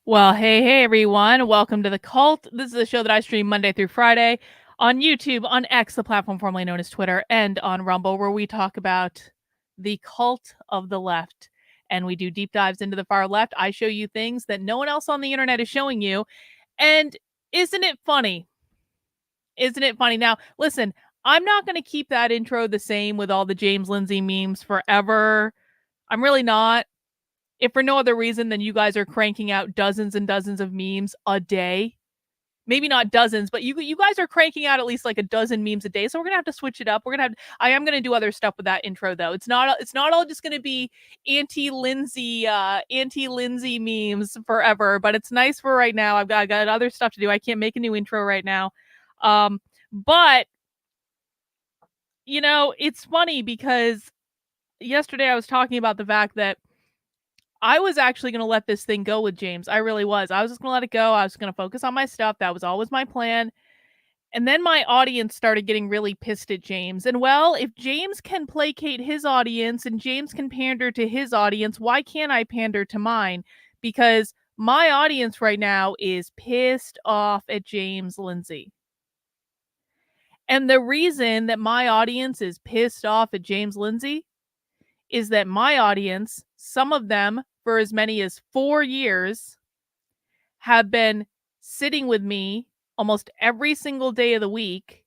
Well, hey, everyone. Welcome to The Cult. This is a show that I stream Monday through Friday on YouTube, on X, the platform formerly known as Twitter, and on Rumble, where we talk about the cult of the left. And we do deep dives into the far left. I show you things that no one else on the internet is showing you. And isn't it funny? Isn't it funny? Now, listen, I'm not going to keep that intro the same with all the James Lindsay memes forever. I'm really not, if for no other reason than you guys are cranking out dozens and dozens of memes a day. Maybe not dozens, but you guys are cranking out at least like a dozen memes a day. So we're gonna have to switch it up. I am gonna do other stuff with that intro though. It's not all just gonna be anti-Lindsay memes forever. But it's nice for right now. I got other stuff to do. I can't make a new intro right now. But it's funny because yesterday I was talking about the fact that I was actually going to let this thing go with James. I really was. I was just going to let it go. I was going to focus on my stuff. That was always my plan. And then my audience started getting really pissed at James. And well, if James can placate his audience and James can pander to his audience, why can't I pander to mine? Because my audience right now is pissed off at James Lindsay. And the reason that my audience is pissed off at James Lindsay is that my audience, some of them for as many as 4 years, have been sitting with me almost every single day of the week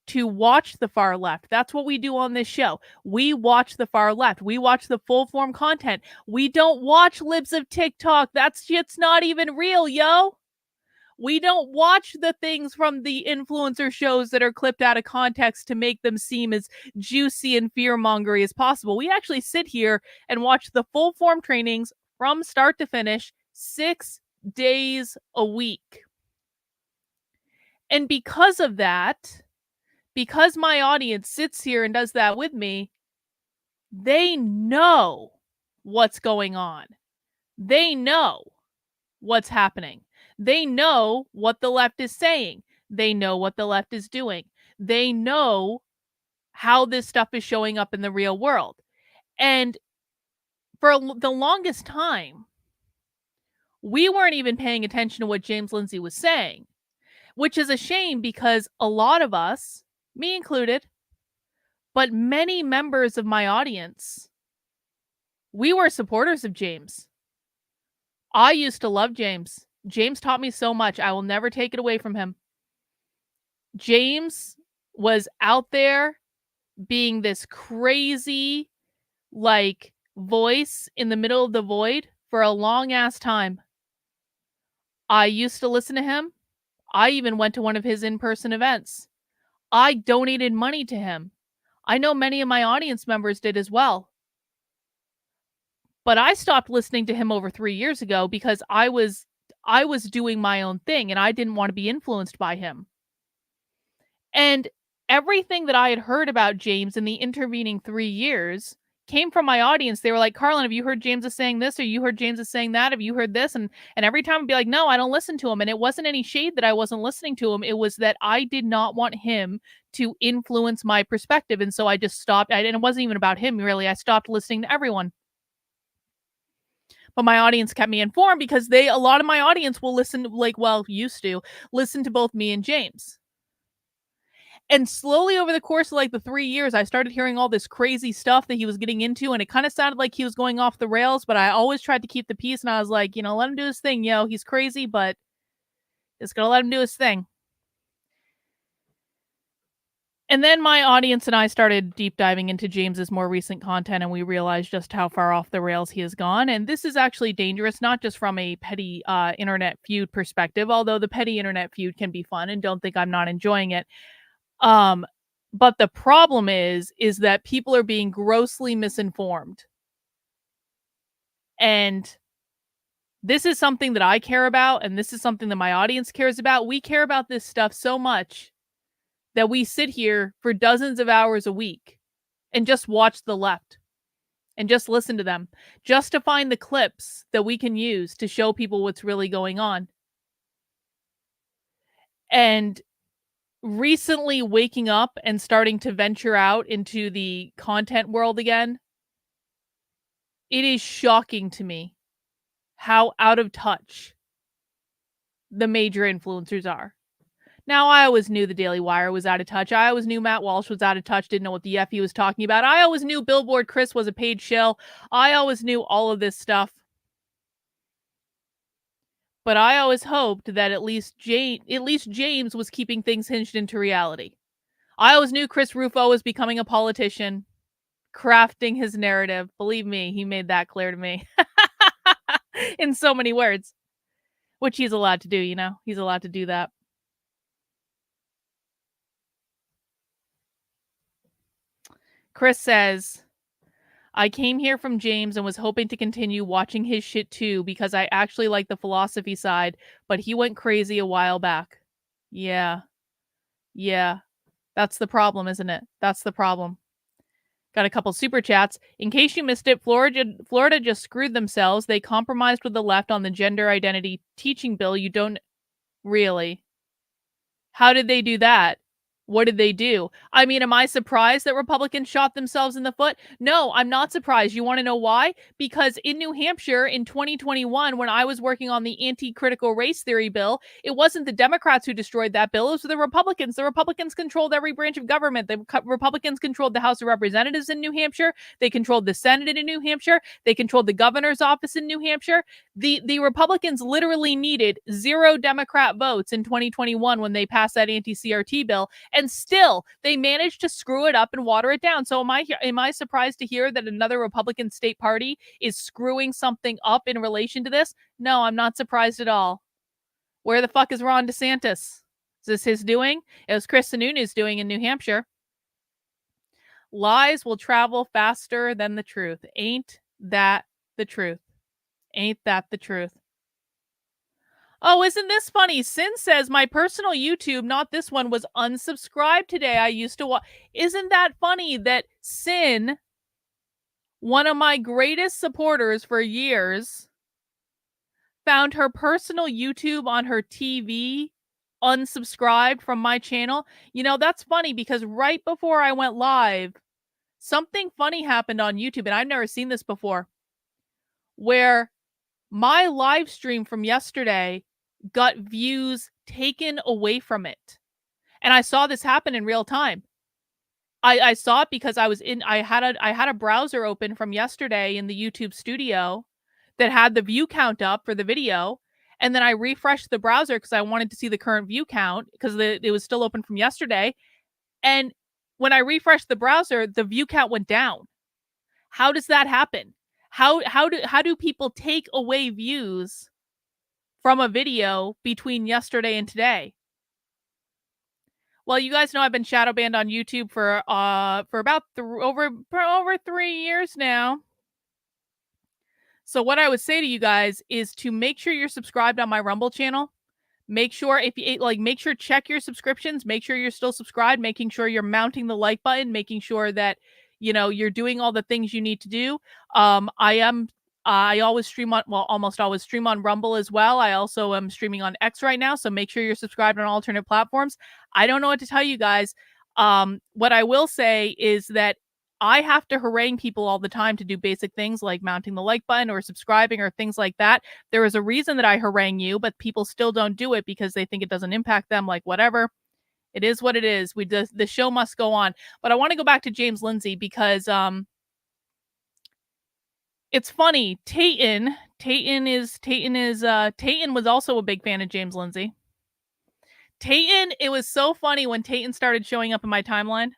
to watch the far left. That's what we do on this show. We watch the far left. We watch the full form content. We don't watch libs of TikTok. That shit's not even real, yo. We don't watch the things from the influencer shows that are clipped out of context to make them seem as juicy and fear-mongery as possible. We actually sit here and watch the full form trainings from start to finish 6 days a week. And because of that, because my audience sits here and does that with me, they know what's going on. They know what's happening. They know what the left is saying. They know what the left is doing. They know how this stuff is showing up in the real world. And for the longest time, we weren't even paying attention to what James Lindsay was saying, which is a shame because a lot of us, me included, but many members of my audience, we were supporters of James. I used to love James. James taught me so much. I will never take it away from him. James was out there being this crazy, voice in the middle of the void for a long ass time. I used to listen to him. I even went to one of his in-person events. I donated money to him. I know many of my audience members did as well. But I stopped listening to him over 3 years ago because I was doing my own thing and I didn't want to be influenced by him. And everything that I had heard about James in the intervening 3 years came from my audience. They were like, Carlin, have you heard James is saying this? Or you heard James is saying that? Have you heard this? And every time I'd be like, no, I don't listen to him. And it wasn't any shade that I wasn't listening to him. It was that I did not want him to influence my perspective. And so I just stopped. And it wasn't even about him, really. I stopped listening to everyone. But my audience kept me informed because a lot of my audience will listen, used to listen to both me and James. And slowly over the course of the 3 years, I started hearing all this crazy stuff that he was getting into, and it kind of sounded like he was going off the rails, but I always tried to keep the peace, and I was like, let him do his thing, he's crazy, but just gonna let him do his thing. And then my audience and I started deep diving into James's more recent content, and we realized just how far off the rails he has gone. And this is actually dangerous, not just from a petty internet feud perspective, although the petty internet feud can be fun, and don't think I'm not enjoying it. But the problem is that people are being grossly misinformed. And this is something that I care about, and this is something that my audience cares about. We care about this stuff so much that we sit here for dozens of hours a week and just watch the left and just listen to them, just to find the clips that we can use to show people what's really going on. And recently waking up and starting to venture out into the content world again, it is shocking to me how out of touch the major influencers are. Now, I always knew the Daily Wire was out of touch. I always knew Matt Walsh was out of touch, didn't know what the F he was talking about. I always knew Billboard Chris was a paid shill. I always knew all of this stuff. But I always hoped that at least James was keeping things hinged into reality. I always knew Chris Rufo was becoming a politician, crafting his narrative. Believe me, he made that clear to me. In so many words. Which he's allowed to do, you know? He's allowed to do that. Chris says, I came here from James and was hoping to continue watching his shit too because I actually like the philosophy side, but he went crazy a while back. Yeah. Yeah. That's the problem, isn't it? That's the problem. Got a couple super chats. In case you missed it, Florida just screwed themselves. They compromised with the left on the gender identity teaching bill. You don't really. How did they do that? What did they do? I mean, am I surprised that Republicans shot themselves in the foot? No, I'm not surprised. You want to know why? Because in New Hampshire in 2021, when I was working on the anti-critical race theory bill, it wasn't the Democrats who destroyed that bill. It was the Republicans. The Republicans controlled every branch of government. The Republicans controlled the House of Representatives in New Hampshire. They controlled the Senate in New Hampshire. They controlled the governor's office in New Hampshire. The Republicans literally needed 0 Democrat votes in 2021 when they passed that anti-CRT bill. And still, they managed to screw it up and water it down. So am I surprised to hear that another Republican state party is screwing something up in relation to this? No, I'm not surprised at all. Where the fuck is Ron DeSantis? Is this his doing? It was Chris Sununu's doing in New Hampshire. Lies will travel faster than the truth. Ain't that the truth? Ain't that the truth? Oh, isn't this funny? Sin says my personal YouTube, not this one, was unsubscribed today. I used to watch. Isn't that funny that Sin, one of my greatest supporters for years, found her personal YouTube on her TV unsubscribed from my channel? You know, that's funny because right before I went live, something funny happened on YouTube, and I've never seen this before, where my live stream from yesterday got views taken away from it. And I saw this happen in real time. I saw it because I had a browser open from yesterday in the YouTube studio that had the view count up for the video. And then I refreshed the browser because I wanted to see the current view count because it was still open from yesterday. And when I refreshed the browser, the view count went down. How does that happen? How do people take away views from a video between yesterday and today? Well, you guys know I've been shadow banned on YouTube for about over 3 years now. So what I would say to you guys is to make sure you're subscribed on my Rumble channel. Make sure make sure check your subscriptions, make sure you're still subscribed, making sure you're mounting the like button, making sure that you're doing all the things you need to do. I always stream on, almost always stream on Rumble as well. I also am streaming on X right now, so make sure you're subscribed on alternate platforms. I don't know what to tell you guys. What I will say is that I have to harangue people all the time to do basic things like mounting the like button or subscribing or things like that. There is a reason that I harangue you, but people still don't do it because they think it doesn't impact them, like whatever. It is what it is. The show must go on. But I want to go back to James Lindsay because it's funny. Tayton was also a big fan of James Lindsay. Tayton, it was so funny when Tayton started showing up in my timeline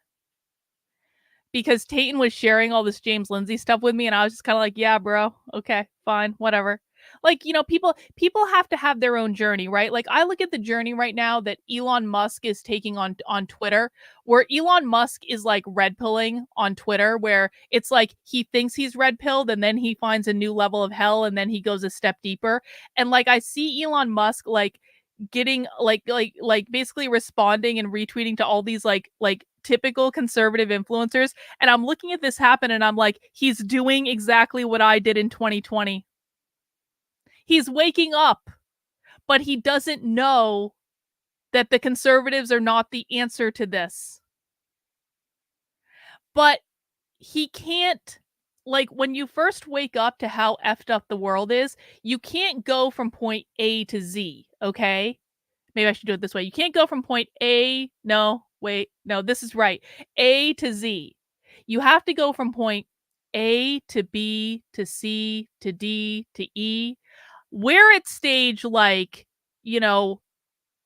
because Tayton was sharing all this James Lindsay stuff with me, and I was just kind of like, yeah, bro, okay, fine, whatever. Like, people have to have their own journey, right? Like, I look at the journey right now that Elon Musk is taking on Twitter, where Elon Musk is like red pilling on Twitter, where it's like he thinks he's red pilled and then he finds a new level of hell and then he goes a step deeper. And like, I see Elon Musk like getting like basically responding and retweeting to all these like typical conservative influencers, and I'm looking at this happen and I'm like, he's doing exactly what I did in 2020. He's waking up, but he doesn't know that the conservatives are not the answer to this. But he can't, like, when you first wake up to how effed up the world is, you can't go from point A to Z. okay? Maybe I should do it this way. You can't go from point A, no, wait, no, this is right. A to Z. You have to go from point A to B to C to D to E. We're at stage like, you know,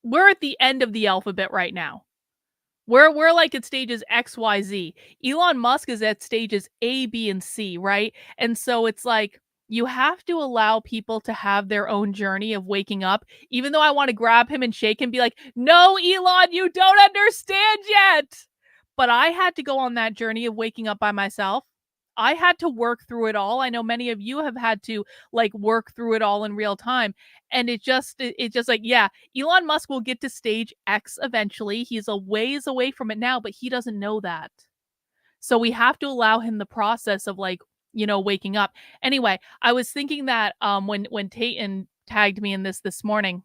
we're at the end of the alphabet right now. We're like at stages X, Y, Z. Elon Musk is at stages A, B, and C, right? And so it's like you have to allow people to have their own journey of waking up, even though I want to grab him and shake him and be like, "No, Elon, you don't understand yet." But I had to go on that journey of waking up by myself. I had to work through it all. I know many of you have had to like work through it all in real time. And it just like, yeah, Elon Musk will get to stage X eventually. He's a ways away from it now, but he doesn't know that. So we have to allow him the process of like, waking up. Anyway, I was thinking that when Tayton tagged me in this morning,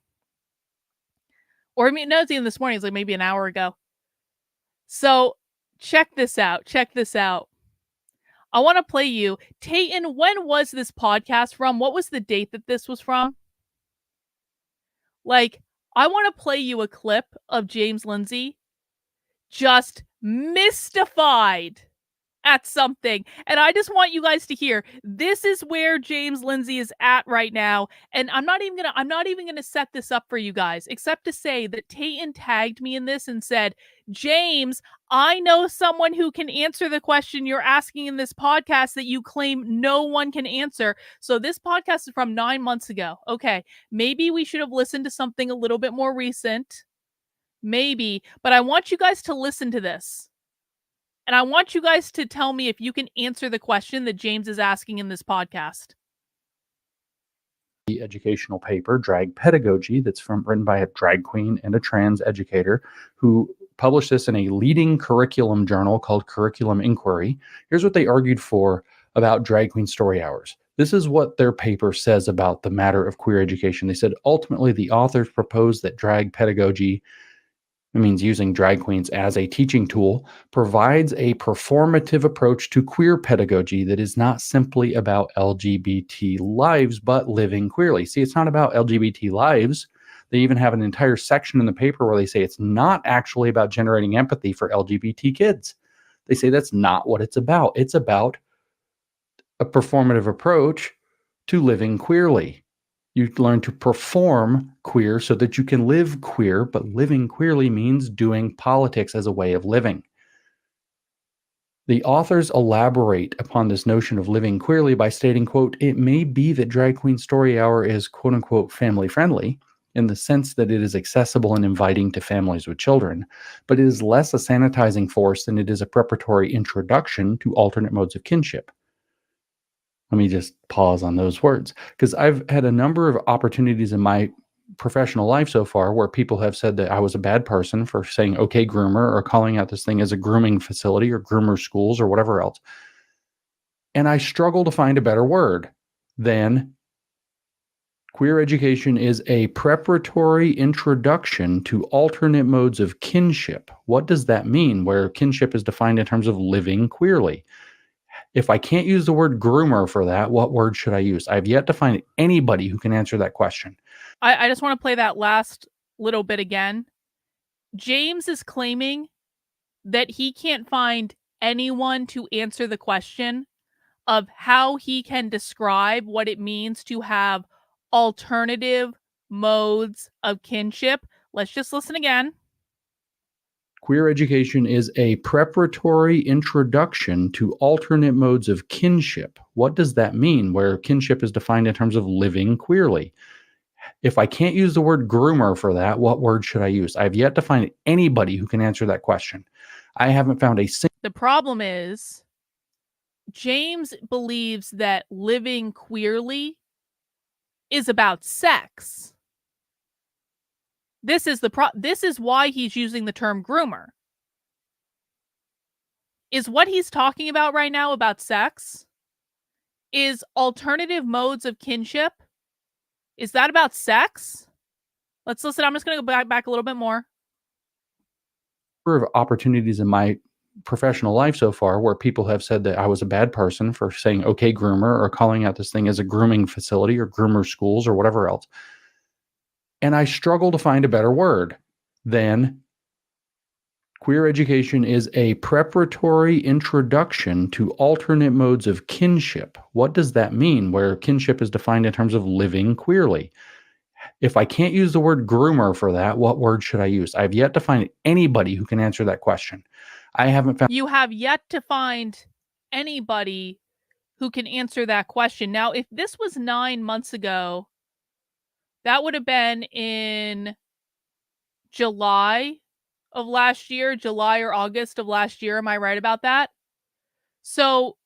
or I mean, no, it's even this morning, it's like maybe an hour ago. So check this out. Check this out. I want to play you. Tayton, when was this podcast from? What was the date that this was from? Like, I want to play you a clip of James Lindsay just mystified at something. And I just want you guys to hear, this is where James Lindsay is at right now. And I'm not even gonna set this up for you guys, except to say that Tayton tagged me in this and said, "James, I know someone who can answer the question you're asking in this podcast that you claim no one can answer." So this podcast is from 9 months ago. Okay, maybe we should have listened to something a little bit more recent. Maybe, but I want you guys to listen to this. And I want you guys to tell me if you can answer the question that James is asking in this podcast. The educational paper, Drag Pedagogy, that's written by a drag queen and a trans educator who published this in a leading curriculum journal called Curriculum Inquiry. Here's what they argued for about drag queen story hours. This is what their paper says about the matter of queer education. They said, ultimately, the authors proposed that drag pedagogy, it means using drag queens as a teaching tool, provides a performative approach to queer pedagogy that is not simply about LGBT lives, but living queerly. See, it's not about LGBT lives. They even have an entire section in the paper where they say it's not actually about generating empathy for LGBT kids. They say that's not what it's about. It's about a performative approach to living queerly. You learn to perform queer so that you can live queer, but living queerly means doing politics as a way of living. The authors elaborate upon this notion of living queerly by stating, quote, "It may be that Drag Queen Story Hour is, quote unquote, family friendly in the sense that it is accessible and inviting to families with children, but it is less a sanitizing force than it is a preparatory introduction to alternate modes of kinship." Let me just pause on those words, because I've had a number of opportunities in my professional life so far where people have said that I was a bad person for saying okay groomer or calling out this thing as a grooming facility or groomer schools or whatever else. And I struggle to find a better word than queer education is a preparatory introduction to alternate modes of kinship. What does that mean, where kinship is defined in terms of living queerly? If I can't use the word groomer for that, what word should I use? I've yet to find anybody who can answer that question. I just want to play that last little bit again. James is claiming that he can't find anyone to answer the question of how he can describe what it means to have alternative modes of kinship. Let's just listen again. Queer education is a preparatory introduction to alternate modes of kinship. What does that mean, where kinship is defined in terms of living queerly? If I can't use the word groomer for that, what word should I use? I've yet to find anybody who can answer that question. I haven't found a single. The problem is, James believes that living queerly is about sex. This is why he's using the term groomer. Is what he's talking about right now about sex? Is alternative modes of kinship? Is that about sex? Let's listen. I'm just going to go back a little bit more. Of opportunities in my professional life so far where people have said that I was a bad person for saying okay groomer or calling out this thing as a grooming facility or groomer schools or whatever else. And I struggle to find a better word than queer education is a preparatory introduction to alternate modes of kinship. What does that mean? Where kinship is defined in terms of living queerly. If I can't use the word groomer for that, what word should I use? I've yet to find anybody who can answer that question. I haven't found. You have yet to find anybody who can answer that question. Now, if this was 9 months ago, that would have been in July of last year, July or August of last year. Am I right about that? So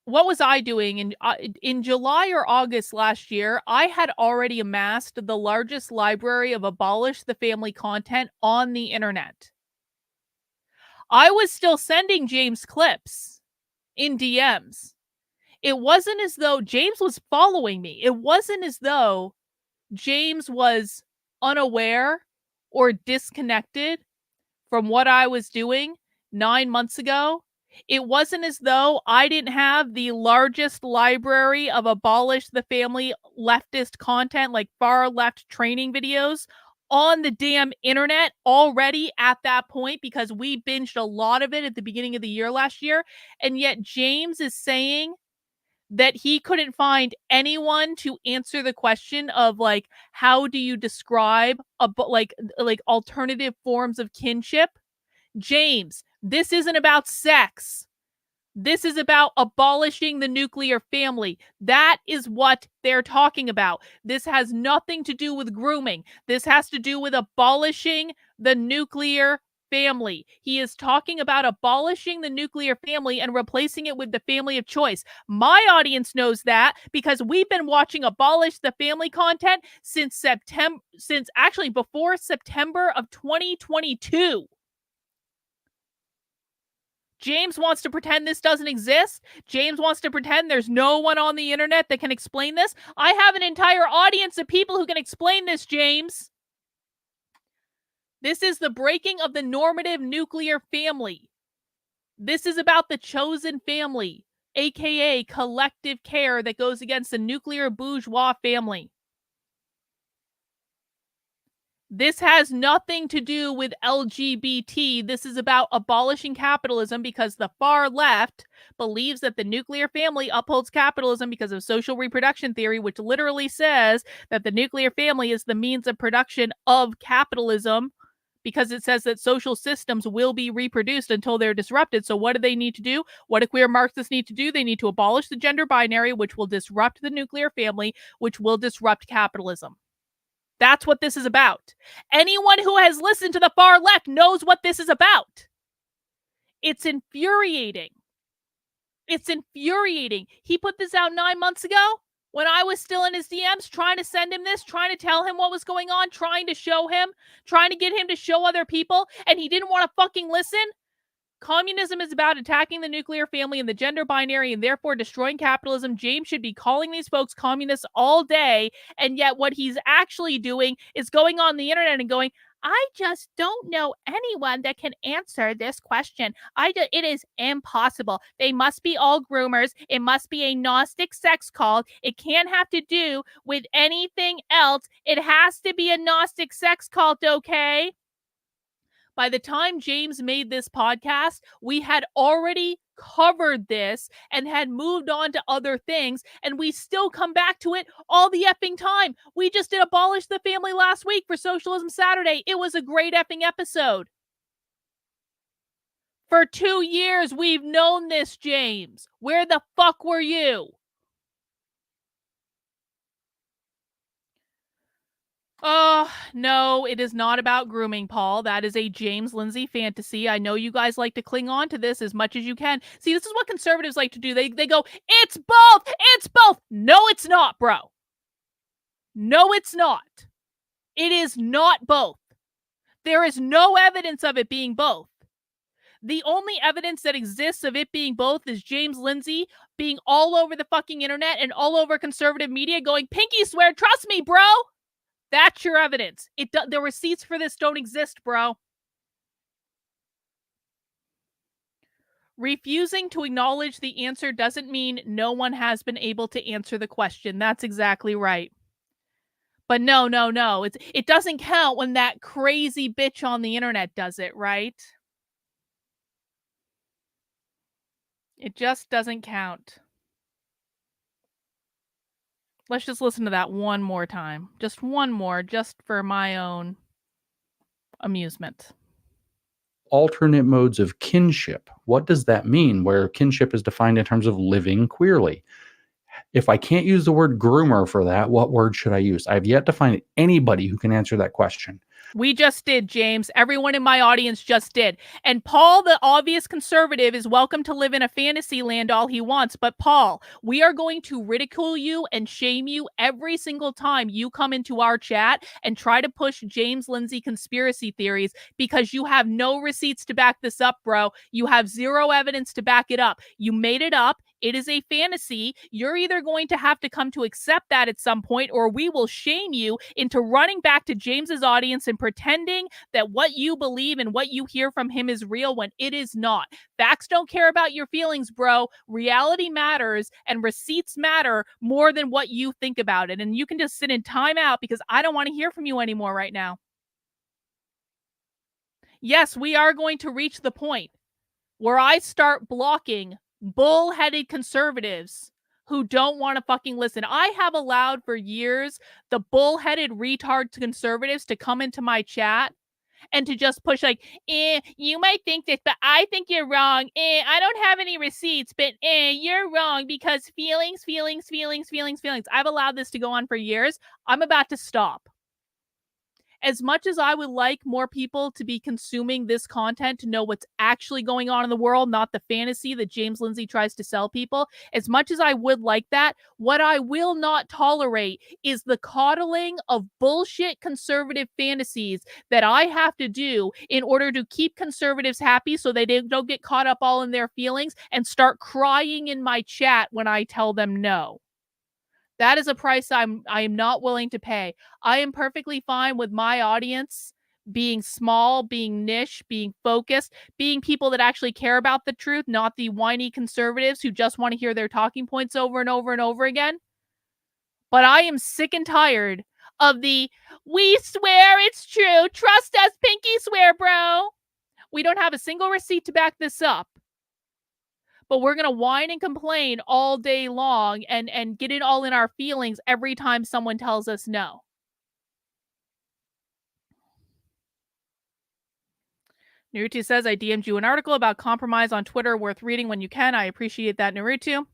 what was I doing in July or August last year? I had already amassed the largest library of abolish the family content on the internet. I was still sending James clips in DMs. It wasn't as though James was following me. It wasn't as though James was unaware or disconnected from what I was doing 9 months ago. It wasn't as though I didn't have the largest library of abolish the family leftist content, like far left training videos on the damn internet already at that point, because we binged a lot of it at the beginning of the year last year. And yet James is saying that he couldn't find anyone to answer the question of, like, how do you describe like alternative forms of kinship? James, this isn't about sex. This is about abolishing the nuclear family. That is what they're talking about. This has nothing to do with grooming. This has to do with abolishing the nuclear family. He is talking about abolishing the nuclear family and replacing it with the family of choice. My audience knows that because we've been watching abolish the family content since actually before September of 2022. James wants to pretend this doesn't exist. James wants to pretend there's no one on the internet that can explain this. I have an entire audience of people who can explain this, James. This is the breaking of the normative nuclear family. This is about the chosen family, aka collective care that goes against the nuclear bourgeois family. This has nothing to do with LGBT. This is about abolishing capitalism because the far left believes that the nuclear family upholds capitalism because of social reproduction theory, which literally says that the nuclear family is the means of production of capitalism because it says that social systems will be reproduced until they're disrupted. So what do they need to do? What do queer Marxists need to do? They need to abolish the gender binary, which will disrupt the nuclear family, which will disrupt capitalism. That's what this is about. Anyone who has listened to the far left knows what this is about. It's infuriating. It's infuriating. He put this out 9 months ago when I was still in his DMs trying to send him this, trying to tell him what was going on, trying to show him, trying to get him to show other people, and he didn't want to fucking listen. Communism is about attacking the nuclear family and the gender binary and therefore destroying capitalism. James should be calling these folks communists all day. And yet what he's actually doing is going on the internet and going, I just don't know anyone that can answer this question. It is impossible. They must be all groomers. It must be a Gnostic sex cult. It can't have to do with anything else. It has to be a Gnostic sex cult, okay? By the time James made this podcast, we had already covered this and had moved on to other things, and we still come back to it all the effing time. We just did Abolish the Family last week for Socialism Saturday. It was a great effing episode. For 2 years, we've known this, James. Where the fuck were you? No, it is not about grooming, Paul. That is a James Lindsay fantasy. I know you guys like to cling on to this as much as you can. See, this is what conservatives like to do. They go, it's both! It's both! No, it's not, bro. No, it's not. It is not both. There is no evidence of it being both. The only evidence that exists of it being both is James Lindsay being all over the fucking internet and all over conservative media going, pinky swear, trust me, bro! That's your evidence. The receipts for this don't exist, bro. Refusing to acknowledge the answer doesn't mean no one has been able to answer the question. That's exactly right. But no, no, no. It doesn't count when that crazy bitch on the internet does it, right? It just doesn't count. Let's just listen to that one more time. Just one more, just for my own amusement. Alternate modes of kinship. What does that mean? Where kinship is defined in terms of living queerly. If I can't use the word groomer for that, what word should I use? I've yet to find anybody who can answer that question. We just did, James. Everyone in my audience just did. And Paul, the obvious conservative, is welcome to live in a fantasy land all he wants. But Paul, we are going to ridicule you and shame you every single time you come into our chat and try to push James Lindsay conspiracy theories, because you have no receipts to back this up, bro. You have zero evidence to back it up. You made it up. It is a fantasy. You're either going to have to come to accept that at some point, or we will shame you into running back to James's audience and pretending that what you believe and what you hear from him is real when it is not. Facts don't care about your feelings, bro. Reality matters, and receipts matter more than what you think about it. And you can just sit in timeout because I don't want to hear from you anymore right now. Yes, we are going to reach the point where I start blocking bullheaded conservatives who don't want to fucking listen. I have allowed for years the bullheaded retard conservatives to come into my chat and to just push like, you might think this, but I think you're wrong. I don't have any receipts, but you're wrong because feelings. I've allowed this to go on for years. I'm about to stop. As much as I would like more people to be consuming this content to know what's actually going on in the world, not the fantasy that James Lindsay tries to sell people, as much as I would like that, what I will not tolerate is the coddling of bullshit conservative fantasies that I have to do in order to keep conservatives happy so they don't get caught up all in their feelings and start crying in my chat when I tell them no. That is a price I am not willing to pay. I am perfectly fine with my audience being small, being niche, being focused, being people that actually care about the truth, not the whiny conservatives who just want to hear their talking points over and over and over again. But I am sick and tired of the, we swear it's true, trust us, pinky swear, bro. We don't have a single receipt to back this up, but we're going to whine and complain all day long and get it all in our feelings every time someone tells us no. Naruto says, I DM'd you an article about compromise on Twitter worth reading when you can. I appreciate that, Naruto.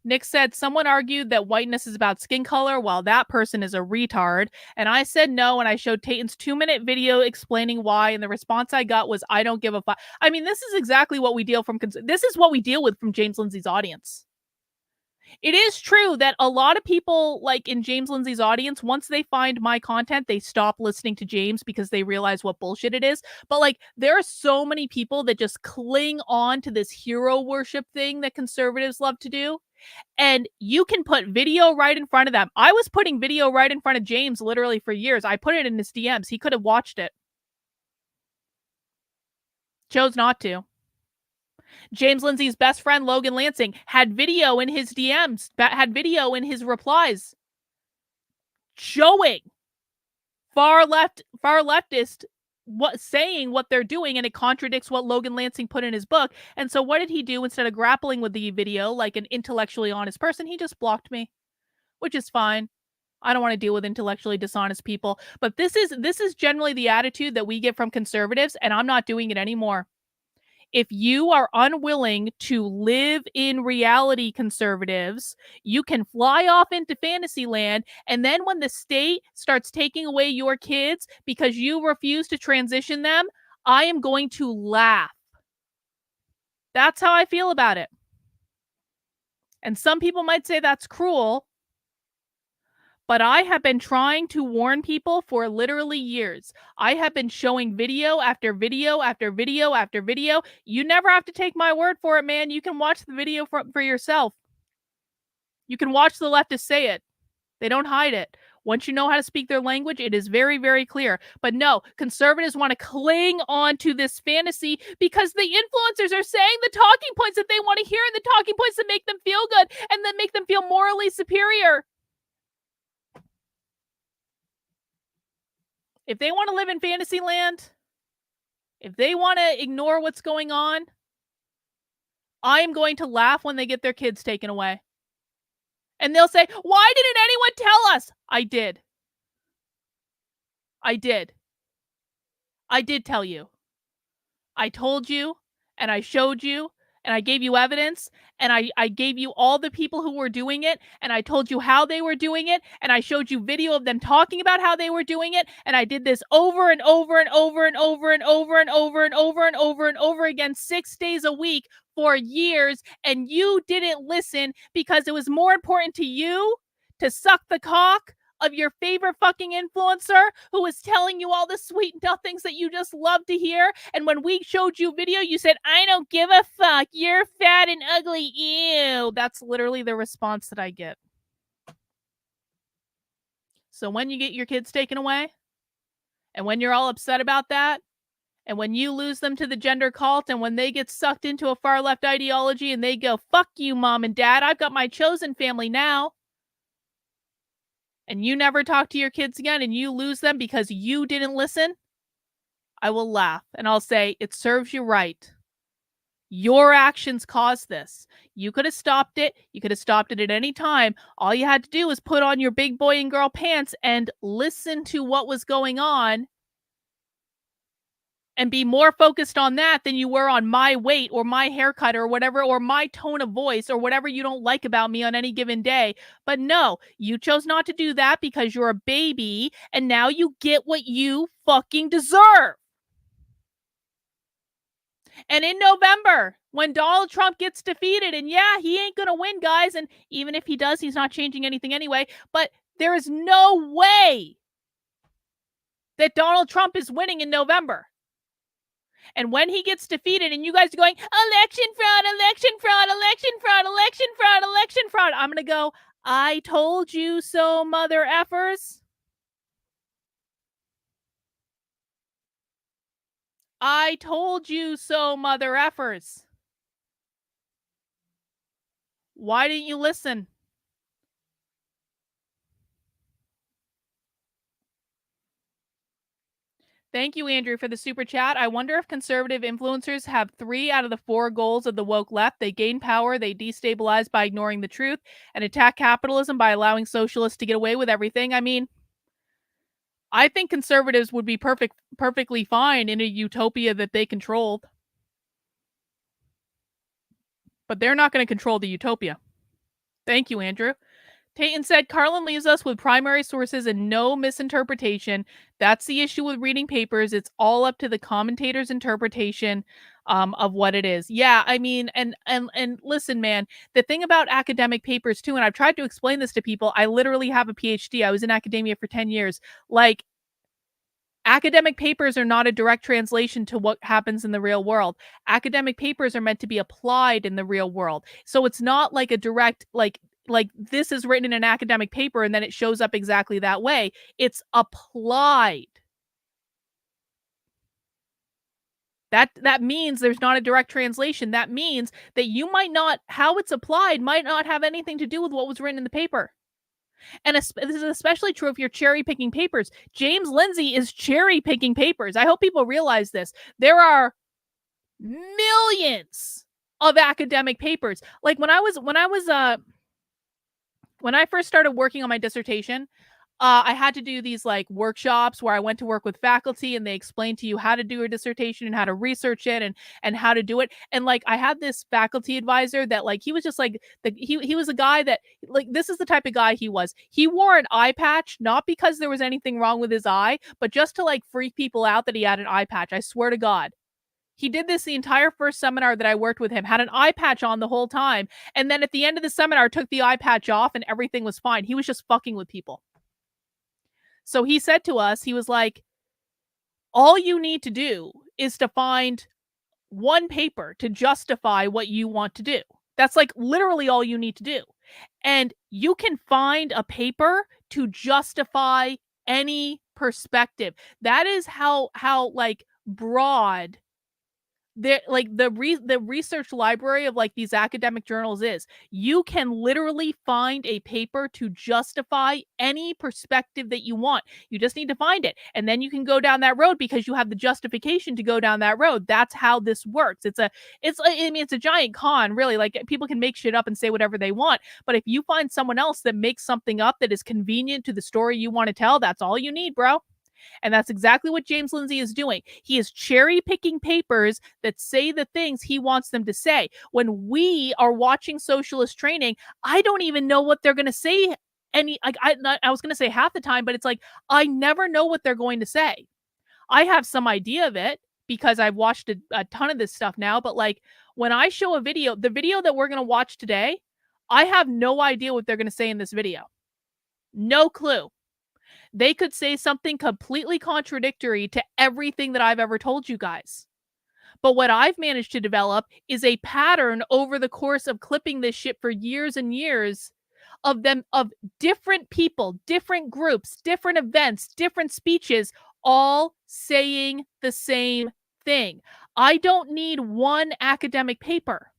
Nick said, someone argued that whiteness is about skin color while that person is a retard. And I said no, and I showed Tayton's 2-minute video explaining why. And the response I got was, I don't give a fuck. I mean, this is exactly what we deal with from James Lindsay's audience. It is true that a lot of people, like in James Lindsay's audience, once they find my content, they stop listening to James because they realize what bullshit it is. But like, there are so many people that just cling on to this hero worship thing that conservatives love to do. And you can put video right in front of them. I was putting video right in front of James literally for years. I put it in his DMs. He could have watched it. Chose not to. James Lindsay's best friend, Logan Lansing, had video in his DMs, had video in his replies showing far leftist saying what they're doing, and it contradicts what Logan Lansing put in his book. And so what did he do? Instead of grappling with the video like an intellectually honest person, he just blocked me, which is fine. I don't want to deal with intellectually dishonest people. But this is generally the attitude that we get from conservatives, and I'm not doing it anymore. If you are unwilling to live in reality, conservatives, you can fly off into fantasy land. And then when the state starts taking away your kids because you refuse to transition them, I am going to laugh. That's how I feel about it. And some people might say that's cruel, but I have been trying to warn people for literally years. I have been showing video after video after video after video. You never have to take my word for it, man. You can watch the video for yourself. You can watch the leftists say it. They don't hide it. Once you know how to speak their language, it is very, very clear. But no, conservatives want to cling on to this fantasy because the influencers are saying the talking points that they want to hear and the talking points that make them feel good and that make them feel morally superior. If they want to live in fantasy land, if they want to ignore what's going on, I am going to laugh when they get their kids taken away. And they'll say, why didn't anyone tell us? I did. I did. I did tell you. I told you, and I showed you, and I gave you evidence, and I gave you all the people who were doing it, and I told you how they were doing it, and I showed you video of them talking about how they were doing it, and I did this over and over and over and over and over and over and over and over and over again 6 days a week for years, and you didn't listen because it was more important to you to suck the cock of your favorite fucking influencer who was telling you all the sweet nothings that you just love to hear. And when we showed you video, you said, I don't give a fuck. You're fat and ugly. Ew. That's literally the response that I get. So when you get your kids taken away, and when you're all upset about that, and when you lose them to the gender cult, and when they get sucked into a far left ideology and they go, fuck you, mom and dad, I've got my chosen family now, and you never talk to your kids again and you lose them because you didn't listen, I will laugh and I'll say, it serves you right. Your actions caused this. You could have stopped it. You could have stopped it at any time. All you had to do was put on your big boy and girl pants and listen to what was going on and be more focused on that than you were on my weight or my haircut or whatever, or my tone of voice or whatever you don't like about me on any given day. But no, you chose not to do that because you're a baby, and now you get what you fucking deserve. And in November, when Donald Trump gets defeated, and yeah, he ain't gonna win, guys, and even if he does, he's not changing anything anyway, but there is no way that Donald Trump is winning in November. And when he gets defeated and you guys are going, election fraud, election fraud, election fraud, election fraud, election fraud, I'm going to go, I told you so, mother effers. I told you so, mother effers. Why didn't you listen? Thank you, Andrew, for the super chat. I wonder if conservative influencers have 3 out of the 4 goals of the woke left. They gain power, they destabilize by ignoring the truth, and attack capitalism by allowing socialists to get away with everything. I mean, I think conservatives would be perfectly fine in a utopia that they controlled. But they're not going to control the utopia. Thank you, Andrew. Tayton said, Carlin leaves us with primary sources and no misinterpretation. That's the issue with reading papers. It's all up to the commentator's interpretation of what it is. Yeah, I mean, and listen, man, the thing about academic papers too, and I've tried to explain this to people, I literally have a PhD. I was in academia for 10 years. Like, academic papers are not a direct translation to what happens in the real world. Academic papers are meant to be applied in the real world. So it's not like a direct, like this is written in an academic paper and then it shows up exactly that way. It's applied. That means there's not a direct translation. That means that you might not, how it's applied might not have anything to do with what was written in the paper. And this is especially true if you're cherry picking papers. James Lindsay is cherry picking papers. I hope people realize this. There are millions of academic papers. Like when I first started working on my dissertation, I had to do these like workshops where I went to work with faculty and they explained to you how to do a dissertation and how to research it and how to do it. And like I had this faculty advisor that like he was just like he was a guy that like this is the type of guy he was. He wore an eye patch not because there was anything wrong with his eye, but just to like freak people out that he had an eye patch. I swear to God. He did this the entire first seminar that I worked with him, had an eye patch on the whole time. And then at the end of the seminar, took the eye patch off and everything was fine. He was just fucking with people. So he said to us, he was like, all you need to do is to find one paper to justify what you want to do. That's like literally all you need to do. And you can find a paper to justify any perspective. That is how like broad the research library of like these academic journals is you can literally find a paper to justify any perspective that you want. You just need to find it, and then you can go down that road because you have the justification to go down that road. That's how this works. It's a giant con, really. Like, people can make shit up and say whatever they want, but if you find someone else that makes something up that is convenient to the story you want to tell, that's all you need, bro. And that's exactly what James Lindsay is doing. He is cherry picking papers that say the things he wants them to say. When we are watching socialist training, I don't even know what they're going to say. I was going to say half the time, but it's like, I never know what they're going to say. I have some idea of it because I've watched a ton of this stuff now. But like, when I show a video, the video that we're going to watch today, I have no idea what they're going to say in this video. No clue. They could say something completely contradictory to everything that I've ever told you guys. But what I've managed to develop is a pattern over the course of clipping this shit for years and years of different people, different groups, different events, different speeches, all saying the same thing. I don't need one academic paper.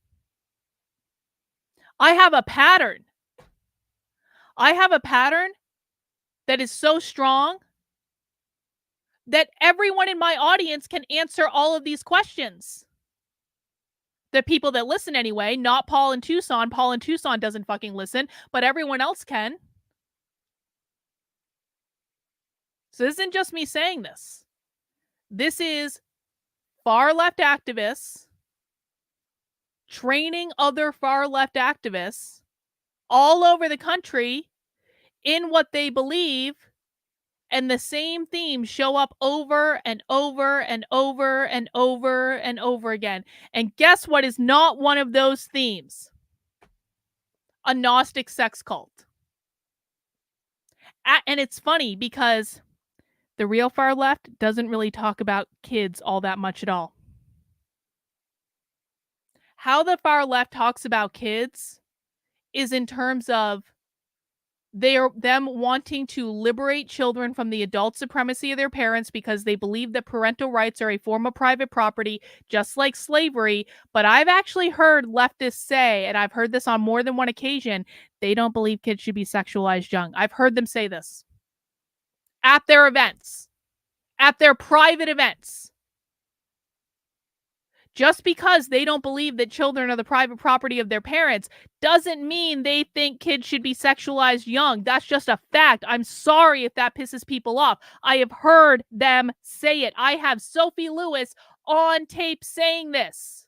I have a pattern. That is so strong that everyone in my audience can answer all of these questions. The people that listen anyway, not Paul in Tucson. Paul in Tucson doesn't fucking listen, but everyone else can. So this isn't just me saying this. This is far left activists training other far left activists all over the country in what they believe, and the same themes show up over and over and over and over and over again. And guess what is not one of those themes? A Gnostic sex cult. And it's funny because the real far left doesn't really talk about kids all that much at all. How the far left talks about kids is in terms of them wanting to liberate children from the adult supremacy of their parents because they believe that parental rights are a form of private property, just like slavery. But I've actually heard leftists say, and I've heard this on more than one occasion, they don't believe kids should be sexualized young. I've heard them say this at their events, at their private events. Just because they don't believe that children are the private property of their parents doesn't mean they think kids should be sexualized young. That's just a fact. I'm sorry if that pisses people off. I have heard them say it. I have Sophie Lewis on tape saying this.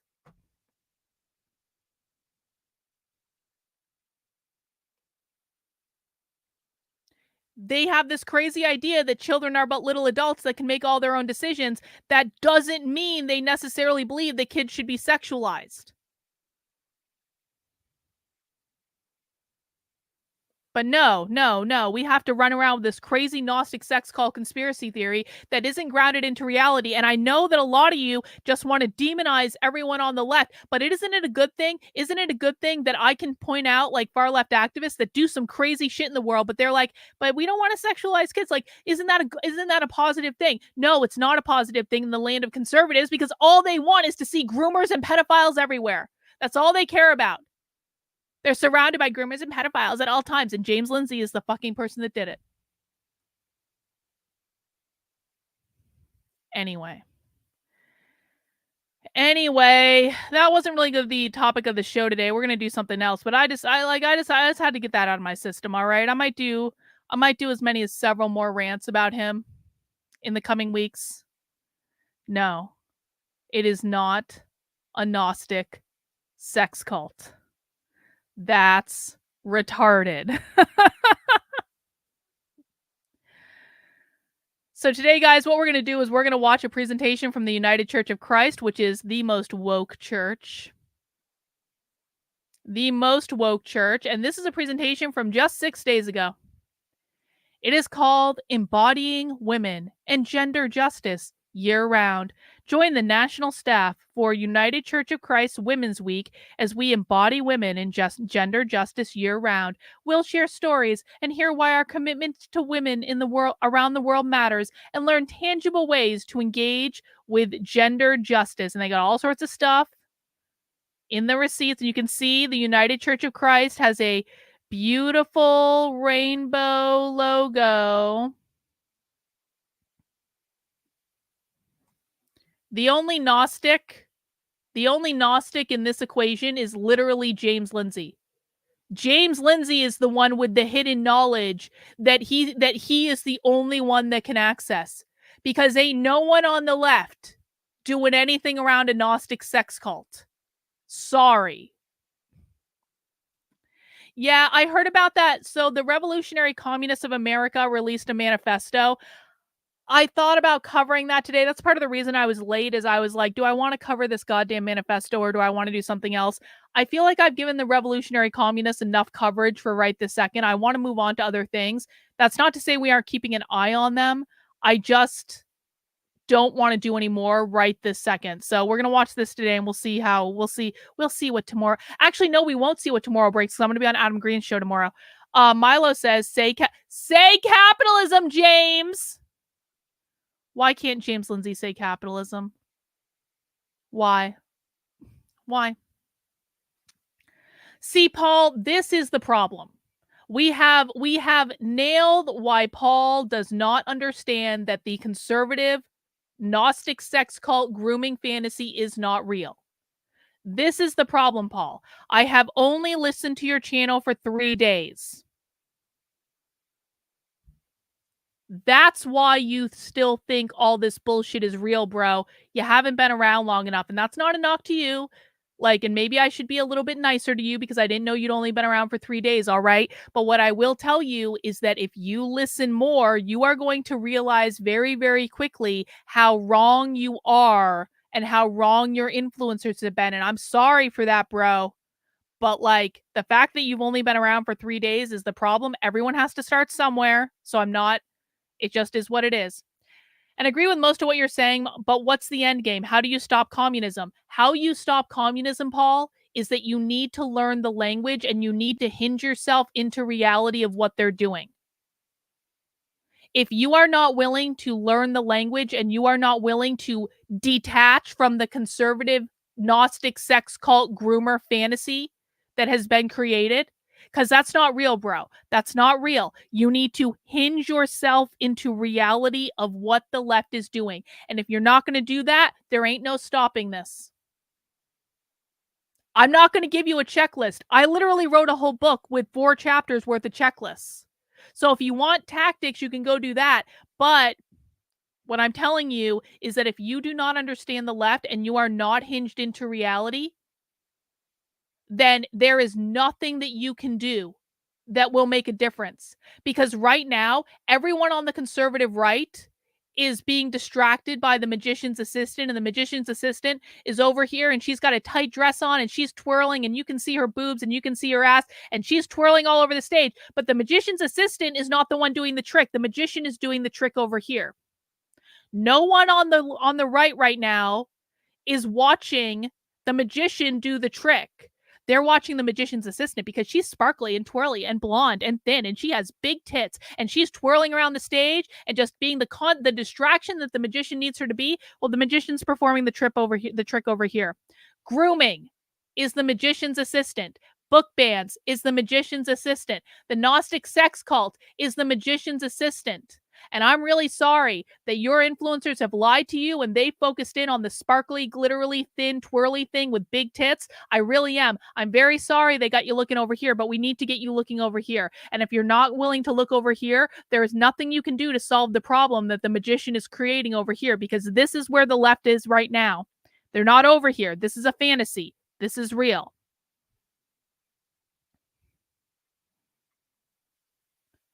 They have this crazy idea that children are but little adults that can make all their own decisions. That doesn't mean they necessarily believe that kids should be sexualized. But no, we have to run around with this crazy Gnostic sex cult conspiracy theory that isn't grounded into reality. And I know that a lot of you just want to demonize everyone on the left, but isn't it a good thing? Isn't it a good thing that I can point out like far left activists that do some crazy shit in the world, but they're like, but we don't want to sexualize kids. Like, isn't that a positive thing? No, it's not a positive thing in the land of conservatives because all they want is to see groomers and pedophiles everywhere. That's all they care about. They're surrounded by groomers and pedophiles at all times, and James Lindsay is the fucking person that did it. Anyway, that wasn't really the topic of the show today. We're gonna do something else, but I just had to get that out of my system. All right, I might do as many as several more rants about him in the coming weeks. No, it is not a Gnostic sex cult. That's retarded. So today, guys, what we're going to do is we're going to watch a presentation from the United Church of Christ, which is the most woke church. The most woke church. And this is a presentation from just 6 days ago. It is called Embodying Women and Gender Justice Year-Round. Join the national staff for United Church of Christ Women's Week as we embody women and gender justice year-round. We'll share stories and hear why our commitment to women in the world around the world matters, and learn tangible ways to engage with gender justice. And they got all sorts of stuff in the receipts. And you can see the United Church of Christ has a beautiful rainbow logo. The only Gnostic in this equation is literally James Lindsay. James Lindsay is the one with the hidden knowledge that he is the only one that can access, because ain't no one on the left doing anything around a Gnostic sex cult. Sorry. Yeah, I heard about that. So the Revolutionary Communists of America released a manifesto. I thought about covering that today. That's part of the reason I was late, is I was like, do I want to cover this goddamn manifesto or do I want to do something else? I feel like I've given the Revolutionary Communists enough coverage for right this second. I want to move on to other things. That's not to say we aren't keeping an eye on them. I just don't want to do any more right this second. So we're going to watch this today and we'll see what tomorrow. Actually, no, we won't see what tomorrow breaks, because I'm going to be on Adam Green's show tomorrow. Milo says, say capitalism, James. Why can't James Lindsay say capitalism? Why? See, Paul, this is the problem. We have nailed why Paul does not understand that the conservative Gnostic sex cult grooming fantasy is not real. This is the problem, Paul. I have only listened to your channel for 3 days. That's why you still think all this bullshit is real, bro. You haven't been around long enough, and that's not a knock to you. Like, and maybe I should be a little bit nicer to you because I didn't know you'd only been around for 3 days, all right? But what I will tell you is that if you listen more, you are going to realize very, very quickly how wrong you are and how wrong your influencers have been. And I'm sorry for that, bro. But like, the fact that you've only been around for 3 days is the problem. Everyone has to start somewhere. So it just is what it is. And agree with most of what you're saying, but what's the end game? How do you stop communism? How you stop communism, Paul, is that you need to learn the language and you need to hinge yourself into reality of what they're doing. If you are not willing to learn the language and you are not willing to detach from the conservative Gnostic sex cult groomer fantasy that has been created, because that's not real, bro. That's not real. You need to hinge yourself into reality of what the left is doing. And if you're not going to do that, there ain't no stopping this. I'm not going to give you a checklist. I literally wrote a whole book with 4 chapters worth of checklists. So if you want tactics, you can go do that. But what I'm telling you is that if you do not understand the left and you are not hinged into reality, then there is nothing that you can do that will make a difference. Because right now, everyone on the conservative right is being distracted by the magician's assistant, and the magician's assistant is over here and she's got a tight dress on and she's twirling and you can see her boobs and you can see her ass and she's twirling all over the stage. But the magician's assistant is not the one doing the trick. The magician is doing the trick over here. No one on the right now is watching the magician do the trick. They're watching the magician's assistant because she's sparkly and twirly and blonde and thin and she has big tits and she's twirling around the stage and just being the distraction that the magician needs her to be. Well, the magician's performing the trick over here. Grooming is the magician's assistant. Book bans is the magician's assistant. The Gnostic sex cult is the magician's assistant. And I'm really sorry that your influencers have lied to you and they focused in on the sparkly, glitterly, thin, twirly thing with big tits. I really am. I'm very sorry they got you looking over here, but we need to get you looking over here. And if you're not willing to look over here, there is nothing you can do to solve the problem that the magician is creating over here, because this is where the left is right now. They're not over here. This is a fantasy. This is real.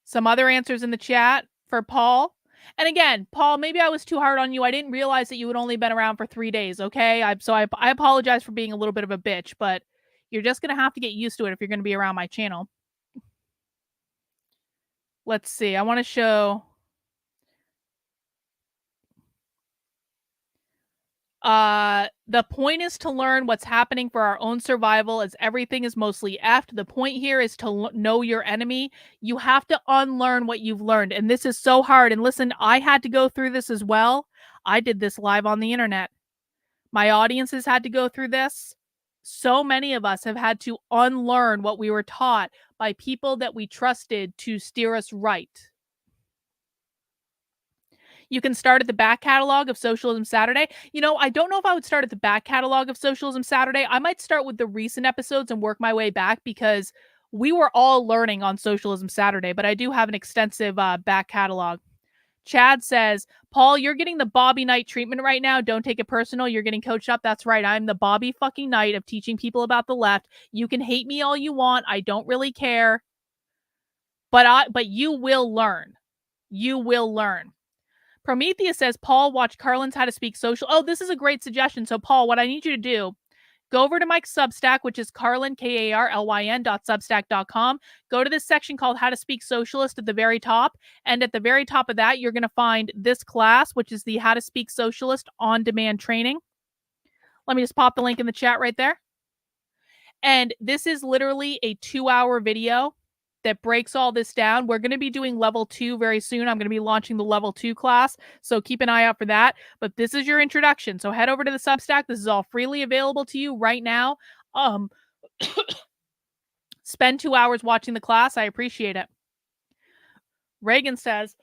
Some other answers in the chat for Paul. And again, Paul, maybe I was too hard on you. I didn't realize that you had only been around for 3 days, okay? I apologize for being a little bit of a bitch, but you're just going to have to get used to it if you're going to be around my channel. Let's see. I want to show... the point is to learn what's happening for our own survival, as everything is mostly effed. The point here is to know your enemy. You have to unlearn what you've learned. And this is so hard. And listen, I had to go through this as well. I did this live on the internet. My audience has had to go through this. So many of us have had to unlearn what we were taught by people that we trusted to steer us right. You can start at the back catalog of Socialism Saturday. I don't know if I would start at the back catalog of Socialism Saturday. I might start with the recent episodes and work my way back because we were all learning on Socialism Saturday, but I do have an extensive back catalog. Chad says, Paul, you're getting the Bobby Knight treatment right now. Don't take it personal. You're getting coached up. That's right. I'm the Bobby fucking Knight of teaching people about the left. You can hate me all you want. I don't really care. But you will learn. You will learn. Prometheus says, Paul, watch Carlin's How to Speak Social. Oh, this is a great suggestion. So, Paul, what I need you to do, go over to my Substack, which is Carlin, KARLYN.substack.com. Go to this section called How to Speak Socialist at the very top. And at the very top of that, you're going to find this class, which is the How to Speak Socialist on-demand training. Let me just pop the link in the chat right there. And this is literally a 2-hour video that breaks all this down. We're going to be doing level 2 very soon. I'm going to be launching the level 2 class, so keep an eye out for that. But this is your introduction. So head over to the Substack. This is all freely available to you right now. Spend 2 hours watching the class. I appreciate it. Reagan says,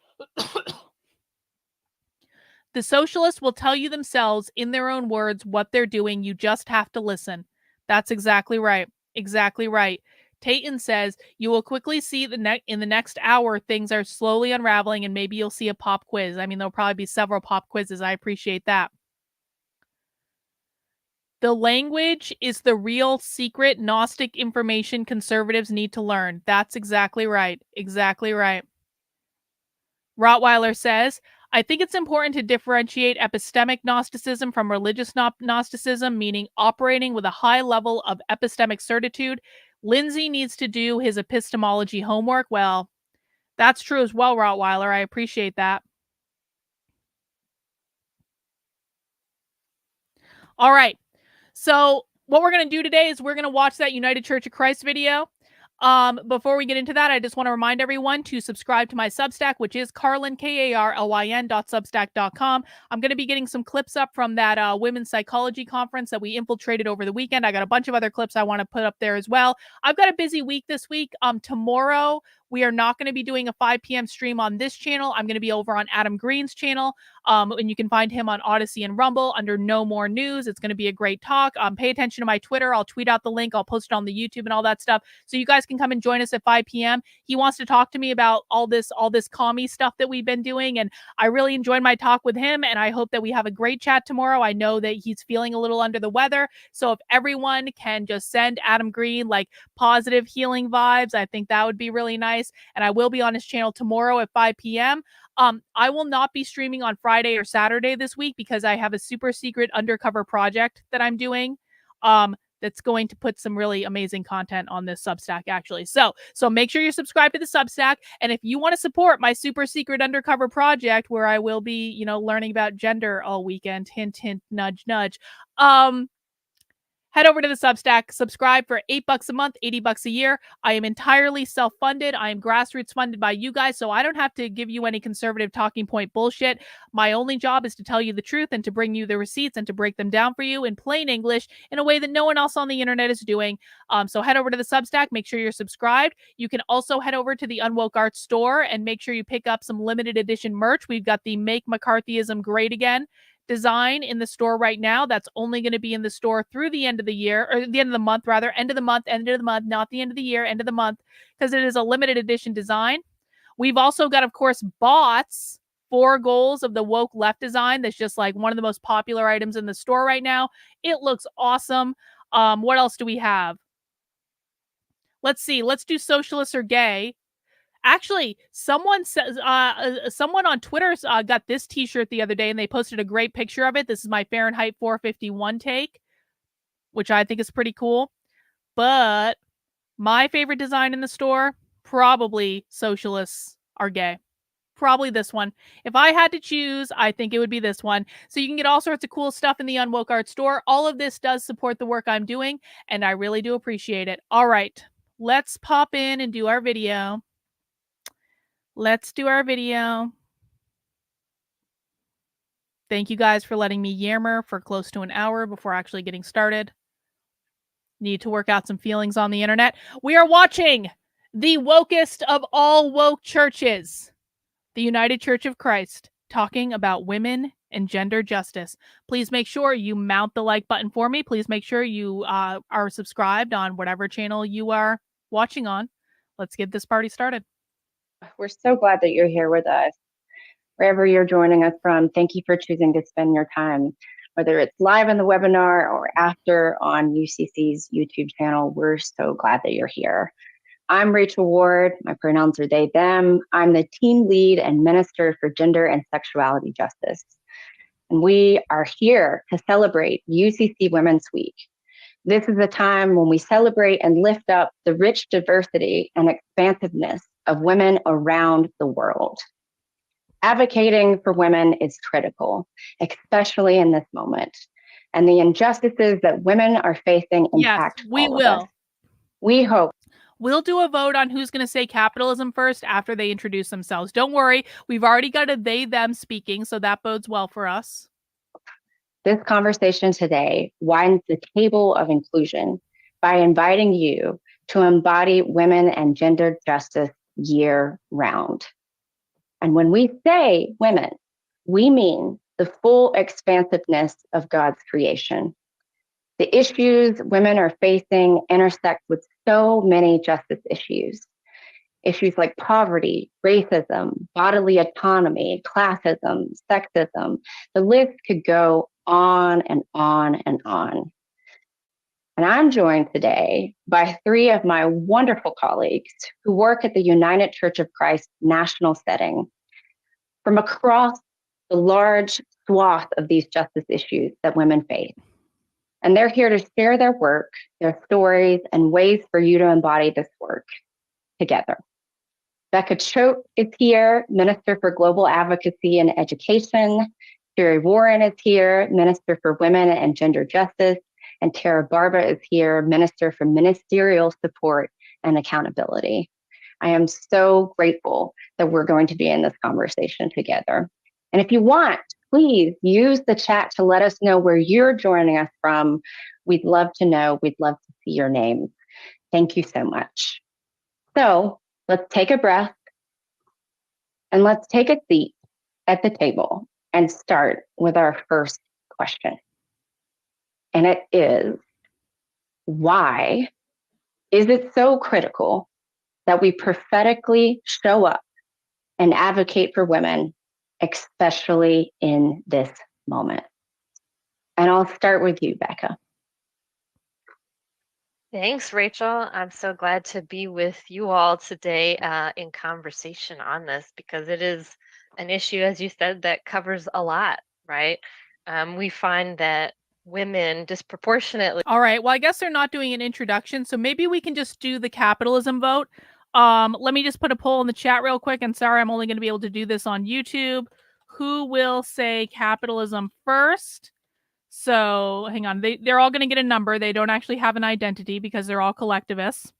the socialists will tell you themselves in their own words what they're doing. You just have to listen. That's exactly right. Exactly right. Tayton says, you will quickly see in the next hour, things are slowly unraveling and maybe you'll see a pop quiz. I mean, there'll probably be several pop quizzes. I appreciate that. The language is the real secret Gnostic information conservatives need to learn. That's exactly right. Exactly right. Rottweiler says, I think it's important to differentiate epistemic Gnosticism from religious Gnosticism, meaning operating with a high level of epistemic certitude. Lindsay needs to do his epistemology homework. Well, that's true as well, Rottweiler. I appreciate that. All right. So what we're going to do today is we're going to watch that United Church of Christ video. Before we get into that, I just want to remind everyone to subscribe to my Substack, which is Carlin, KARLYN.substack.com. I'm going to be getting some clips up from that women's psychology conference that we infiltrated over the weekend. I got a bunch of other clips I want to put up there as well. I've got a busy week this week. Tomorrow, we are not going to be doing a 5 p.m. stream on this channel. I'm going to be over on Adam Green's channel. And you can find him on Odyssey and Rumble under No More News. It's going to be a great talk. Pay attention to my Twitter. I'll tweet out the link. I'll post it on the YouTube and all that stuff. So you guys can come and join us at 5 p.m. He wants to talk to me about all this commie stuff that we've been doing. And I really enjoyed my talk with him. And I hope that we have a great chat tomorrow. I know that he's feeling a little under the weather. So if everyone can just send Adam Green like positive healing vibes, I think that would be really nice. And I will be on his channel tomorrow at 5 p.m. I will not be streaming on Friday or Saturday this week because I have a super secret undercover project that I'm doing. That's going to put some really amazing content on this Substack, actually. So make sure you're subscribed to the Substack. And if you want to support my super secret undercover project, where I will be, learning about gender all weekend, hint, hint, nudge, nudge, head over to the Substack, subscribe for $8 a month, $80 a year. I am entirely self-funded. I am grassroots funded by you guys, so I don't have to give you any conservative talking point bullshit. My only job is to tell you the truth and to bring you the receipts and to break them down for you in plain English in a way that no one else on the internet is doing. So head over to the Substack, make sure you're subscribed. You can also head over to the Unwoke Art store and make sure you pick up some limited edition merch. We've got the Make McCarthyism Great Again design in the store right now. That's only going to be in the store through the end of the year, or the end of the month, rather. End of the month, not the end of the year, end of the month, because it is a limited edition design. We've also got, of course, bots, 4 goals of the woke left design. That's just like one of the most popular items in the store right now. It looks awesome. What else do we have? Let's see. Let's do socialists or gay. Actually, someone says someone on Twitter got this T-shirt the other day, and they posted a great picture of it. This is my Fahrenheit 451 take, which I think is pretty cool. But my favorite design in the store, probably socialists are gay. Probably this one. If I had to choose, I think it would be this one. So you can get all sorts of cool stuff in the Unwoke Art store. All of this does support the work I'm doing, and I really do appreciate it. All right, let's pop in and do our video. Let's do our video. Thank you guys for letting me yammer for close to an hour before actually getting started. Need to work out some feelings on the internet. We are watching the wokest of all woke churches, the United Church of Christ, talking about women and gender justice. Please make sure you mount the like button for me. Please make sure you are subscribed on whatever channel you are watching on. Let's get this party started. We're so glad that you're here with us. Wherever you're joining us from, thank you for choosing to spend your time, whether it's live in the webinar or after on UCC's YouTube channel. We're so glad that you're here. I'm Rachel Ward. My pronouns are they, them. I'm the team lead and minister for gender and sexuality justice. And we are here to celebrate UCC Women's Week. This is a time when we celebrate and lift up the rich diversity and expansiveness of women around the world. Advocating for women is critical, especially in this moment. And the injustices that women are facing impact all of us. We hope. We'll do a vote on who's going to say capitalism first after they introduce themselves. Don't worry, we've already got a they, them speaking, so that bodes well for us. This conversation today widens the table of inclusion by inviting you to embody women and gender justice year round. And when we say women, we mean the full expansiveness of God's creation. The issues women are facing intersect with so many justice issues. Issues like poverty, racism, bodily autonomy, classism, sexism. The list could go on and on and on. And I'm joined today by three of my wonderful colleagues who work at the United Church of Christ national setting from across the large swath of these justice issues that women face. And they're here to share their work, their stories, and ways for you to embody this work together. Becca Choate is here, Minister for Global Advocacy and Education. Sherry Warren is here, Minister for Women and Gender Justice. And Tara Barba is here, Minister for Ministerial Support and Accountability. I am so grateful that we're going to be in this conversation together. And if you want, please use the chat to let us know where you're joining us from. We'd love to know. We'd love to see your name. Thank you so much. So let's take a breath and let's take a seat at the table and start with our first question. And it is, why is it so critical that we prophetically show up and advocate for women, especially in this moment? And I'll start with you, Becca. Thanks, Rachel. I'm so glad to be with you all today in conversation on this, because it is an issue, as you said, that covers a lot, right? We find that women disproportionately. All right. Well, I guess they're not doing an introduction, so maybe we can just do the capitalism vote. Let me just put a poll in the chat real quick. And sorry, I'm only going to be able to do this on YouTube. Who will say capitalism first? So hang on. They're all going to get a number. They don't actually have an identity because they're all collectivists.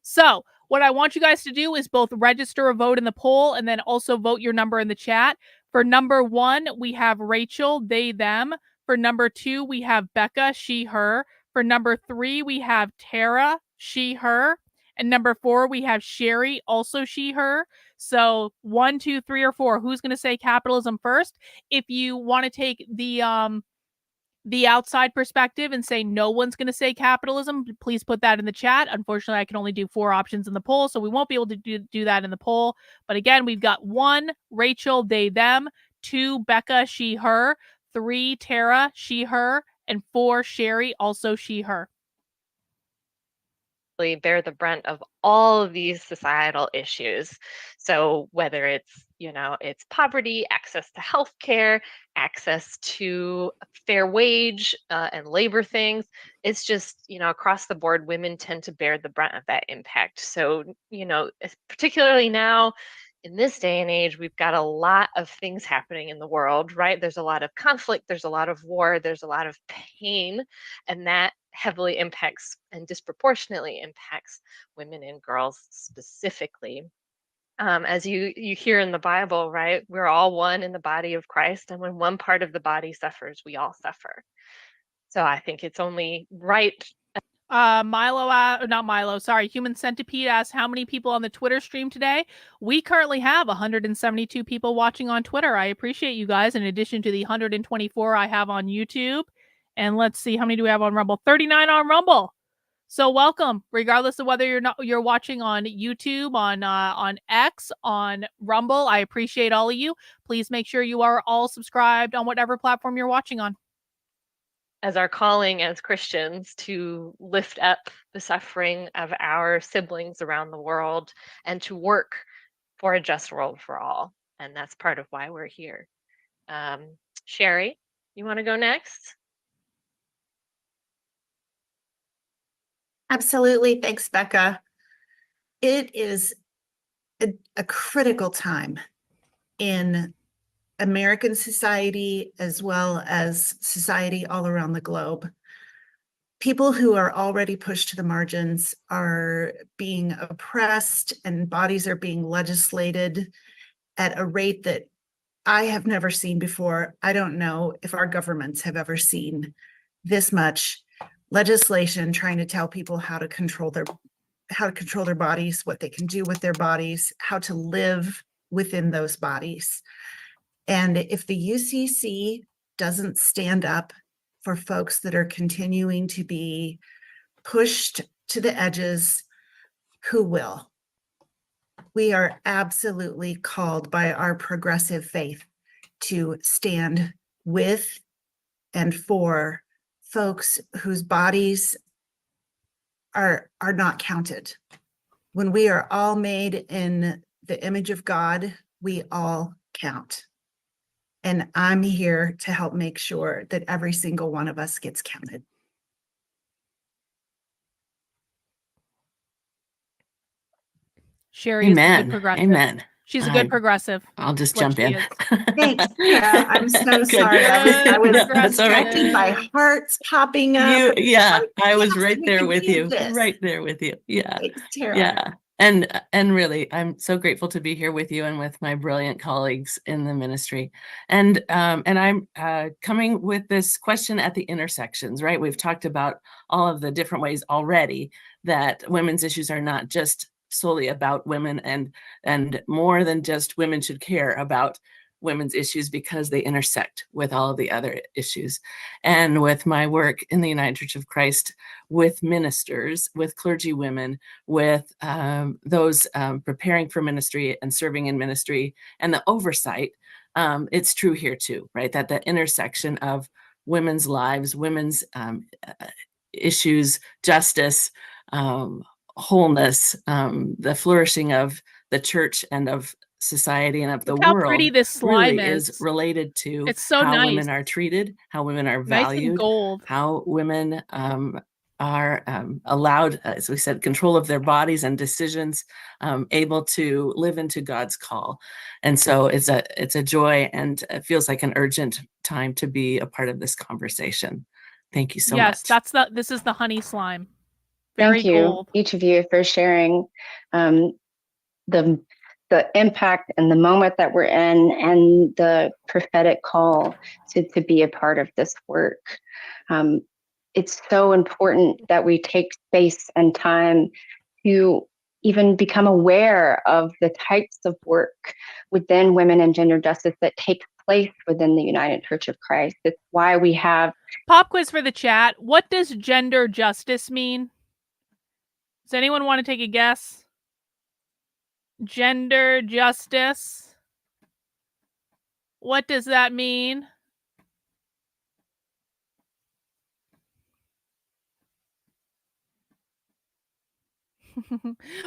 So what I want you guys to do is both register a vote in the poll and then also vote your number in the chat. For number 1, we have Rachel, they, them. For number 2, we have Becca, she, her. For number 3, we have Tara, she, her. And number 4, we have Sherry, also she, her. So 1, 2, 3, or 4. Who's going to say capitalism first? If you want to take the outside perspective and say no one's going to say capitalism, please put that in the chat. Unfortunately, I can only do 4 options in the poll, so we won't be able to do that in the poll. But again, we've got 1, Rachel, they, them. 2, Becca, she, her. 3, Tara, she, her. And 4, Sherry, also she, her. Bear the brunt of all of these societal issues. So whether it's, it's poverty, access to healthcare, access to fair wage and labor things, it's just, across the board, women tend to bear the brunt of that impact. So, particularly now, in this day and age, we've got a lot of things happening in the world, right? There's a lot of conflict, there's a lot of war, there's a lot of pain, and that heavily impacts and disproportionately impacts women and girls specifically. As you hear in the Bible, right? We're all one in the body of Christ, and when one part of the body suffers, we all suffer. So I think it's only right. Not Milo, sorry. Human Centipede asks how many people on the Twitter stream today. We currently have 172 people watching on Twitter. I appreciate you guys, in addition to the 124 I have on YouTube. And let's see, how many do we have on Rumble? 39 on Rumble. So welcome, regardless of whether you're watching on YouTube, on X, on Rumble. I appreciate all of you. Please make sure you are all subscribed on whatever platform you're watching on. As our calling as Christians to lift up the suffering of our siblings around the world and to work for a just world for all. And that's part of why we're here. Sherry, you want to go next? Absolutely. Thanks, Becca. It is a critical time in American society as well as society all around the globe. People who are already pushed to the margins are being oppressed, and bodies are being legislated at a rate that I have never seen before. I don't know if our governments have ever seen this much legislation trying to tell people how to control their bodies, what they can do with their bodies, how to live within those bodies. And if the UCC doesn't stand up for folks that are continuing to be pushed to the edges, who will? We are absolutely called by our progressive faith to stand with and for folks whose bodies are not counted. When we are all made in the image of God, we all count. And I'm here to help make sure that every single one of us gets counted. Sherry is a Amen. good progressive. Amen. She's a good progressive. I'll just What jump she in. is. Thanks, Sarah. I'm so Good. sorry. I was No, that's all right. distracted by hearts popping up. I was Yes, right we there can with do you. this. Right there with you. Yeah. Thanks, Tara. Yeah. And really, I'm so grateful to be here with you and with my brilliant colleagues in the ministry. And I'm coming with this question at the intersections, right? We've talked about all of the different ways already that women's issues are not just solely about women, and more than just women should care about women's issues because they intersect with all of the other issues. And with my work in the United Church of Christ, with ministers, with clergy women, with those preparing for ministry and serving in ministry, and the oversight, it's true here too, right? That the intersection of women's lives, women's issues, justice, wholeness, the flourishing of the church and of society and of the Look how world pretty this slime really is. is related to It's so how nice. women are treated, how women are Nice and valued, gold. how women are allowed, as we said, control of their bodies and decisions, able to live into God's call. And so it's a joy, and it feels like an urgent time to be a part of this conversation. Thank you so much. Yes, this is the honey slime. Thank you, gold. each of you, for sharing the impact and the moment that we're in, and the prophetic call to be a part of this work. It's so important that we take space and time to even become aware of the types of work within women and gender justice that takes place within the United Church of Christ. It's why we have Pop quiz for the chat. What does gender justice mean? Does anyone want to take a guess? Gender justice. What does that mean?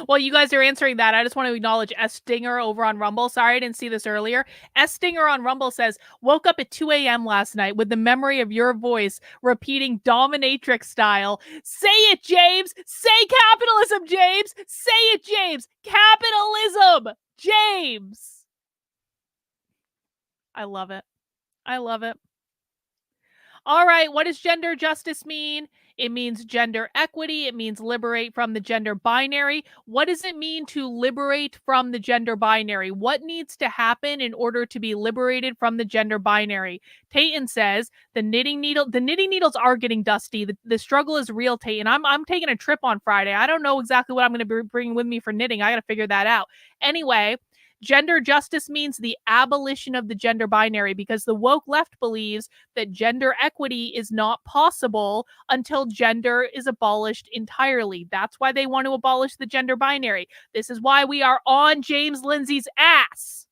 Well, you guys are answering that. I just want to acknowledge S. Stinger over on Rumble. Sorry, I didn't see this earlier. S. Stinger on Rumble says, woke up at 2 a.m. last night with the memory of your voice repeating dominatrix style. Say it, James! Say capitalism, James! Say it, James! Capitalism, James! I love it. I love it. All right, what does gender justice mean? It means gender equity. It means liberate from the gender binary. What does it mean to liberate from the gender binary? What needs to happen in order to be liberated from the gender binary? Tayton says the knitting needles are getting dusty. The struggle is real, Tayton. I'm taking a trip on Friday. I don't know exactly what I'm going to be bringing with me for knitting. I got to figure that out. Anyway, gender justice means the abolition of the gender binary, because the woke left believes that gender equity is not possible until gender is abolished entirely. That's why they want to abolish the gender binary. This is why we are on James Lindsay's ass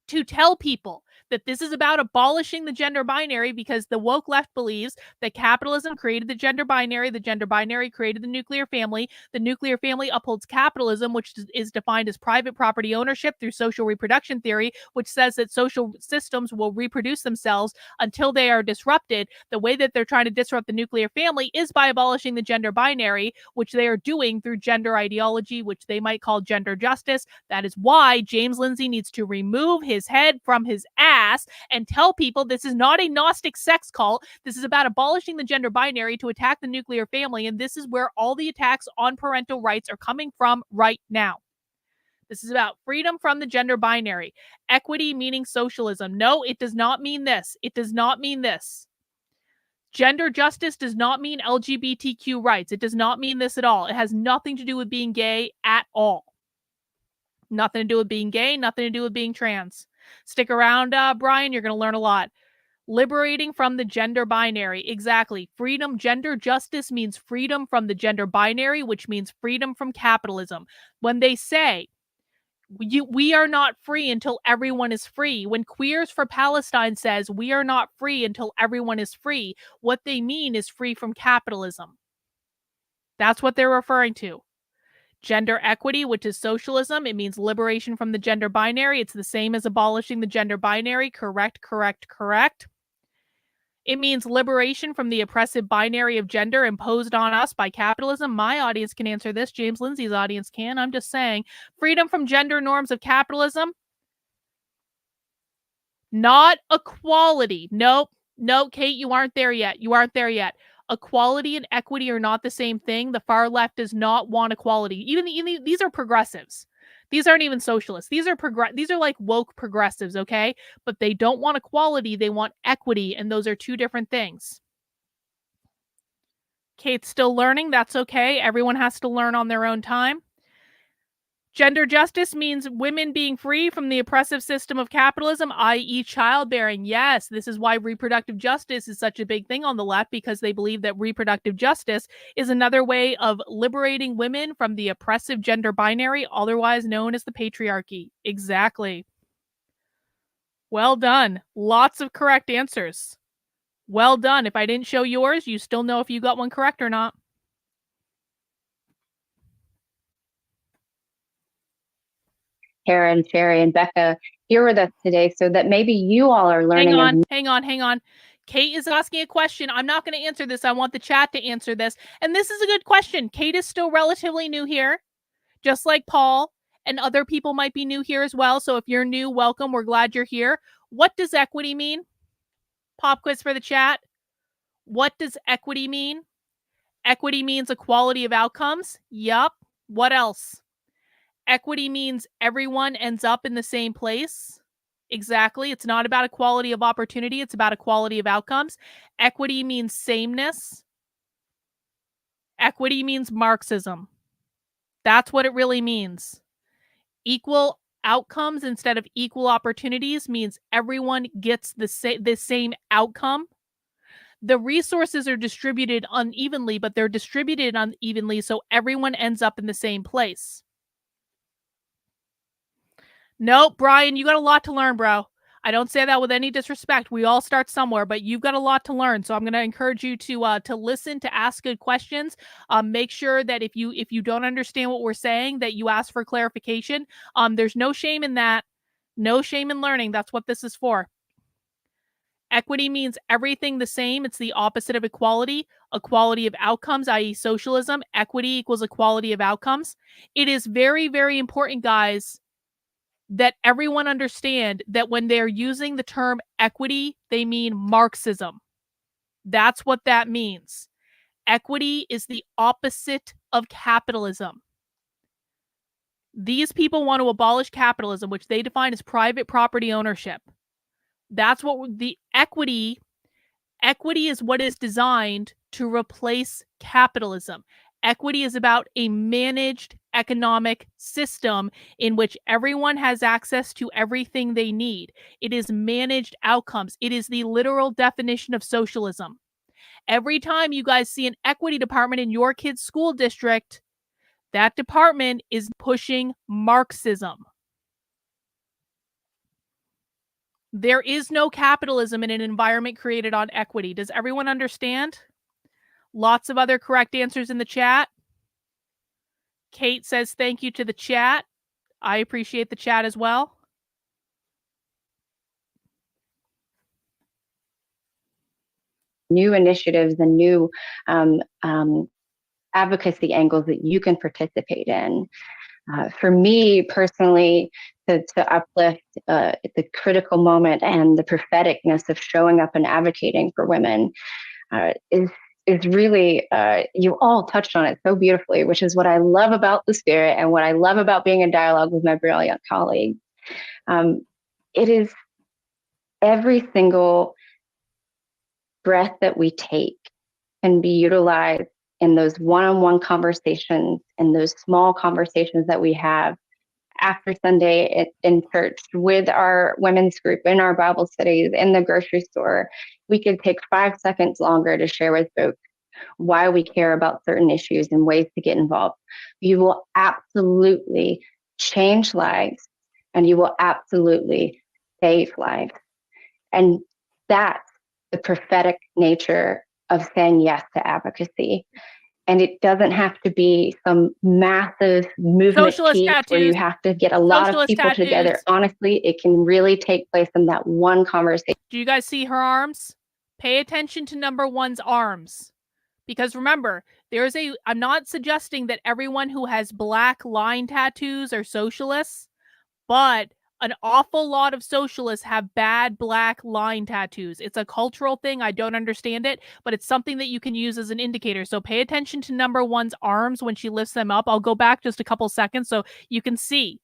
to tell people that this is about abolishing the gender binary, because the woke left believes that capitalism created the gender binary created the nuclear family upholds capitalism, which is defined as private property ownership through social reproduction theory, which says that social systems will reproduce themselves until they are disrupted. The way that they're trying to disrupt the nuclear family is by abolishing the gender binary, which they are doing through gender ideology, which they might call gender justice. That is why James Lindsay needs to remove his head from his ass and tell people this is not a Gnostic sex cult. This is about abolishing the gender binary to attack the nuclear family, and this is where all the attacks on parental rights are coming from right now. This is about freedom from the gender binary. Equity meaning socialism. No, it does not mean this. It does not mean this. Gender justice does not mean LGBTQ rights. It does not mean this at all. It has nothing to do with being gay at all. Nothing to do with being gay, nothing to do with being trans. Stick around, Brian, you're going to learn a lot. Liberating from the gender binary. Exactly. Freedom, gender justice means freedom from the gender binary, which means freedom from capitalism. When they say, we are not free until everyone is free. When Queers for Palestine says we are not free until everyone is free, what they mean is free from capitalism. That's what they're referring to. Gender equity, which is socialism, it means liberation from the gender binary. It's the same as abolishing the gender binary. Correct. It means liberation from the oppressive binary of gender imposed on us by capitalism. My audience can answer this. James Lindsay's audience can. I'm just saying. Freedom from gender norms of capitalism. Not equality. Nope, Kate, you aren't there yet. Equality and equity are not the same thing. The far left does not want equality. Even these are progressives. These aren't even socialists. These are like woke progressives, okay? But they don't want equality. They want equity, and those are two different things. Kate's still learning. That's okay. Everyone has to learn on their own time. Gender justice means women being free from the oppressive system of capitalism, i.e. childbearing. Yes, this is why reproductive justice is such a big thing on the left, because they believe that reproductive justice is another way of liberating women from the oppressive gender binary, otherwise known as the patriarchy. Exactly. Well done. Lots of correct answers. Well done. If I didn't show yours, you still know if you got one correct or not. Karen, Sherry, and Becca here with us today so that maybe you all are learning. Hang on. Kate is asking a question. I'm not going to answer this. I want the chat to answer this. And this is a good question. Kate is still relatively new here, just like Paul, and other people might be new here as well. So if you're new, welcome. We're glad you're here. What does equity mean? Pop quiz for the chat. What does equity mean? Equity means equality of outcomes. Yup. What else? Equity means everyone ends up in the same place. Exactly. It's not about equality of opportunity. It's about equality of outcomes. Equity means sameness. Equity means Marxism. That's what it really means. Equal outcomes instead of equal opportunities means everyone gets the same outcome. The resources are distributed unevenly, but they're distributed unevenly so everyone ends up in the same place. Nope, Brian, you got a lot to learn, bro. I don't say that with any disrespect. We all start somewhere, but you've got a lot to learn. So I'm going to encourage you to listen, to ask good questions. Make sure that if you don't understand what we're saying, that you ask for clarification. There's no shame in that. No shame in learning. That's what this is for. Equity means everything the same. It's the opposite of equality. Equality of outcomes, i.e. socialism. Equity equals equality of outcomes. It is very, very important, guys, that everyone understand that when they're using the term equity, they mean Marxism. That's what that means. Equity is the opposite of capitalism. These people want to abolish capitalism, which they define as private property ownership. That's what the equity is what is designed to replace capitalism. Equity is about a managed economic system in which everyone has access to everything they need. It is managed outcomes. It is the literal definition of socialism. Every time you guys see an equity department in your kid's school district, that department is pushing Marxism. There is no capitalism in an environment created on equity. Does everyone understand? Lots of other correct answers in the chat. Kate says thank you to the chat. I appreciate the chat as well. New initiatives and new advocacy angles that you can participate in. For me personally, to uplift the critical moment and the propheticness of showing up and advocating for women is really, you all touched on it so beautifully, which is what I love about the spirit and what I love about being in dialogue with my brilliant colleagues. It is every single breath that we take can be utilized in those one-on-one conversations, in those small conversations that we have after Sunday in church, with our women's group, in our Bible studies, in the grocery store. We could take 5 seconds longer to share with folks why we care about certain issues and ways to get involved. You will absolutely change lives, and you will absolutely save lives. And that's the prophetic nature of saying yes to advocacy. And it doesn't have to be some massive movement piece where you have to get a lot of people together. Honestly, it can really take place in that one conversation. Do you guys see her arms? Pay attention to number one's arms. Because remember, I'm not suggesting that everyone who has black line tattoos are socialists, but an awful lot of socialists have bad black line tattoos. It's a cultural thing. I don't understand it, but it's something that you can use as an indicator. So pay attention to number one's arms when she lifts them up. I'll go back just a couple seconds so you can see.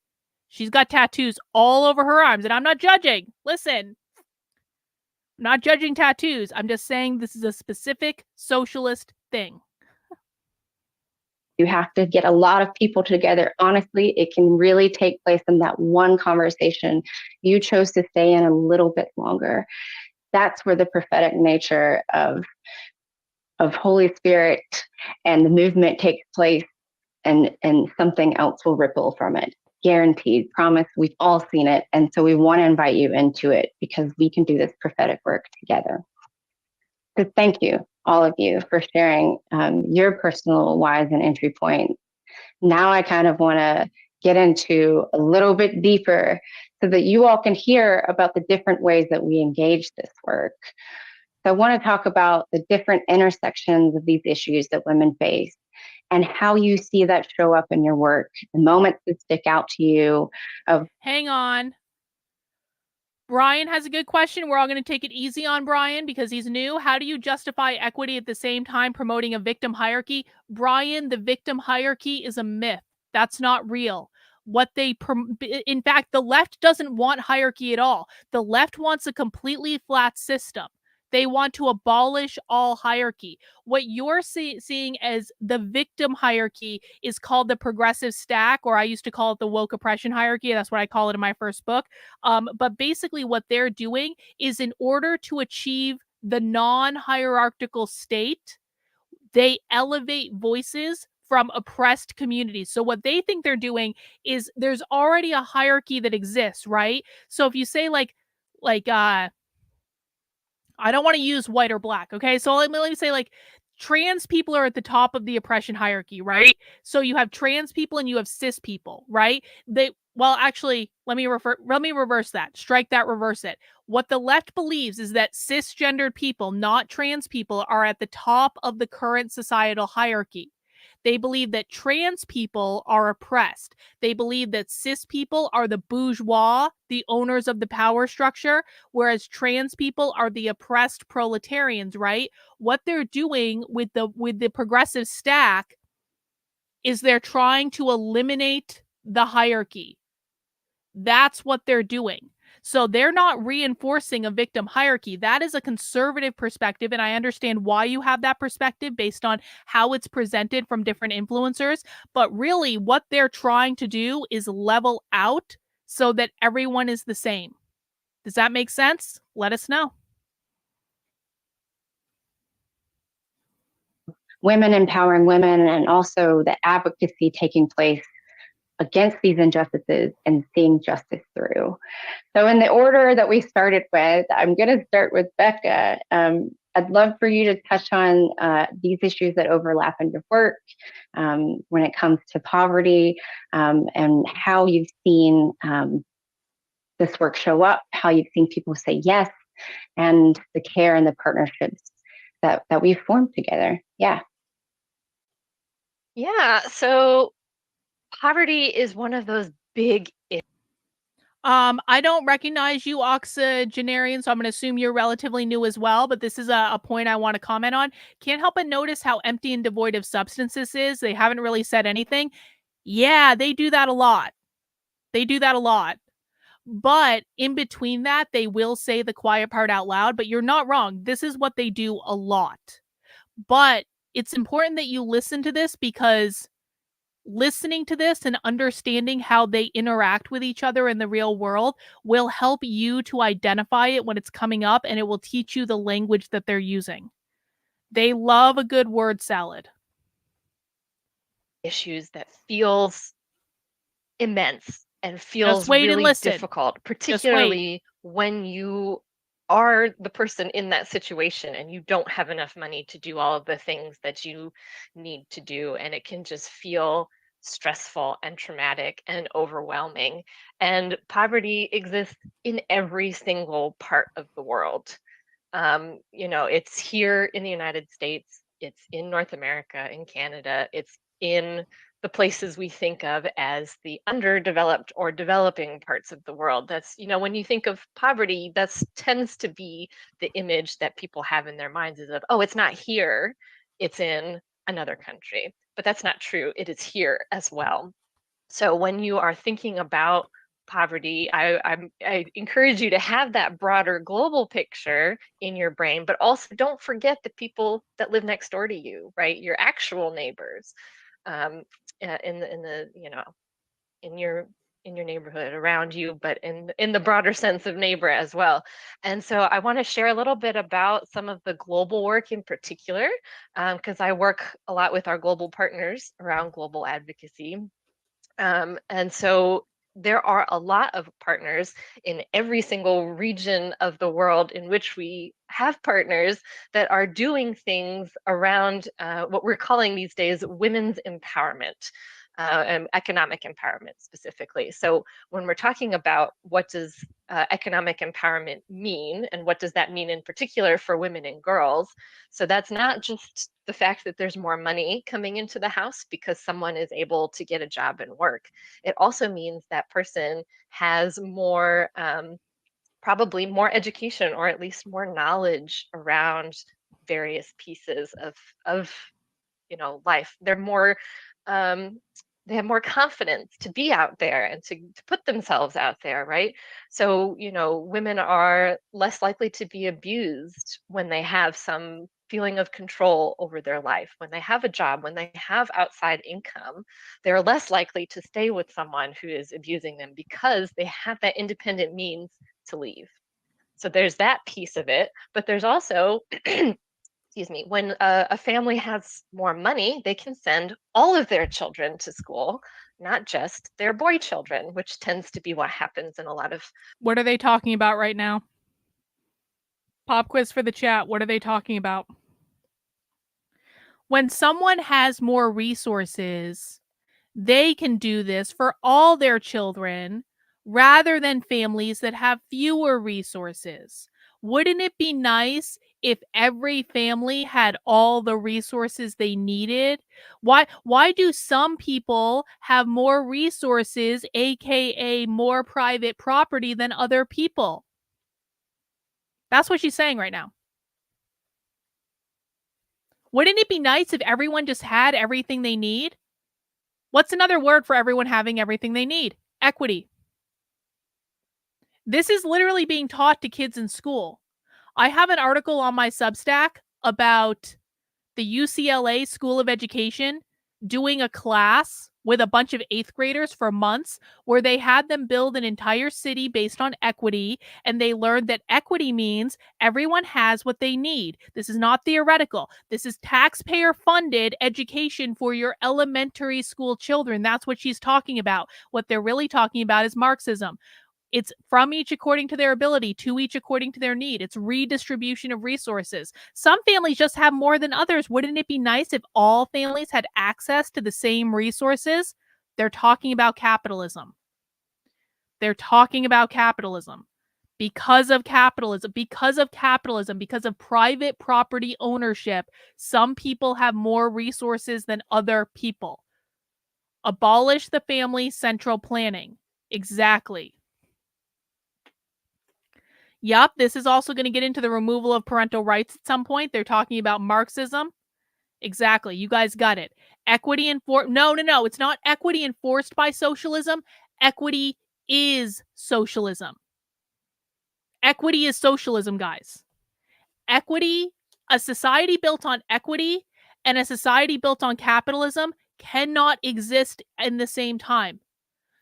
She's got tattoos all over her arms, and I'm not judging. Listen, I'm not judging tattoos. I'm just saying this is a specific socialist thing. You have to get a lot of people together. Honestly, it can really take place in that one conversation. You chose to stay in a little bit longer. That's where the prophetic nature of Holy Spirit and the movement takes place, and something else will ripple from it. Guaranteed, promise. We've all seen it. And so we want to invite you into it because we can do this prophetic work together. So thank you, all of you, for sharing your personal whys and entry points. Now I kind of want to get into a little bit deeper so that you all can hear about the different ways that we engage this work. So I want to talk about the different intersections of these issues that women face and how you see that show up in your work, the moments that stick out to you. Hang on. Brian has a good question. We're all going to take it easy on Brian because he's new. How do you justify equity at the same time promoting a victim hierarchy? Brian, the victim hierarchy is a myth. That's not real. In fact, the left doesn't want hierarchy at all. The left wants a completely flat system. They want to abolish all hierarchy. What you're seeing as the victim hierarchy is called the progressive stack, or I used to call it the woke oppression hierarchy. That's what I call it in my first book. But basically what they're doing is, in order to achieve the non-hierarchical state, they elevate voices from oppressed communities. So what they think they're doing is, there's already a hierarchy that exists, right? So if you say I don't want to use white or black, okay? So let me say, trans people are at the top of the oppression hierarchy, right? So you have trans people and you have cis people, right? Actually, let me reverse that. Strike that, reverse it. What the left believes is that cisgendered people, not trans people, are at the top of the current societal hierarchy. They believe that trans people are oppressed. They believe that cis people are the bourgeois, the owners of the power structure, whereas trans people are the oppressed proletarians, right? What they're doing with the progressive stack is they're trying to eliminate the hierarchy. That's what they're doing. So they're not reinforcing a victim hierarchy. That is a conservative perspective, and I understand why you have that perspective based on how it's presented from different influencers. But really, what they're trying to do is level out so that everyone is the same. Does that make sense? Let us know. Women empowering women, and also the advocacy taking place against these injustices and seeing justice through. So in the order that we started with, I'm going to start with Becca. I'd love for you to touch on these issues that overlap in your work when it comes to poverty, and how you've seen this work show up, how you've seen people say yes, and the care and the partnerships that we've formed together. Yeah. Yeah, so poverty is one of those big issues. I don't recognize you, octogenarian, so I'm going to assume you're relatively new as well, but this is a point I want to comment on. Can't help but notice how empty and devoid of substance this is. They haven't really said anything. Yeah, they do that a lot. They do that a lot. But in between that, they will say the quiet part out loud, but you're not wrong. This is what they do a lot. But it's important that you listen to this, because listening to this and understanding how they interact with each other in the real world will help you to identify it when it's coming up, and it will teach you the language that they're using. They love a good word salad. Issues that feels immense and Just feels wait and really listen. difficult, Just wait. particularly when you are the person in that situation and you don't have enough money to do all of the things that you need to do, and it can just feel stressful and traumatic and overwhelming. And poverty exists in every single part of the world. It's here in the United States, it's in North America, in Canada, it's in the places we think of as the underdeveloped or developing parts of the world. That's, when you think of poverty, that tends to be the image that people have in their minds, is of, oh, it's not here, it's in another country. But that's not true. It is here as well. So when you are thinking about poverty, I encourage you to have that broader global picture in your brain, but also don't forget the people that live next door to you, right? Your actual neighbors, in your neighborhood around you, but in the broader sense of neighbor as well. And so I want to share a little bit about some of the global work in particular, because I work a lot with our global partners around global advocacy. And so there are a lot of partners in every single region of the world in which we have partners that are doing things around what we're calling these days women's empowerment. And economic empowerment specifically. So when we're talking about what does economic empowerment mean, and what does that mean in particular for women and girls, so that's not just the fact that there's more money coming into the house because someone is able to get a job and work. It also means that person has more, probably more education, or at least more knowledge around various pieces of life. They're more, they have more confidence to be out there and to put themselves out there, right? So, women are less likely to be abused when they have some feeling of control over their life. When they have a job, when they have outside income, they're less likely to stay with someone who is abusing them because they have that independent means to leave. So there's that piece of it, but there's also excuse me, when a family has more money, they can send all of their children to school, not just their boy children, which tends to be what happens in a lot of. What are they talking about right now? Pop quiz for the chat. What are they talking about? When someone has more resources, they can do this for all their children rather than families that have fewer resources. Wouldn't it be nice if every family had all the resources they needed? Why do some people have more resources, aka more private property, than other people? That's what she's saying right now. Wouldn't it be nice if everyone just had everything they need? What's another word for everyone having everything they need? Equity. This is literally being taught to kids in school. I have an article on my Substack about the UCLA School of Education doing a class with a bunch of 8th graders for months where they had them build an entire city based on equity, and they learned that equity means everyone has what they need. This is not theoretical. This is taxpayer-funded education for your elementary school children. That's what she's talking about. What they're really talking about is Marxism. It's from each according to their ability, to each according to their need. It's redistribution of resources. Some families just have more than others. Wouldn't it be nice if all families had access to the same resources? They're talking about capitalism. They're talking about capitalism. Because of capitalism, because of private property ownership, some people have more resources than other people. Abolish the family central planning. Exactly. Yup, this is also going to get into the removal of parental rights at some point. They're talking about Marxism. Exactly. You guys got it. Equity No, it's not equity enforced by socialism. Equity is socialism. Equity is socialism, guys. Equity, a society built on equity and a society built on capitalism cannot exist in the same time.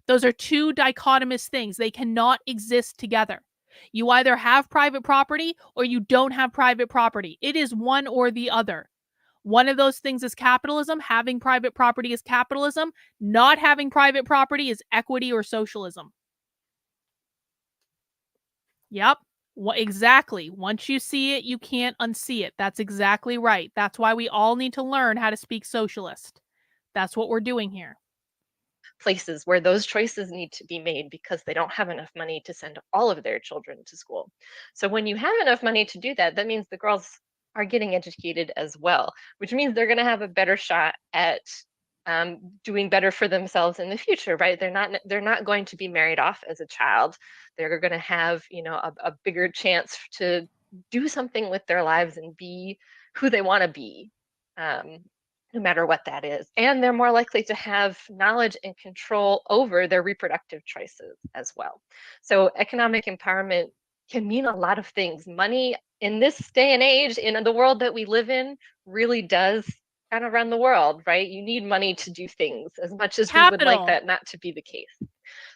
Those are two dichotomous things. They cannot exist together. You either have private property or you don't have private property. It is one or the other. One of those things is capitalism. Having private property is capitalism. Not having private property is equity or socialism. Yep. Exactly. Once you see it, you can't unsee it. That's exactly right. That's why we all need to learn how to speak socialist. That's what we're doing here. Places where those choices need to be made because they don't have enough money to send all of their children to school. So when you have enough money to do that, that means the girls are getting educated as well, which means they're going to have a better shot at doing better for themselves in the future, right? They're not going to be married off as a child. They're going to have, a bigger chance to do something with their lives and be who they want to be. No matter what that is. And they're more likely to have knowledge and control over their reproductive choices as well. So economic empowerment can mean a lot of things. Money in this day and age, in the world that we live in, really does kind of run the world, right? You need money to do things as much as we would like that not to be the case.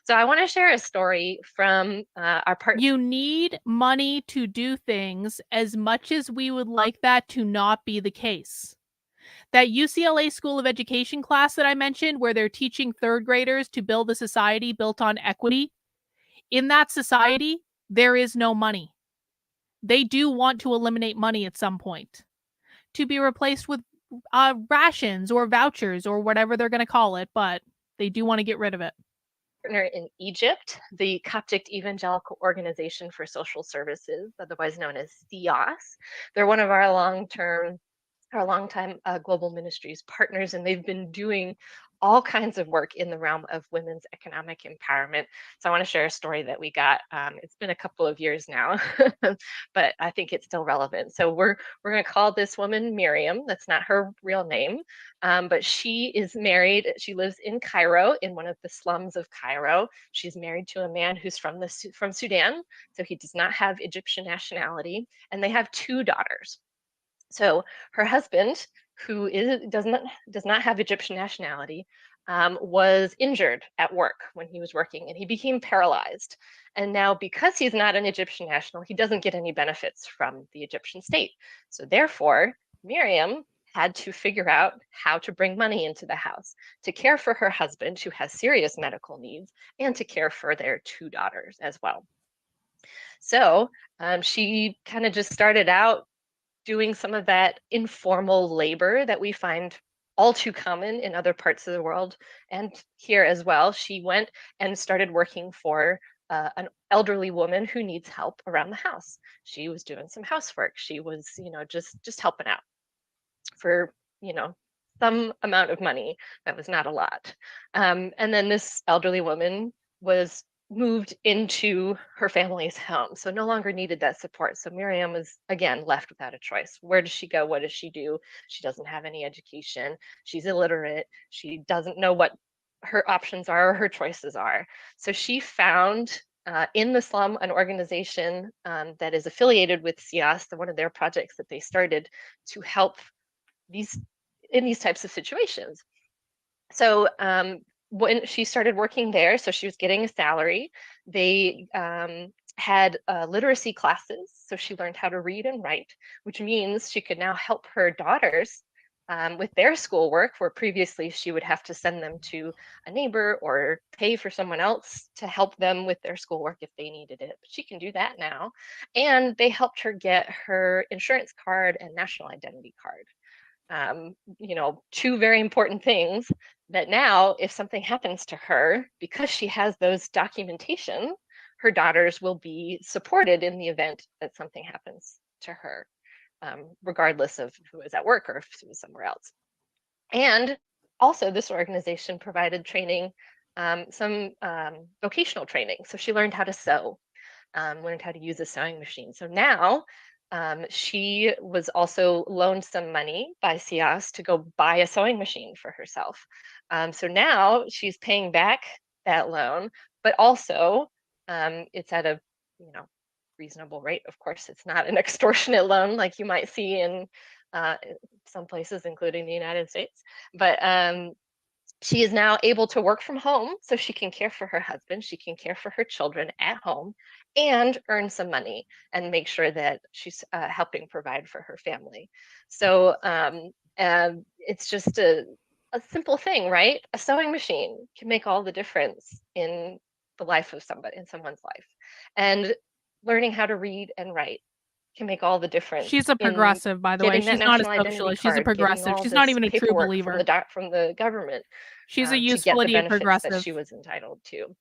So I want to share a story from our partner. You need money to do things as much as we would like that to not be the case. That UCLA School of Education class that I mentioned, where they're teaching 3rd graders to build a society built on equity, in that society, there is no money. They do want to eliminate money at some point to be replaced with rations or vouchers or whatever they're going to call it, but they do want to get rid of it. Partner in Egypt, the Coptic Evangelical Organization for Social Services, otherwise known as CEOS. They're one of our longtime global ministries partners, and they've been doing all kinds of work in the realm of women's economic empowerment. So I want to share a story that we got. It's been a couple of years now, but I think it's still relevant. So we're going to call this woman Miriam. That's not her real name, but she is married. She lives in Cairo, in one of the slums of Cairo. She's married to a man who's from Sudan, so he does not have Egyptian nationality, and they have 2 daughters. So her husband, who does not have Egyptian nationality, was injured at work when he was working, and he became paralyzed. And now, because he's not an Egyptian national, he doesn't get any benefits from the Egyptian state. So therefore, Miriam had to figure out how to bring money into the house to care for her husband, who has serious medical needs, and to care for their 2 daughters as well. So she kind of just started out doing some of that informal labor that we find all too common in other parts of the world and here as well. She went and started working for an elderly woman who needs help around the house. She was doing some housework. She was, just helping out for, some amount of money. That was not a lot. And then this elderly woman was moved into her family's home, so no longer needed that support. So Miriam was again left without a choice. Where does she go? What does she do? She doesn't have any education. She's illiterate. She doesn't know what her options are or her choices are. So she found in the slum an organization that is affiliated with SIAS, one of their projects that they started to help in these types of situations. So when she started working there, so she was getting a salary, they had literacy classes. So she learned how to read and write, which means she could now help her daughters with their schoolwork, where previously she would have to send them to a neighbor or pay for someone else to help them with their schoolwork if they needed it. But she can do that now. And they helped her get her insurance card and national identity card. Two very important things that now, if something happens to her, because she has those documentation, her daughters will be supported in the event that something happens to her, regardless of if it was at work or if it was somewhere else. And also, this organization provided training, some vocational training. So she learned how to sew, learned how to use a sewing machine. So now, she was also loaned some money by SIAS to go buy a sewing machine for herself. So now she's paying back that loan, but also it's at a reasonable rate. Of course, it's not an extortionate loan like you might see in some places, including the United States. But she is now able to work from home, so she can care for her husband, she can care for her children at home, and earn some money and make sure that she's helping provide for her family. So it's just a simple thing, right? A sewing machine can make all the difference in the life of somebody, in someone's life. And learning how to read and write can make all the difference. She's a progressive, by the way. She's not a socialist. She's a progressive. She's not even a true believer. From the government. She's a utility progressive that she was entitled to.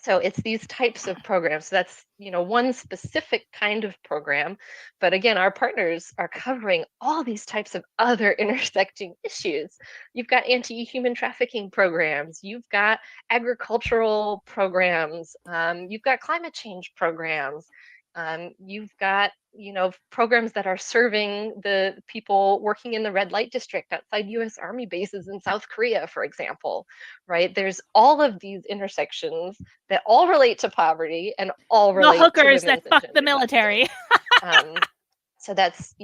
So it's these types of programs. So that's one specific kind of program, but again, our partners are covering all these types of other intersecting issues. You've got anti-human trafficking programs, you've got agricultural programs, you've got climate change programs. You've got, programs that are serving the people working in the red light district outside US Army bases in South Korea, for example, right? There's all of these intersections that all relate to poverty and all relate to the hookers that fuck the military. So that's,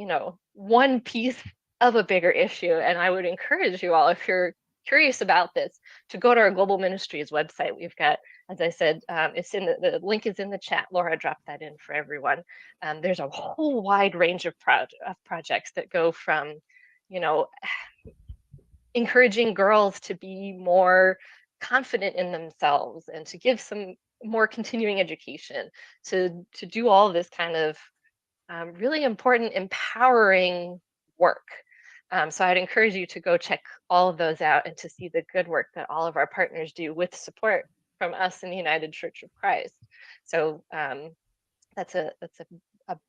one piece of a bigger issue. And I would encourage you all, if you're curious about this, to go to our Global Ministries website. We've got, as I said, it's in the link is in the chat. Laura dropped that in for everyone. There's a whole wide range of projects that go from, encouraging girls to be more confident in themselves and to give some more continuing education, to do all this kind of really important, empowering work. So I'd encourage you to go check all of those out and to see the good work that all of our partners do with support from us in the United Church of Christ. So that's a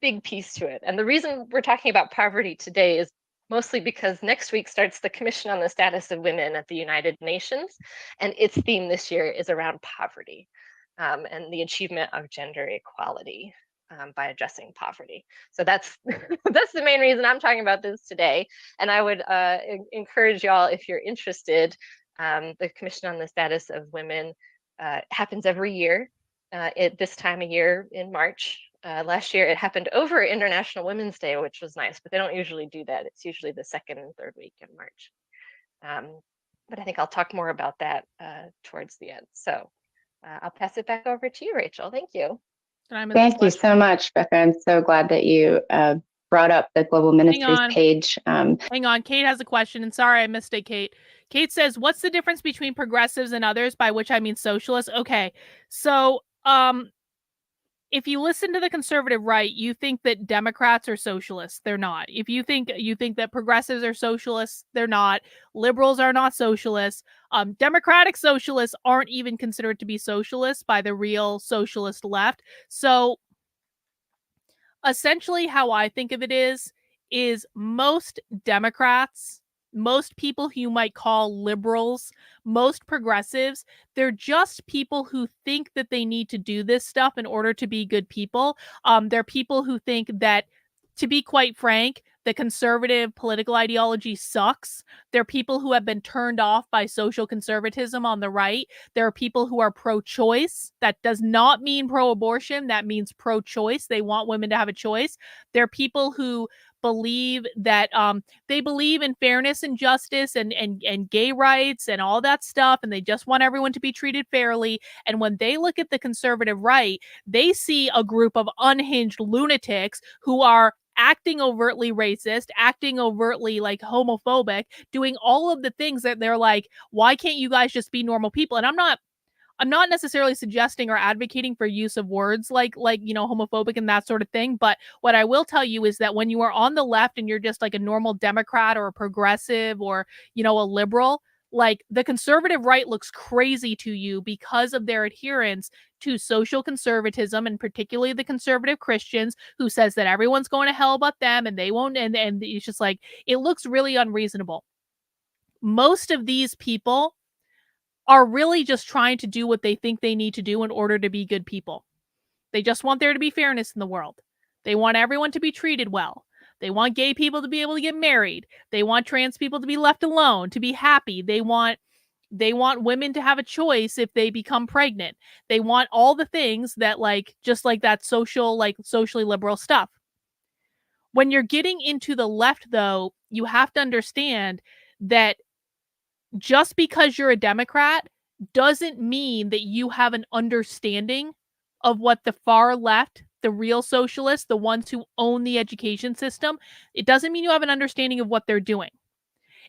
big piece to it. And the reason we're talking about poverty today is mostly because next week starts the Commission on the Status of Women at the United Nations, and its theme this year is around poverty and the achievement of gender equality by addressing poverty. So that's that's the main reason I'm talking about this today. And I would encourage y'all, if you're interested, the Commission on the Status of Women happens every year at this time of year in March. Last year it happened over International Women's Day, which was nice, but they don't usually do that. It's usually the second and third week in March. But I think I'll talk more about that towards the end. So I'll pass it back over to you, Rachel. Thank you. Thank you so much, Becca. I'm so glad that you brought up the Global Ministries page. Hang on. Kate has a question, and sorry I missed it, Kate. Kate says, what's the difference between progressives and others, by which I mean socialists? Okay, so if you listen to the conservative right, you think that Democrats are socialists. They're not. If you think that progressives are socialists, they're not. Liberals are not socialists. Democratic socialists aren't even considered to be socialists by the real socialist left. So essentially how I think of it is most Democrats, most people who you might call liberals, most progressives, they're just people who think that they need to do this stuff in order to be good people. They're people who think that, to be quite frank, the conservative political ideology sucks. There are people who have been turned off by social conservatism on the right. There are people who are pro-choice. That does not mean pro-abortion. That means pro-choice. They want women to have a choice. There are people who believe that they believe in fairness and justice and gay rights and all that stuff, and they just want everyone to be treated fairly. And when they look at the conservative right, they see a group of unhinged lunatics who are acting overtly racist, acting overtly like homophobic, doing all of the things that they're like, why can't you guys just be normal people? And I'm not necessarily suggesting or advocating for use of words like homophobic and that sort of thing, but what I will tell you is that when you are on the left and you're just like a normal Democrat or a progressive or a liberal, like the conservative right looks crazy to you because of their adherence to social conservatism, and particularly the conservative Christians who says that everyone's going to hell but them and they won't, and it's just like, it looks really unreasonable. Most of these people are really just trying to do what they think they need to do in order to be good people. They just want there to be fairness in the world. They want everyone to be treated well. They want gay people to be able to get married. They want trans people to be left alone, to be happy. They want women to have a choice if they become pregnant. They want all the things that just like that socially liberal stuff. When you're getting into the left, though, you have to understand that just because you're a Democrat doesn't mean that you have an understanding of what the far left, the real socialists, the ones who own the education system, it doesn't mean you have an understanding of what they're doing.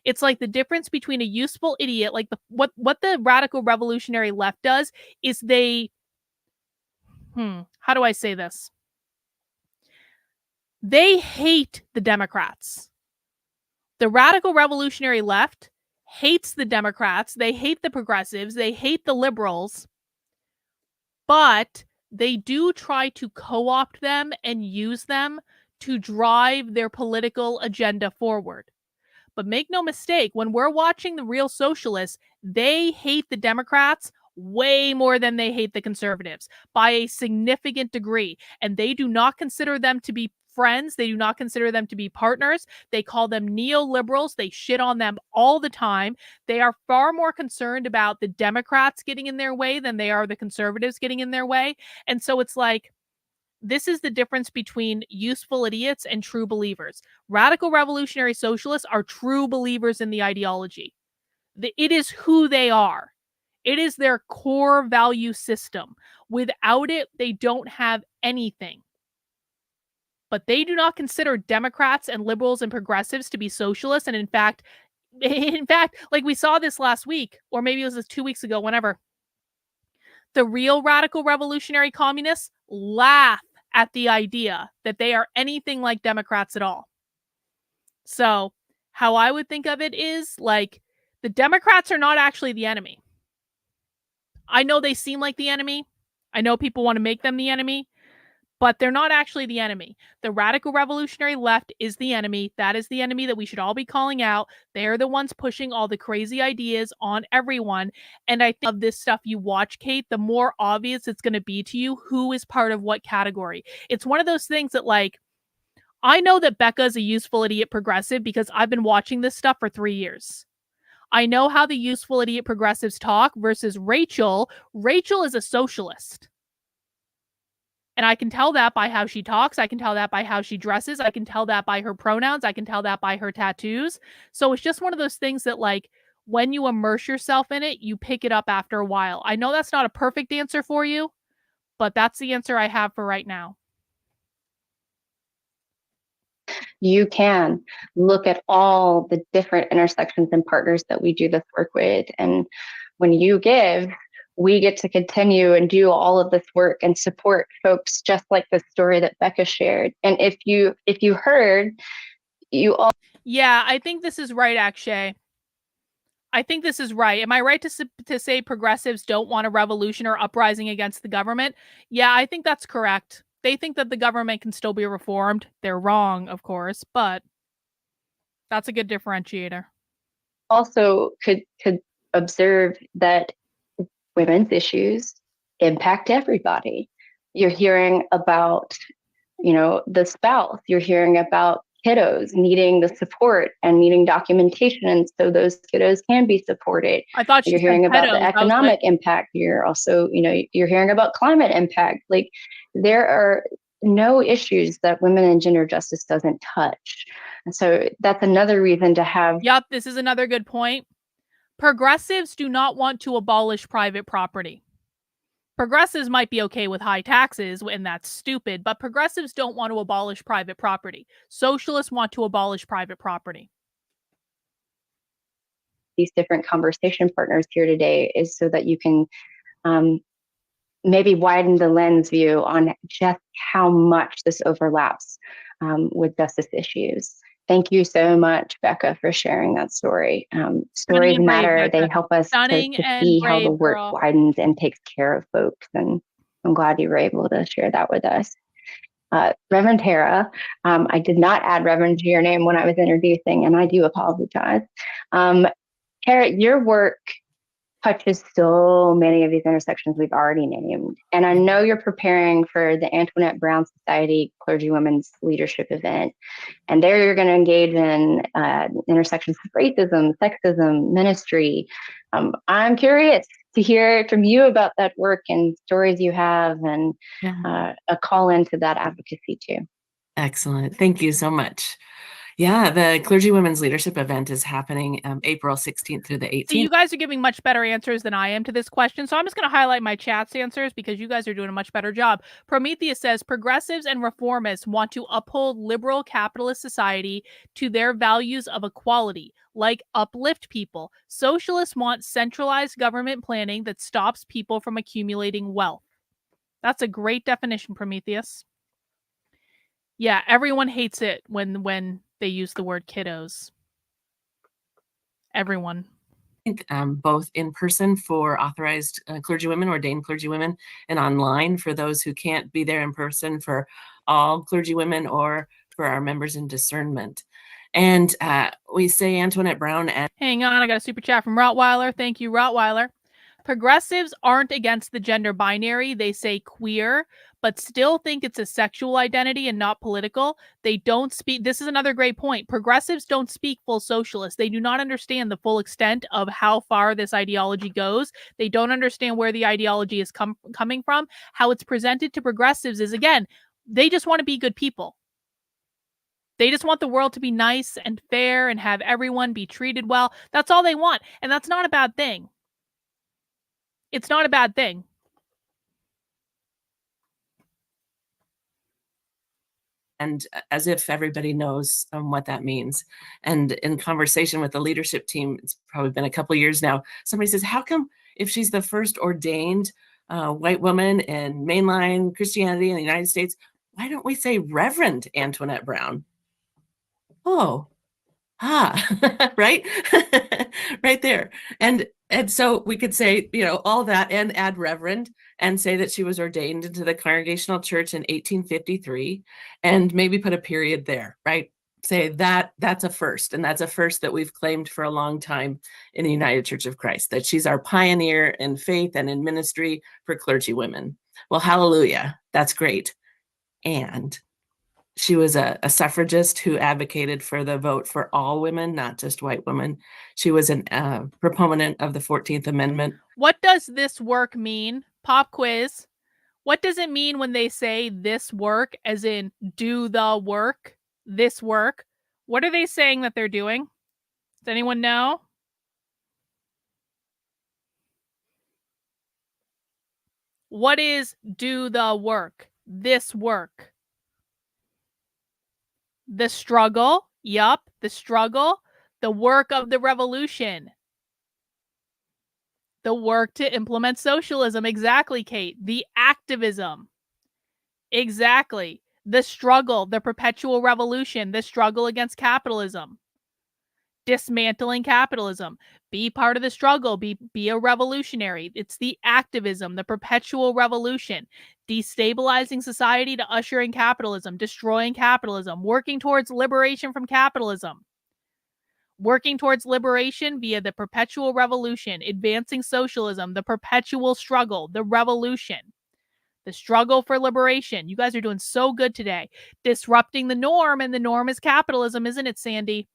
It's like the difference between a useful idiot, like what the radical revolutionary left does is how do I say this? They hate the Democrats. The radical revolutionary left hates the Democrats, they hate the progressives, they hate the liberals, but they do try to co-opt them and use them to drive their political agenda forward. But make no mistake, when we're watching the real socialists, they hate the Democrats way more than they hate the conservatives by a significant degree. And they do not consider them to be friends. They do not consider them to be partners. They call them neoliberals. They shit on them all the time. They are far more concerned about the Democrats getting in their way than they are the conservatives getting in their way. And so it's like, this is the difference between useful idiots and true believers. Radical revolutionary socialists are true believers in the ideology. It is who they are. It is their core value system. Without it, they don't have anything. But they do not consider Democrats and liberals and progressives to be socialists. And in fact, like we saw this last week, or maybe it was 2 weeks ago, whenever, the real radical revolutionary communists laugh at the idea that they are anything like Democrats at all. So how I would think of it is like, the Democrats are not actually the enemy. I know they seem like the enemy. I know people want to make them the enemy, but they're not actually the enemy. The radical revolutionary left is the enemy. That is the enemy that we should all be calling out. They're the ones pushing all the crazy ideas on everyone. And I think of this stuff you watch, Kate, the more obvious it's going to be to you who is part of what category. It's one of those things that, like, I know that Becca is a useful idiot progressive because I've been watching this stuff for 3 years. I know how the useful idiot progressives talk versus Rachel. Rachel is a socialist. And I can tell that by how she talks. I can tell that by how she dresses. I can tell that by her pronouns. I can tell that by her tattoos. So it's just one of those things that, like, when you immerse yourself in it, you pick it up after a while. I know that's not a perfect answer for you, but that's the answer I have for right now. You can look at all the different intersections and partners that we do this work with. And when you give we get to continue and do all of this work and support folks just like the story that Becca shared. And if you heard, you all. Yeah, I think this is right, Akshay. I think this is right. Am I right to say progressives don't want a revolution or uprising against the government? Yeah, I think that's correct. They think that the government can still be reformed. They're wrong, of course, but that's a good differentiator. Also could observe that women's issues impact everybody. You're hearing about, the spouse. You're hearing about kiddos needing the support and needing documentation so those kiddos can be supported. I thought you're hearing about the economic impact. You're also, you're hearing about climate impact. Like, there are no issues that women and gender justice doesn't touch. And so that's another reason to have. Yep, this is another good point. Progressives do not want to abolish private property. Progressives might be okay with high taxes, and that's stupid, but progressives don't want to abolish private property. Socialists want to abolish private property. These different conversation partners here today is so that you can maybe widen the lens view on just how much this overlaps with justice issues. Thank you so much, Becca, for sharing that story. Stories matter. They help us to see how the work widens and takes care of folks. And I'm glad you were able to share that with us. Reverend Tara, I did not add Reverend to your name when I was introducing, and I do apologize. Tara, your work touches so many of these intersections we've already named. And I know you're preparing for the Antoinette Brown Society Clergy Women's Leadership event. And there you're going to engage in intersections of racism, sexism, ministry. I'm curious to hear from you about that work and stories you have, and a call into that advocacy too. Excellent. Thank you so much. Yeah, the Clergy Women's Leadership event is happening April 16th through the 18th. So you guys are giving much better answers than I am to this question. So I'm just going to highlight my chat's answers because you guys are doing a much better job. Prometheus says, progressives and reformists want to uphold liberal capitalist society to their values of equality, like uplift people. Socialists want centralized government planning that stops people from accumulating wealth. That's a great definition, Prometheus. Yeah, everyone hates it when they use the word kiddos. Everyone. I think both in person for authorized clergywomen, ordained clergywomen, and online for those who can't be there in person for all clergywomen or for our members in discernment. And we say Antoinette Brown. Hang on, I got a super chat from Rottweiler. Thank you, Rottweiler. Progressives aren't against the gender binary. They say queer, but still think it's a sexual identity and not political. They don't speak. This is another great point. Progressives don't speak full socialist. They do not understand the full extent of how far this ideology goes. They don't understand where the ideology is coming from. How it's presented to progressives is, again, they just want to be good people. They just want the world to be nice and fair and have everyone be treated well. That's all they want. And that's not a bad thing. It's not a bad thing. And as if everybody knows what that means. And in conversation with the leadership team, it's probably been a couple of years now, somebody says, how come if she's the first ordained white woman in mainline Christianity in the United States, why don't we say Reverend Antoinette Brown? Oh, right? Right there. And so we could say, all that and add Reverend and say that she was ordained into the Congregational Church in 1853 and maybe put a period there, right? Say that's a first, and that's a first that we've claimed for a long time in the United Church of Christ, that she's our pioneer in faith and in ministry for clergy women. Well, hallelujah. That's great. And she was a suffragist who advocated for the vote for all women, not just white women. She was a proponent of the 14th Amendment. What does this work mean? Pop quiz. What does it mean when they say this work, as in do the work, this work? What are they saying that they're doing? Does anyone know? What is do the work, this work? The struggle, yup, the struggle, the work of the revolution. The work to implement socialism. Exactly, Kate. The activism. Exactly. The struggle, the perpetual revolution, the struggle against capitalism. Dismantling capitalism. Be part of the struggle. Be a revolutionary. It's the activism, the perpetual revolution. Destabilizing society to usher in capitalism. Destroying capitalism. Working towards liberation from capitalism. Working towards liberation via the perpetual revolution. Advancing socialism. The perpetual struggle. The revolution. The struggle for liberation. You guys are doing so good today. Disrupting the norm, and the norm is capitalism, isn't it, Sandy?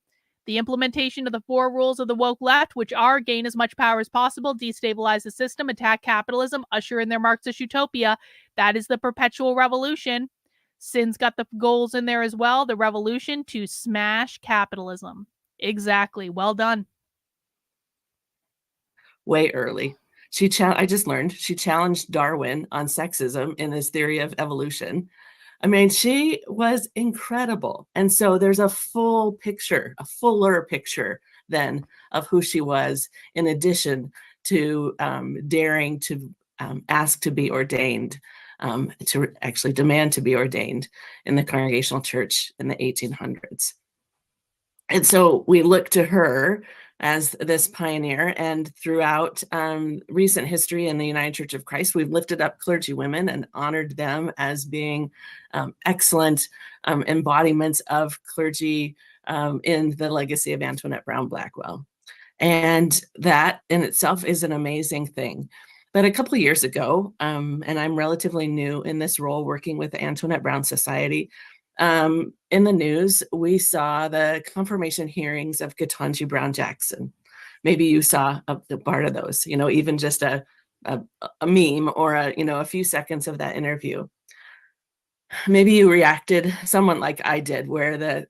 The implementation of the 4 rules of the woke left, which are gain as much power as possible, destabilize the system, attack capitalism, usher in their Marxist utopia. That is the perpetual revolution. Sin's got the goals in there as well. The revolution to smash capitalism. Exactly. Well done. Way early. I just learned she challenged Darwin on sexism in his theory of evolution. I mean, she was incredible. And so there's a fuller picture then of who she was, in addition to daring to ask to be ordained, to actually demand to be ordained in the Congregational Church in the 1800s. And so we look to her as this pioneer, and throughout recent history in the United Church of Christ, we've lifted up clergy women and honored them as being excellent embodiments of clergy in the legacy of Antoinette Brown Blackwell. And that in itself is an amazing thing. But a couple of years ago, and I'm relatively new in this role working with the Antoinette Brown Society, in the news, we saw the confirmation hearings of Ketanji Brown Jackson. Maybe you saw a part of those, even just a meme or a few seconds of that interview. Maybe you reacted someone like I did, where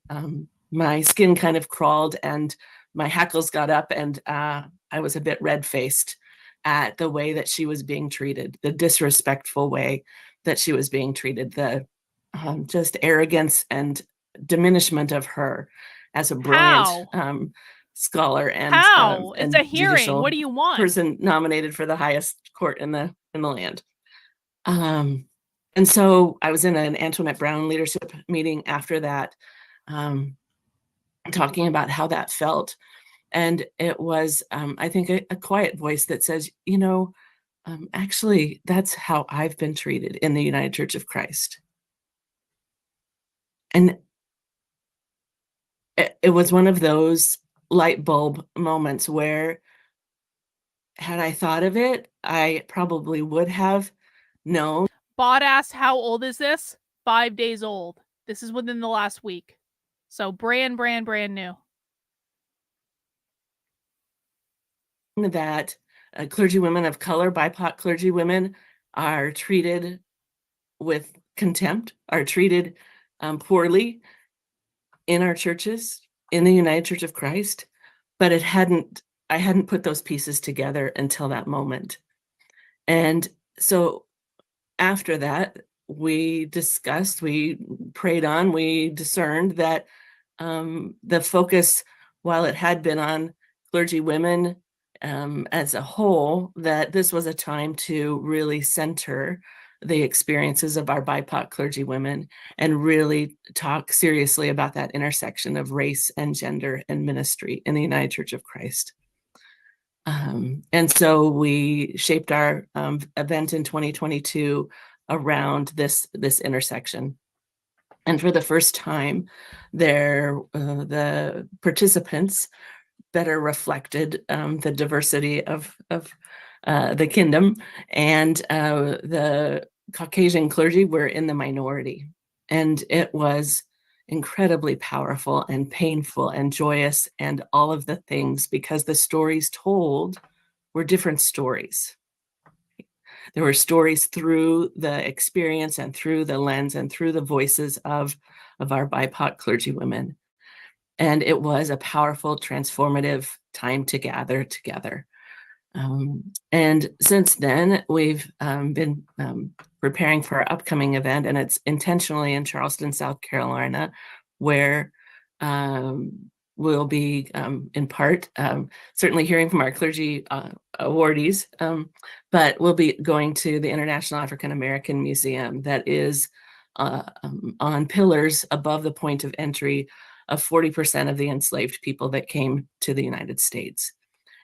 my skin kind of crawled and my hackles got up, and I was a bit red-faced at the way that she was being treated, the disrespectful way that she was being treated, the just arrogance and diminishment of her as a brilliant scholar and It's a hearing. What do you want? Person nominated for the highest court in the land. And so I was in an Antoinette Brown leadership meeting after that, talking about how that felt. And it was, I think, a quiet voice that says, actually, that's how I've been treated in the United Church of Christ. And it was one of those light bulb moments where, had I thought of it, I probably would have known. Bot asked, how old is this? 5 days old. This is within the last week. So brand new. That clergy women of color, BIPOC clergy women, are treated with contempt, are treated poorly in our churches, in the United Church of Christ, but I hadn't put those pieces together until that moment. And so after that, we discussed, we prayed on, we discerned that the focus, while it had been on clergy women as a whole, that this was a time to really center the experiences of our BIPOC clergy women and really talk seriously about that intersection of race and gender and ministry in the United Church of Christ. And so we shaped our event in 2022 around this intersection. And for the first time, the participants better reflected the diversity of the kingdom, and the Caucasian clergy were in the minority. And it was incredibly powerful and painful and joyous and all of the things, because the stories told were different stories. There were stories through the experience and through the lens and through the voices of our BIPOC clergy women. And it was a powerful, transformative time to gather together. And since then, we've been preparing for our upcoming event, and it's intentionally in Charleston, South Carolina, where we'll be in part certainly hearing from our clergy awardees, but we'll be going to the International African American Museum that is on pillars above the point of entry of 40% of the enslaved people that came to the United States.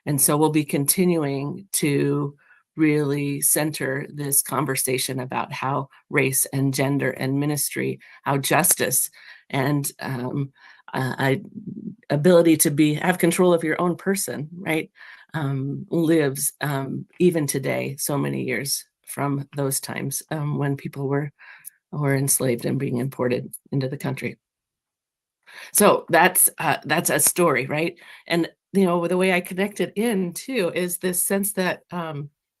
And so we'll be continuing to really center this conversation about how race and gender and ministry, how justice and ability to have control of your own person, right, lives even today, so many years from those times when people were enslaved and being imported into the country. So that's a story, right? And the way I connected in too is this sense that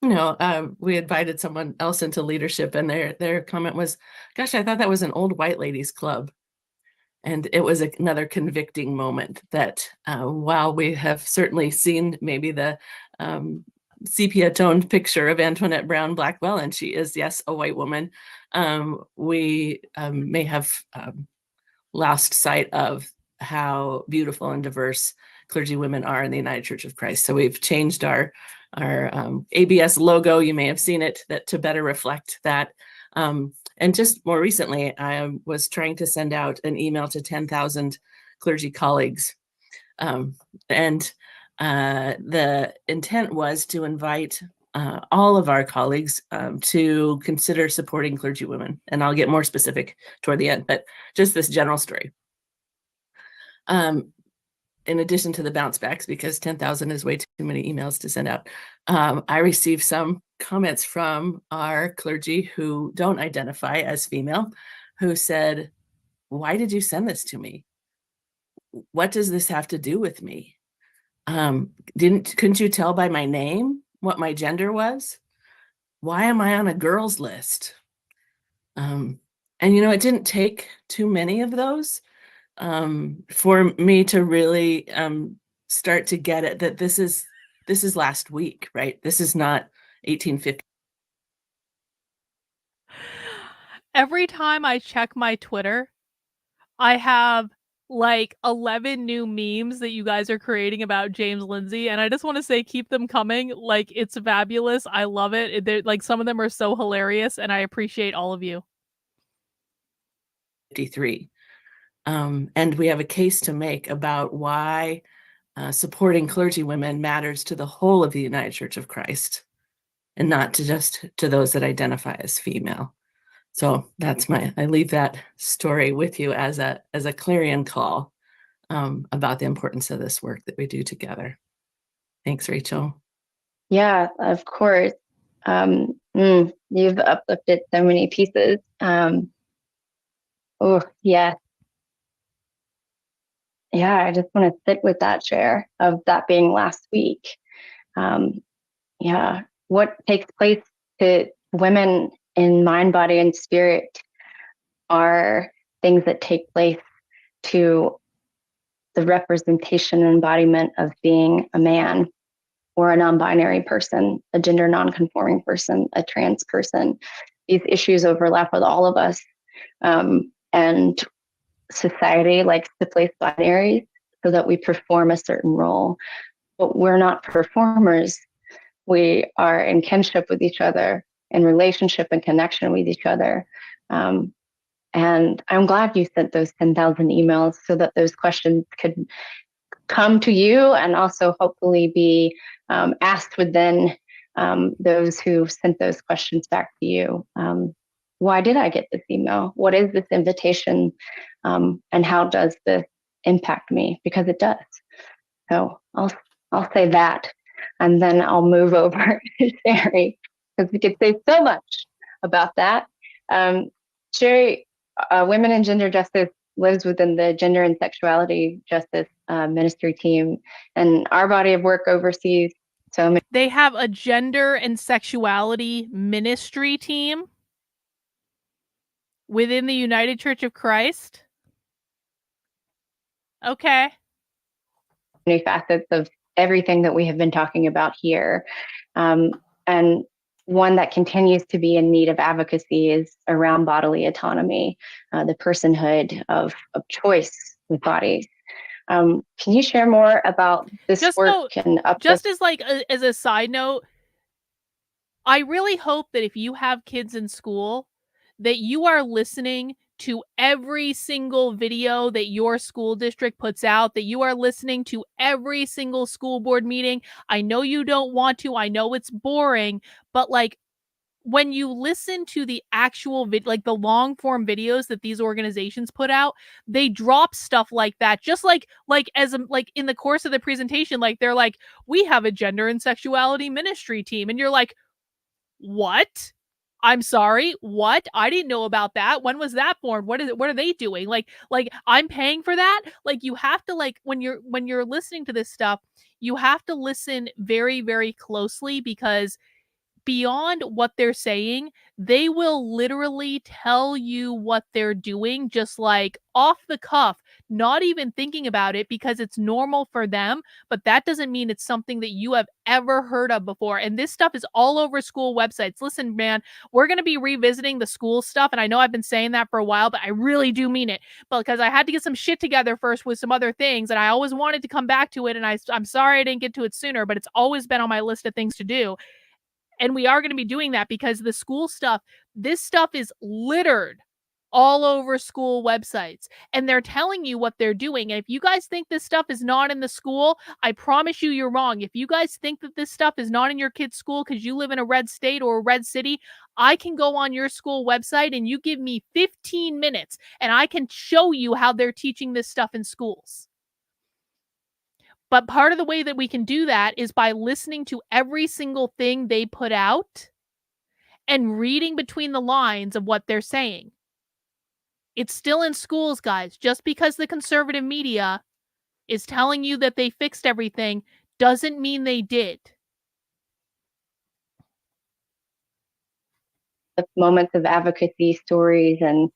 we invited someone else into leadership, and their comment was, "Gosh, I thought that was an old white ladies club." And it was another convicting moment that while we have certainly seen maybe the sepia-toned picture of Antoinette Brown Blackwell, and she is, yes, a white woman, we may have lost sight of how beautiful and diverse clergy women are in the United Church of Christ. So we've changed our ABS logo. You may have seen it, that to better reflect that. And just more recently, I was trying to send out an email to 10,000 clergy colleagues. And the intent was to invite all of our colleagues to consider supporting clergy women. And I'll get more specific toward the end, but just this general story. In addition to the bounce backs, because 10,000 is way too many emails to send out, I received some comments from our clergy who don't identify as female, who said, "Why did you send this to me? What does this have to do with me? Couldn't you tell by my name what my gender was? Why am I on a girls list?" And it didn't take too many of those for me to really start to get it, that this is last week, right? This is not 1850. Every time I check my Twitter, I have like 11 new memes that you guys are creating about James Lindsay, and I just want to say, keep them coming. Like, it's fabulous. I love it. They're, like, some of them are so hilarious, and I appreciate all of you. 53. And we have a case to make about why supporting clergy women matters to the whole of the United Church of Christ, and not just to those that identify as female. So I leave that story with you as a clarion call about the importance of this work that we do together. Thanks, Rachel. Yeah, of course. You've uplifted so many pieces. Oh, yes. Yeah, I just want to sit with that share of that being last week. Yeah, what takes place to women in mind, body, and spirit are things that take place to the representation and embodiment of being a man or a non-binary person, a gender non-conforming person, a trans person. These issues overlap with all of us. And society likes to place binaries so that we perform a certain role. But we're not performers. We are in kinship with each other, in relationship and connection with each other. And I'm glad you sent those 10,000 emails so that those questions could come to you and also hopefully be asked within those who sent those questions back to you. Why did I get this email? What is this invitation? And how does this impact me? Because it does. So I'll say that, and then I'll move over to Sherry, because we could say so much about that. Sherry, Women in Gender Justice lives within the Gender and Sexuality Justice Ministry team, and our body of work oversees so many. They have a Gender and Sexuality Ministry team within the United Church of Christ. Okay. Many facets of everything that we have been talking about here. And one that continues to be in need of advocacy is around bodily autonomy, the personhood of choice with bodies. Can you share more about this Just work so, and just as like as a side note, I really hope that if you have kids in school, that you are listening to every single video that your school district puts out, that you are listening to every single school board meeting. I know you don't want to, I know it's boring, but like when you listen to the actual like the long form videos that these organizations put out, they drop stuff like that. Just like as like in the course of the presentation, like they're like, we have a gender and sexuality ministry team, and you're like, what? I'm sorry, what? I didn't know about that. When was that formed? What is it? What are they doing? Like I'm paying for that? Like you have to, like when you're listening to this stuff, you have to listen very, very closely, because beyond what they're saying, they will literally tell you what they're doing, just like off the cuff, not even thinking about it, because it's normal for them. But that doesn't mean it's something that you have ever heard of before. And this stuff is all over school websites. Listen, man, we're going to be revisiting the school stuff. And I know I've been saying that for a while, but I really do mean it. But because I had to get some shit together first with some other things, and I always wanted to come back to it. And I'm sorry I didn't get to it sooner, but it's always been on my list of things to do. And we are going to be doing that because the school stuff, this stuff is littered all over school websites, and they're telling you what they're doing. And if you guys think this stuff is not in the school, I promise you, you're wrong. If you guys think that this stuff is not in your kid's school because you live in a red state or a red city, I can go on your school website and you give me 15 minutes and I can show you how they're teaching this stuff in schools. But part of the way that we can do that is by listening to every single thing they put out and reading between the lines of what they're saying. It's still in schools, guys. Just because the conservative media is telling you that they fixed everything doesn't mean they did. The moments of advocacy stories and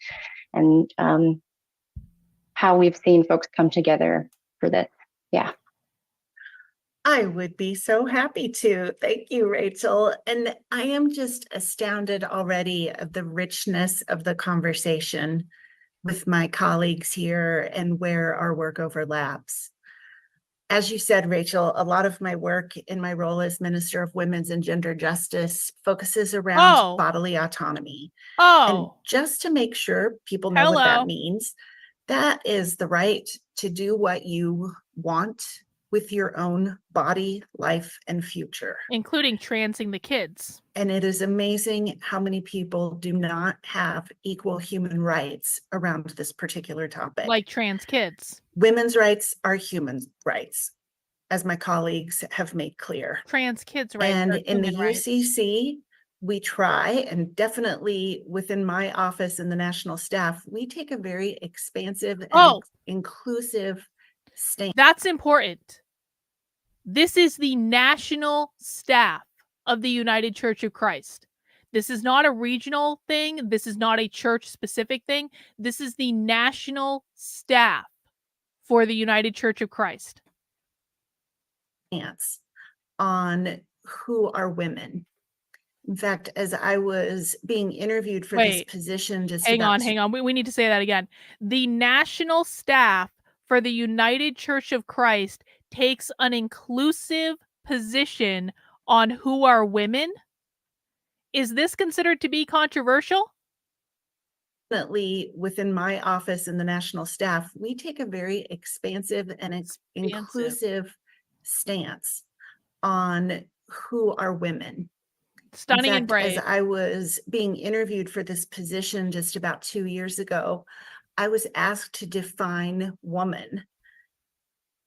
how we've seen folks come together for this. Yeah. I would be so happy to. Thank you, Rachel. And I am just astounded already of the richness of the conversation with my colleagues here and where our work overlaps. As you said, Rachel, a lot of my work in my role as Minister of Women's and Gender Justice focuses around bodily autonomy. And just to make sure people know what that means, that is the right to do what you want with your own body, life, and future. Including transing the kids. And it is amazing how many people do not have equal human rights around this particular topic. Like trans kids. Women's rights are human rights, as my colleagues have made clear. Trans kids' rights and are in the human rights. UCC, we try, and definitely within my office and the national staff, we take a very expansive and inclusive stance. That's important. This is the national staff of the United Church of Christ. This is not a regional thing. This is not a church-specific thing. This is the national staff for the United Church of Christ. On who are women. In fact, as I was being interviewed for this position, hang on. We need to say that again. The national staff for the United Church of Christ takes an inclusive position on who are women. Is this considered to be controversial? Definitely within my office and the national staff, we take a very expansive and inclusive stance on who are women. Stunning and brave. As I was being interviewed for this position just about 2 years ago, I was asked to define woman.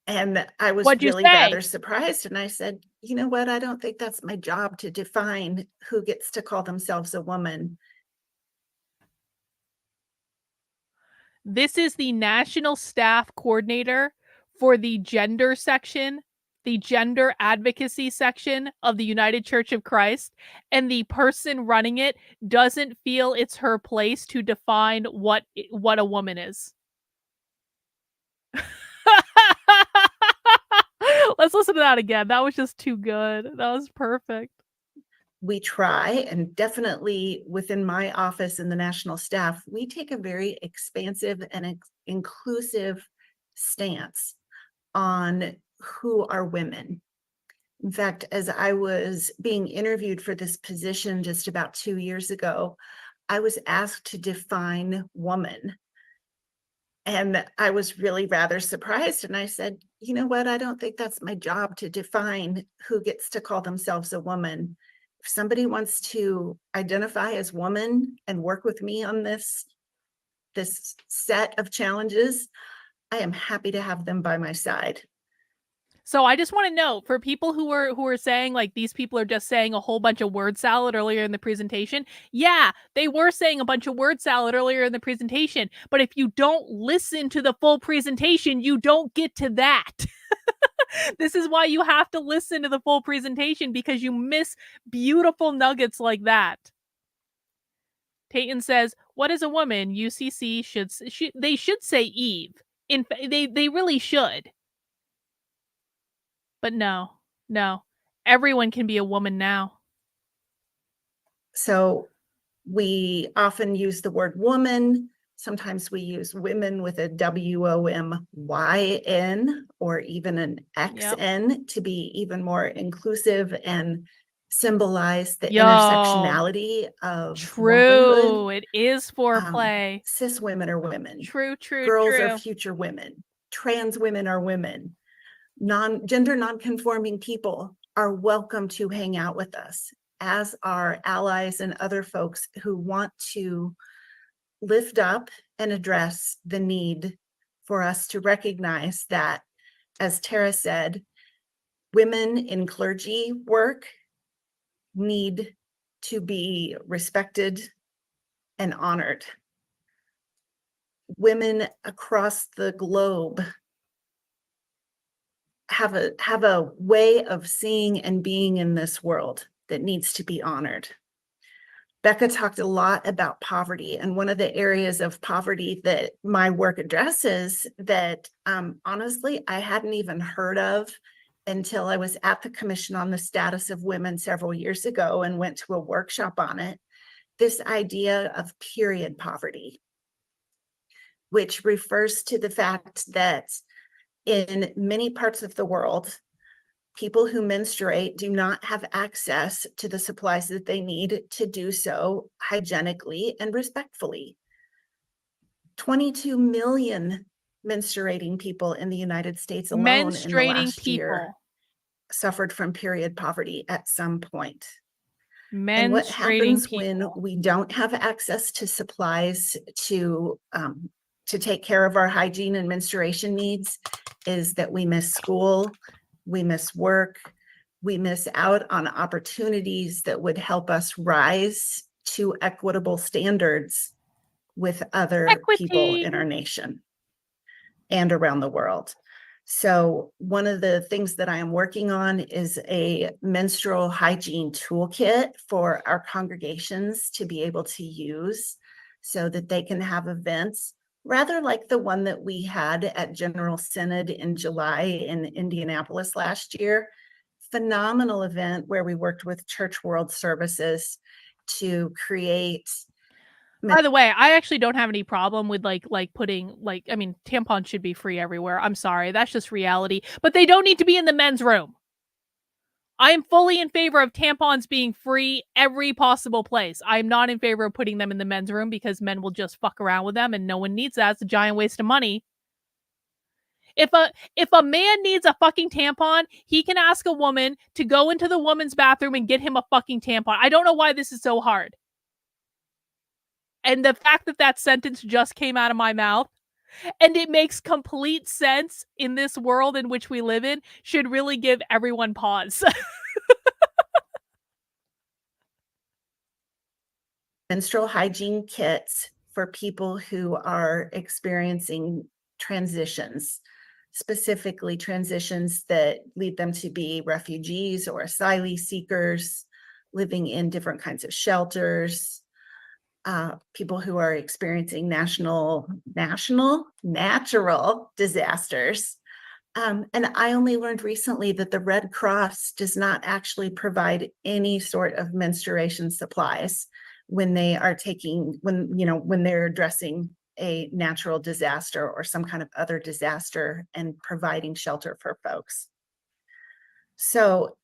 And I was really rather surprised. And I said, you know what? I don't think that's my job to define who gets to call themselves a woman. This is the national staff coordinator for the gender section, the gender advocacy section of the United Church of Christ. And the person running it doesn't feel it's her place to define what a woman is. Let's listen to that again. That was just too good. That was perfect. We try, and definitely within my office and the national staff, we take a very expansive and inclusive stance on who are women. In fact, as I was being interviewed for this position just about 2 years ago, I was asked to define woman. And I was really rather surprised. And I said, you know what? I don't think that's my job to define who gets to call themselves a woman. If somebody wants to identify as woman and work with me on this set of challenges, I am happy to have them by my side. So I just want to know, for people who are saying like these people are just saying a whole bunch of word salad earlier in the presentation. Yeah, they were saying a bunch of word salad earlier in the presentation, but if you don't listen to the full presentation, you don't get to that. This is why you have to listen to the full presentation, because you miss beautiful nuggets like that. Tayton says, "What is a woman?" UCC they should say Eve. They really should. But no, everyone can be a woman now. So we often use the word woman. Sometimes we use women with a WOMYN or even an XN to be even more inclusive and symbolize the intersectionality of True. womanhood. It is foreplay. Cis women are women. True. Girls are future women. Trans women are women. Gender non-conforming people are welcome to hang out with us, as are allies and other folks who want to lift up and address the need for us to recognize that, as Tara said, women in clergy work need to be respected and honored. Women across the globe have a way of seeing and being in this world that needs to be honored. Becca talked a lot about poverty, and one of the areas of poverty that my work addresses that honestly I hadn't even heard of until I was at the Commission on the Status of Women several years ago and went to a workshop on it, this idea of period poverty, which refers to the fact that in many parts of the world, people who menstruate do not have access to the supplies that they need to do so hygienically and respectfully. 22 million menstruating people in the United States alone in the last year suffered from period poverty at some point. And what happens when we don't have access to supplies to take care of our hygiene and menstruation needs is that we miss school, we miss work, we miss out on opportunities that would help us rise to equitable standards with other people in our nation and around the world. So one of the things that I am working on is a menstrual hygiene toolkit for our congregations to be able to use so that they can have events rather like the one that we had at General Synod in July in Indianapolis last year. Phenomenal event where we worked with Church World Services to create. By the way, I actually don't have any problem with like putting I mean, tampons should be free everywhere. I'm sorry, that's just reality. But they don't need to be in the men's room. I am fully in favor of tampons being free every possible place. I'm not in favor of putting them in the men's room because men will just fuck around with them and no one needs that. It's a giant waste of money. If a man needs a fucking tampon, he can ask a woman to go into the woman's bathroom and get him a fucking tampon. I don't know why this is so hard. And the fact that that sentence just came out of my mouth, and it makes complete sense in this world in which we live in, should really give everyone pause. Menstrual hygiene kits for people who are experiencing transitions, specifically transitions that lead them to be refugees or asylum seekers, living in different kinds of shelters, people who are experiencing natural disasters. And I only learned recently that the Red Cross does not actually provide any sort of menstruation supplies when they are when they're addressing a natural disaster or some kind of other disaster and providing shelter for folks. So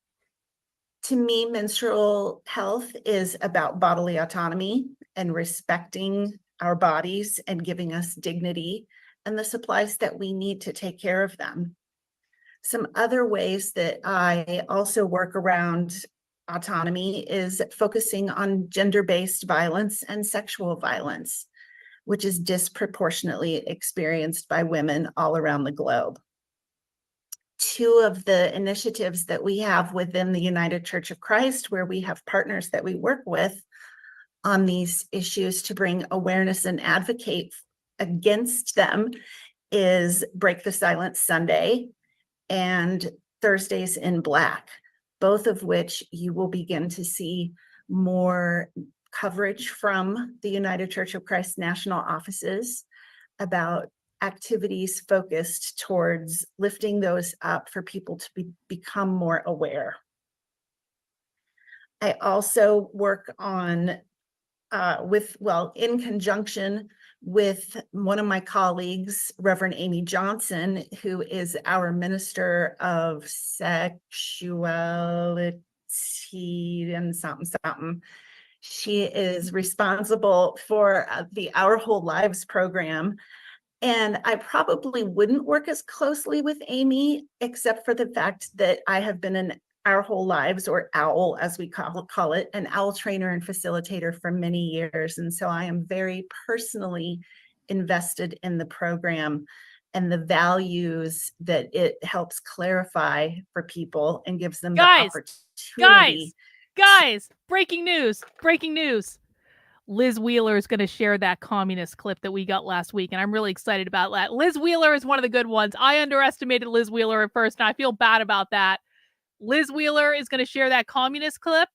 to me, menstrual health is about bodily autonomy and respecting our bodies and giving us dignity and the supplies that we need to take care of them. Some other ways that I also work around autonomy is focusing on gender-based violence and sexual violence, which is disproportionately experienced by women all around the globe. Two of the initiatives that we have within the United Church of Christ, where we have partners that we work with on these issues to bring awareness and advocate against them, is Break the Silence Sunday and Thursdays in Black, both of which you will begin to see more coverage from the United Church of Christ national offices about activities focused towards lifting those up for people to become more aware. I also work on in conjunction with one of my colleagues, Reverend Amy Johnson, who is our Minister of Sexuality and something. She is responsible for the Our Whole Lives program. And I probably wouldn't work as closely with Amy, except for the fact that I have been in Our Whole Lives, or OWL as we call it, an OWL trainer and facilitator for many years. And so I am very personally invested in the program and the values that it helps clarify for people and gives them the opportunity. Guys, breaking news. Liz Wheeler is going to share that communist clip that we got last week, and I'm really excited about that. Liz Wheeler is one of the good ones. I underestimated Liz Wheeler at first, and I feel bad about that. Liz Wheeler is going to share that communist clip,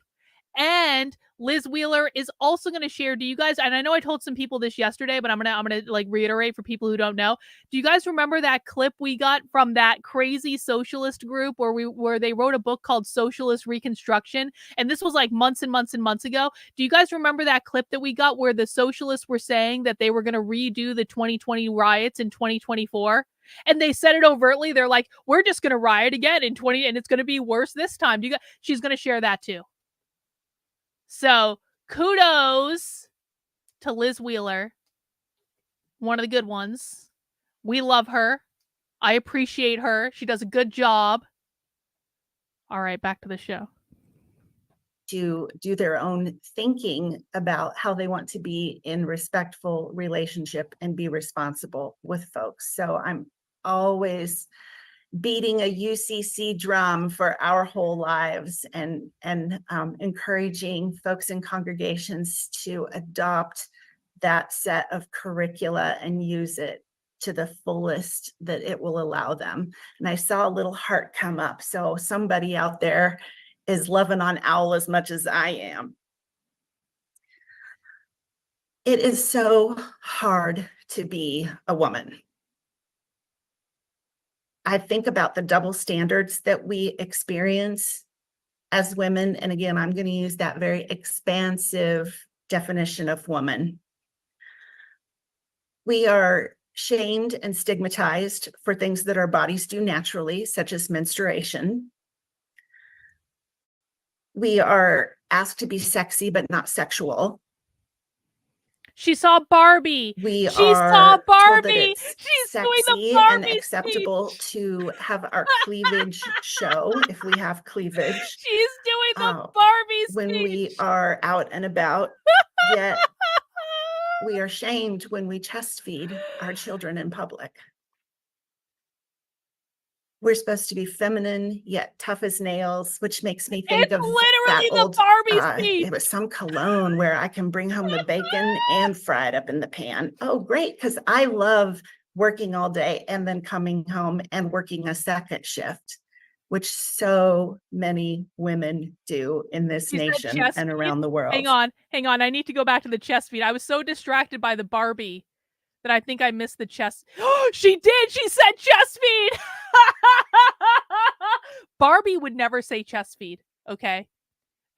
and Liz Wheeler is also going to share, do you guys, and I know I told some people this yesterday, but I'm going to like reiterate for people who don't know. Do you guys remember that clip we got from that crazy socialist group where they wrote a book called Socialist Reconstruction? And this was like months and months and months ago. Do you guys remember that clip that we got where the socialists were saying that they were going to redo the 2020 riots in 2024? And they said it overtly. They're like, we're just going to riot again in 20, and it's going to be worse this time. She's going to share that too. So kudos to Liz Wheeler, one of the good ones. We love her. I appreciate her. She does a good job. All right, back to the show. To do their own thinking about how they want to be in respectful relationship and be responsible with folks. So I'm always beating a UCC drum for Our Whole Lives and encouraging folks in congregations to adopt that set of curricula and use it to the fullest that it will allow them. And I saw a little heart come up. So somebody out there is loving on OWL as much as I am. It is so hard to be a woman. I think about the double standards that we experience as women. And again, I'm going to use that very expansive definition of woman. We are shamed and stigmatized for things that our bodies do naturally, such as menstruation. We are asked to be sexy, but not sexual. She saw Barbie. She saw Barbie. She's doing the sexy Barbie and acceptable to have our cleavage show if we have cleavage. She's doing the Barbie speech. When we are out and about, yet we are shamed when we chest feed our children in public. We're supposed to be feminine, yet tough as nails, which makes me think of that old, Barbie speech. It was some cologne where I can bring home the bacon and fry it up in the pan. Oh, great, because I love working all day and then coming home and working a second shift, which so many women do in this nation and around the world. Hang on. I need to go back to the chest feed. I was so distracted by the Barbie that I think I missed the chest. She did. She said chest feed. Barbie would never say chest feed. Okay.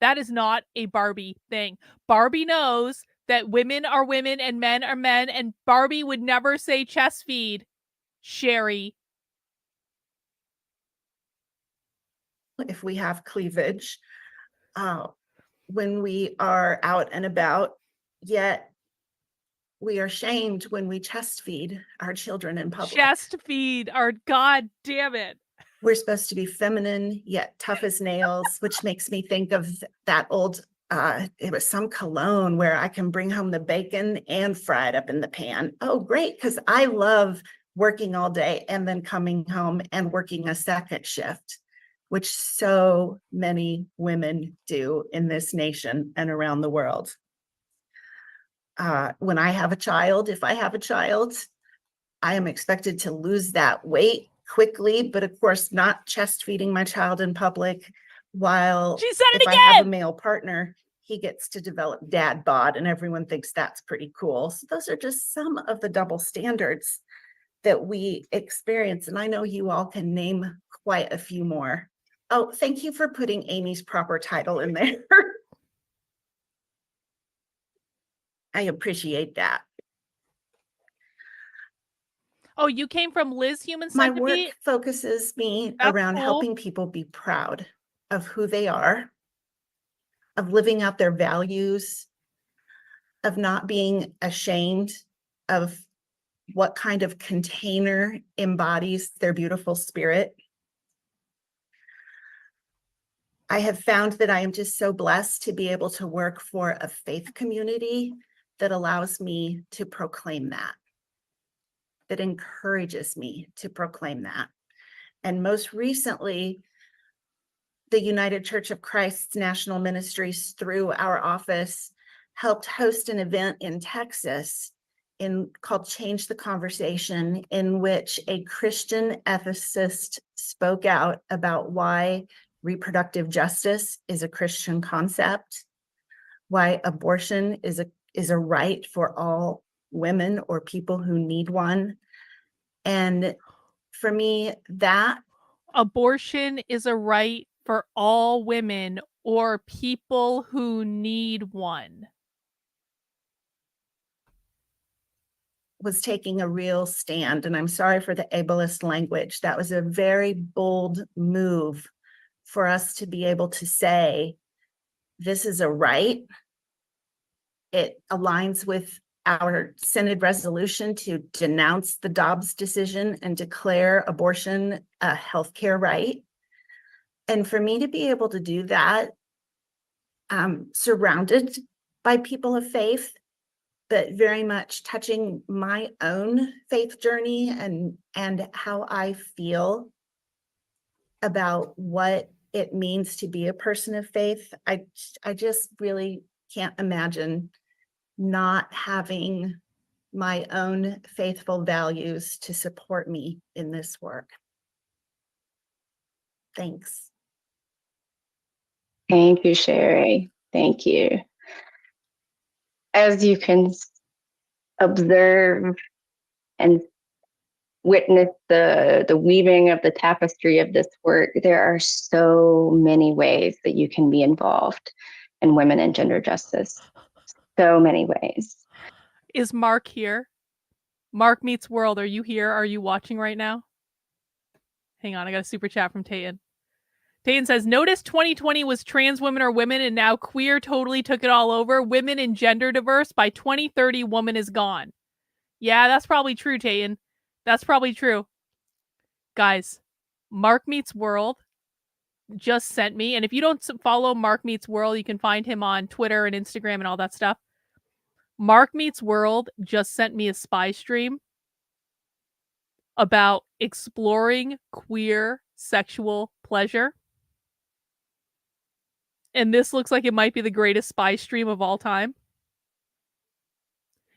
That is not a Barbie thing. Barbie knows that women are women and men are men, and Barbie would never say chest feed. Sherry. If we have cleavage, when we are out and about, yet we are shamed when we chest feed our children in public. Chest feed. God damn it. We're supposed to be feminine, yet tough as nails, which makes me think of that old, it was some cologne where I can bring home the bacon and fry it up in the pan. Oh, great, because I love working all day and then coming home and working a second shift, which so many women do in this nation and around the world. When I have a child, if I have a child, I am expected to lose that weight quickly, but of course not chest feeding my child in public, while She said it if I have a again. male partner, he gets to develop dad bod and everyone thinks that's pretty cool. So those are just some of the double standards that we experience. And I know you all can name quite a few more. Oh, thank you for putting Amy's proper title in there. I appreciate that. Oh, you came from Liz Human My Centipede? work focuses me That's around cool. helping people be proud of who they are, of living out their values, of not being ashamed of what kind of container embodies their beautiful spirit. I have found that I am just so blessed to be able to work for a faith community that allows me to proclaim that encourages me to proclaim that. And most recently, the United Church of Christ's National Ministries, through our office, helped host an event in Texas called Change the Conversation, in which a Christian ethicist spoke out about why reproductive justice is a Christian concept, why abortion is a right for all women or people who need one. And for me, that abortion is a right for all women or people who need one. was taking a real stand. And I'm sorry for the ableist language. That was a very bold move for us to be able to say, this is a right. It aligns with our Synod resolution to denounce the Dobbs decision and declare abortion a healthcare right. And for me to be able to do that, surrounded by people of faith, but very much touching my own faith journey and how I feel about what it means to be a person of faith. I just really can't imagine not having my own faithful values to support me in this work. Thanks. Thank you, Sherry. Thank you. As you can observe and witness the weaving of the tapestry of this work, there are so many ways that you can be involved in women and gender justice. So many ways. Is Mark here? Mark Meets World, are you here? Are you watching right now? Hang on, I got a super chat from Tayan. Tayan says, notice 2020 was trans women or women, and now queer totally took it all over. Women and gender diverse. By 2030, woman is gone. Yeah, that's probably true, Tayan. That's probably true. Guys, Mark Meets World just sent me, and if you don't follow Mark Meets World, you can find him on Twitter and Instagram and all that stuff. Mark Meets World just sent me a spy stream about exploring queer sexual pleasure. And this looks like it might be the greatest spy stream of all time.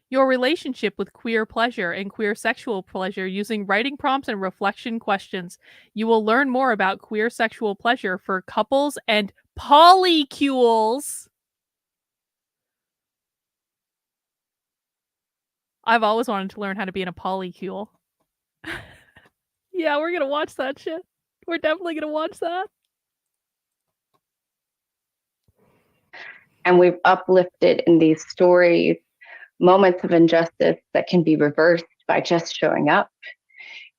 Your relationship with queer pleasure and queer sexual pleasure using writing prompts and reflection questions. You will learn more about queer sexual pleasure for couples and polycules. I've always wanted to learn how to be in a polycule. Yeah, we're gonna watch that shit. We're definitely gonna watch that. And we've uplifted in these stories moments of injustice that can be reversed by just showing up,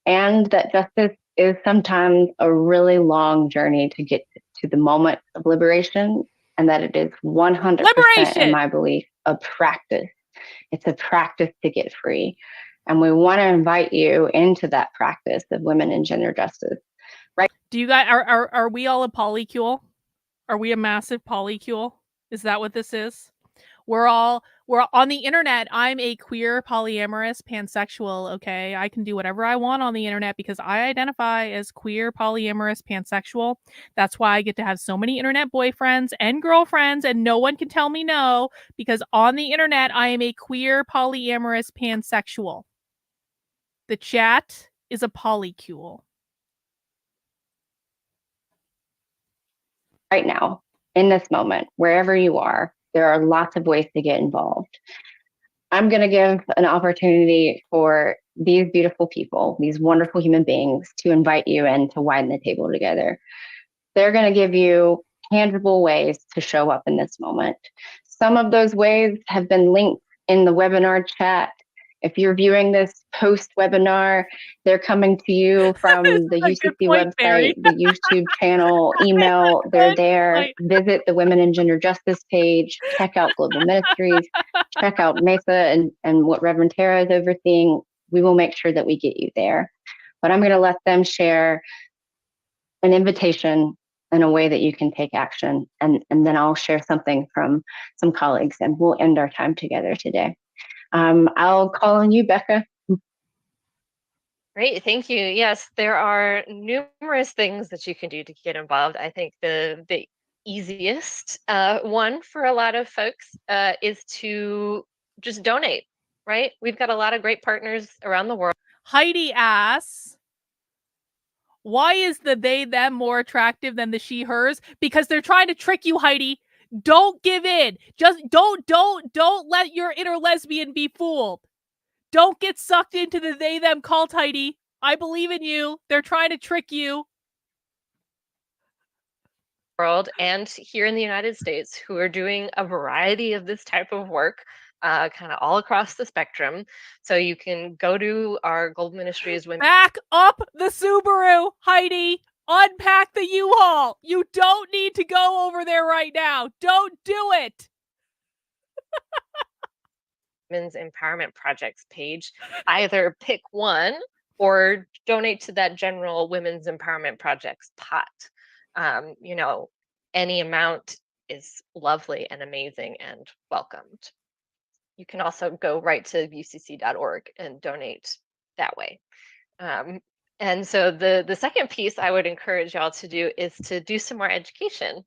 and that justice is sometimes a really long journey to get to the moment of liberation, and that it is 100%, Liberation! in my belief, a practice. It's a practice to get free. And we want to invite you into that practice of women and gender justice. Right? Do you guys are we all a polycule? Are we a massive polycule? Is that what this is? We're on the internet. I'm a queer, polyamorous, pansexual, okay? I can do whatever I want on the internet because I identify as queer, polyamorous, pansexual. That's why I get to have so many internet boyfriends and girlfriends, and no one can tell me no, because on the internet, I am a queer, polyamorous, pansexual. The chat is a polycule. Right now, in this moment, wherever you are, there are lots of ways to get involved. I'm going to give an opportunity for these beautiful people, these wonderful human beings, to invite you in to widen the table together. They're going to give you tangible ways to show up in this moment. Some of those ways have been linked in the webinar chat. If you're viewing this post-webinar, they're coming to you from the UCC website, the YouTube channel, email. They're there. Visit the Women and Gender Justice page. Check out Global Ministries. Check out Mesa and what Reverend Tara is overseeing. We will make sure that we get you there. But I'm going to let them share an invitation in a way that you can take action. And then I'll share something from some colleagues, and we'll end our time together today. I'll call on you, Becca. Great, thank you. Yes, there are numerous things that you can do to get involved. I think the easiest one for a lot of folks is to just donate, right? We've got a lot of great partners around the world. Heidi asks, why is the they them more attractive than the she hers? Because they're trying to trick you, Heidi. Don't give in. Just don't let your inner lesbian be fooled. Don't get sucked into the they them cult, Heidi. I believe in you. They're trying to trick you. World and here in the United States who are doing a variety of this type of work kind of all across the spectrum. So you can go to our Global Ministries Women. Back up the Subaru, Heidi. Unpack the U-Haul. You don't need to go over there right now. Don't do it. Women's Empowerment Projects page. Either pick one or donate to that general Women's Empowerment Projects pot. You know, any amount is lovely and amazing and welcomed. You can also go right to ucc.org and donate that way. And so the second piece I would encourage y'all to do is to do some more education.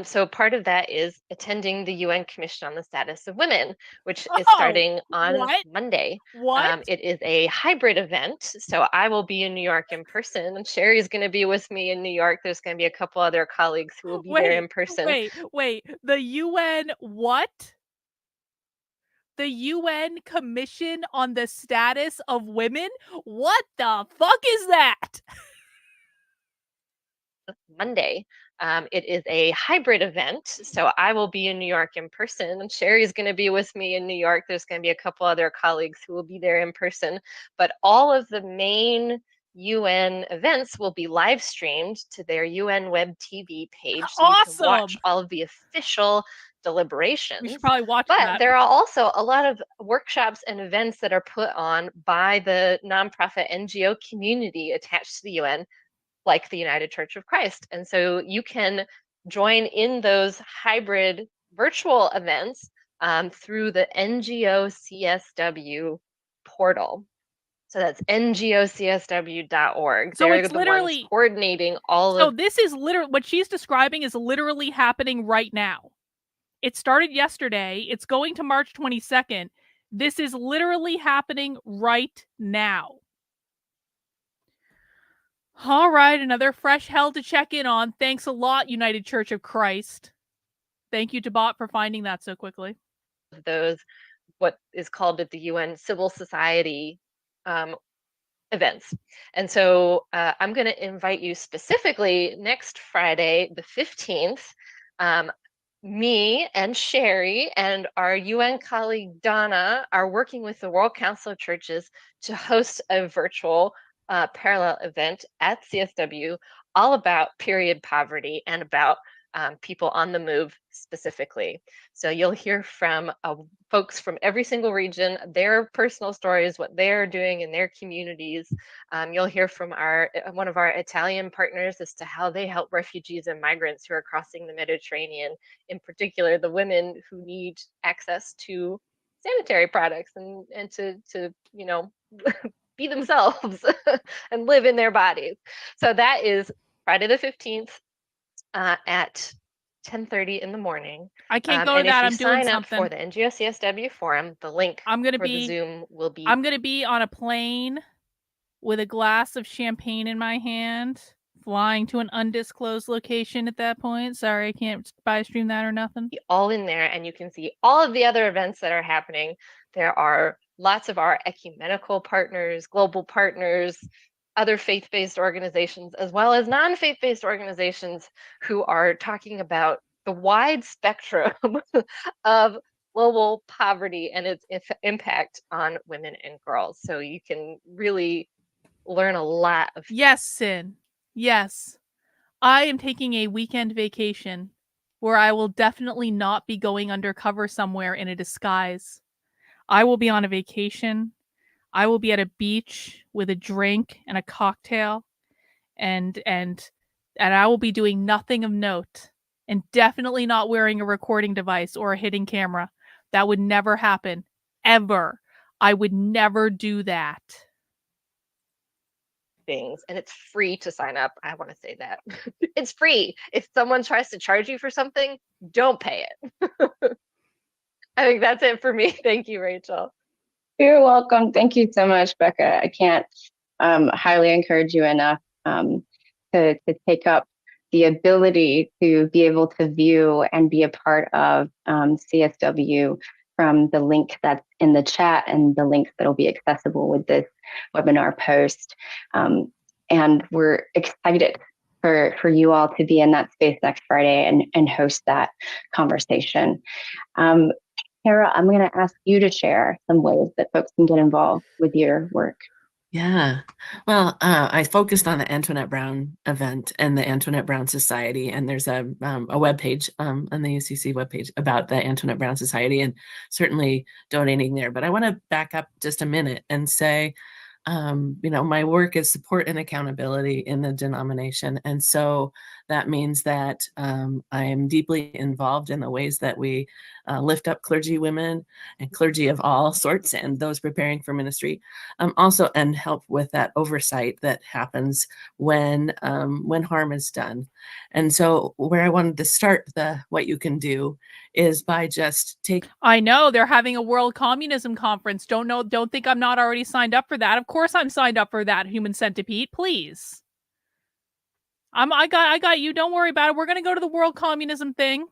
So part of that is attending the UN Commission on the Status of Women, which is starting on Monday. It is a hybrid event. So I will be in New York in person, and Sherry's going to be with me in New York. There's going to be a couple other colleagues who will be there in person. Wait. The UN what? The UN Commission on the Status of Women? What the fuck is that? Monday. It is a hybrid event. So I will be in New York in person, and Sherry's going to be with me in New York. There's going to be a couple other colleagues who will be there in person. But all of the main UN events will be live streamed to their UN Web TV page. So you can watch all of the official deliberations. We should probably watch that. But there are also a lot of workshops and events that are put on by the nonprofit NGO community attached to the UN, like the United Church of Christ. And so you can join in those hybrid virtual events through the NGO CSW portal. So that's ngocsw.org. So They're it's the literally ones coordinating all of. So this is literally what she's describing is literally happening right now. It started yesterday. It's going to March 22nd. This is literally happening right now. All right, another fresh hell to check in on. Thanks a lot, United Church of Christ. Thank you to Bot for finding that so quickly. Those, what is called at the UN civil society events. And so I'm going to invite you specifically next Friday, the 15th. me and Sherry and our UN colleague Donna are working with the World Council of Churches to host a virtual parallel event at CSW all about period poverty and about people on the move specifically. So you'll hear from folks from every single region, their personal stories, what they're doing in their communities. You'll hear from one of our Italian partners as to how they help refugees and migrants who are crossing the Mediterranean, in particular the women who need access to sanitary products and to you know be themselves and live in their bodies. So that is Friday the 15th at 10:30 in the morning. I can't go to and that. if you I'm doing sign up for something. the NGOCSW forum, the link I'm gonna for the be Zoom will be. I'm gonna be on a plane with a glass of champagne in my hand, flying to an undisclosed location at that point. Sorry, I can't buy stream that or nothing. All in there, and you can see all of the other events that are happening. There are lots of our ecumenical partners, global partners, other faith-based organizations, as well as non-faith-based organizations who are talking about the wide spectrum of global poverty and its impact on women and girls. So you can really learn a lot of. Yes, Sin. Yes. I am taking a weekend vacation where I will definitely not be going undercover somewhere in a disguise. I will be on a vacation. I will be at a beach with a drink and a cocktail, and I will be doing nothing of note, and definitely not wearing a recording device or a hidden camera. That would never happen, ever. I would never do that. Things, and it's free to sign up. I want to say that it's free. If someone tries to charge you for something, don't pay it. I think that's it for me. Thank you, Rachel. You're welcome. Thank you so much, Becca. I can't highly encourage you enough to take up the ability to be able to view and be a part of CSW from the link that's in the chat and the links that will be accessible with this webinar post. And we're excited for you all to be in that space next Friday and host that conversation. Tara, I'm going to ask you to share some ways that folks can get involved with your work. Yeah, well, I focused on the Antoinette Brown event and the Antoinette Brown Society, and there's a webpage on the UCC webpage about the Antoinette Brown Society, and certainly donating there. But I want to back up just a minute and say, my work is support and accountability in the denomination. And so that means that I am deeply involved in the ways that we lift up clergy women and clergy of all sorts and those preparing for ministry, also, and help with that oversight that happens when harm is done. And so where I wanted to start what you can do is by just I know they're having a World Communism Conference. Don't think I'm not already signed up for that. Of course I'm signed up for that, Human Centipede. Please. I got you. Don't worry about it. We're gonna go to the World Communism thing.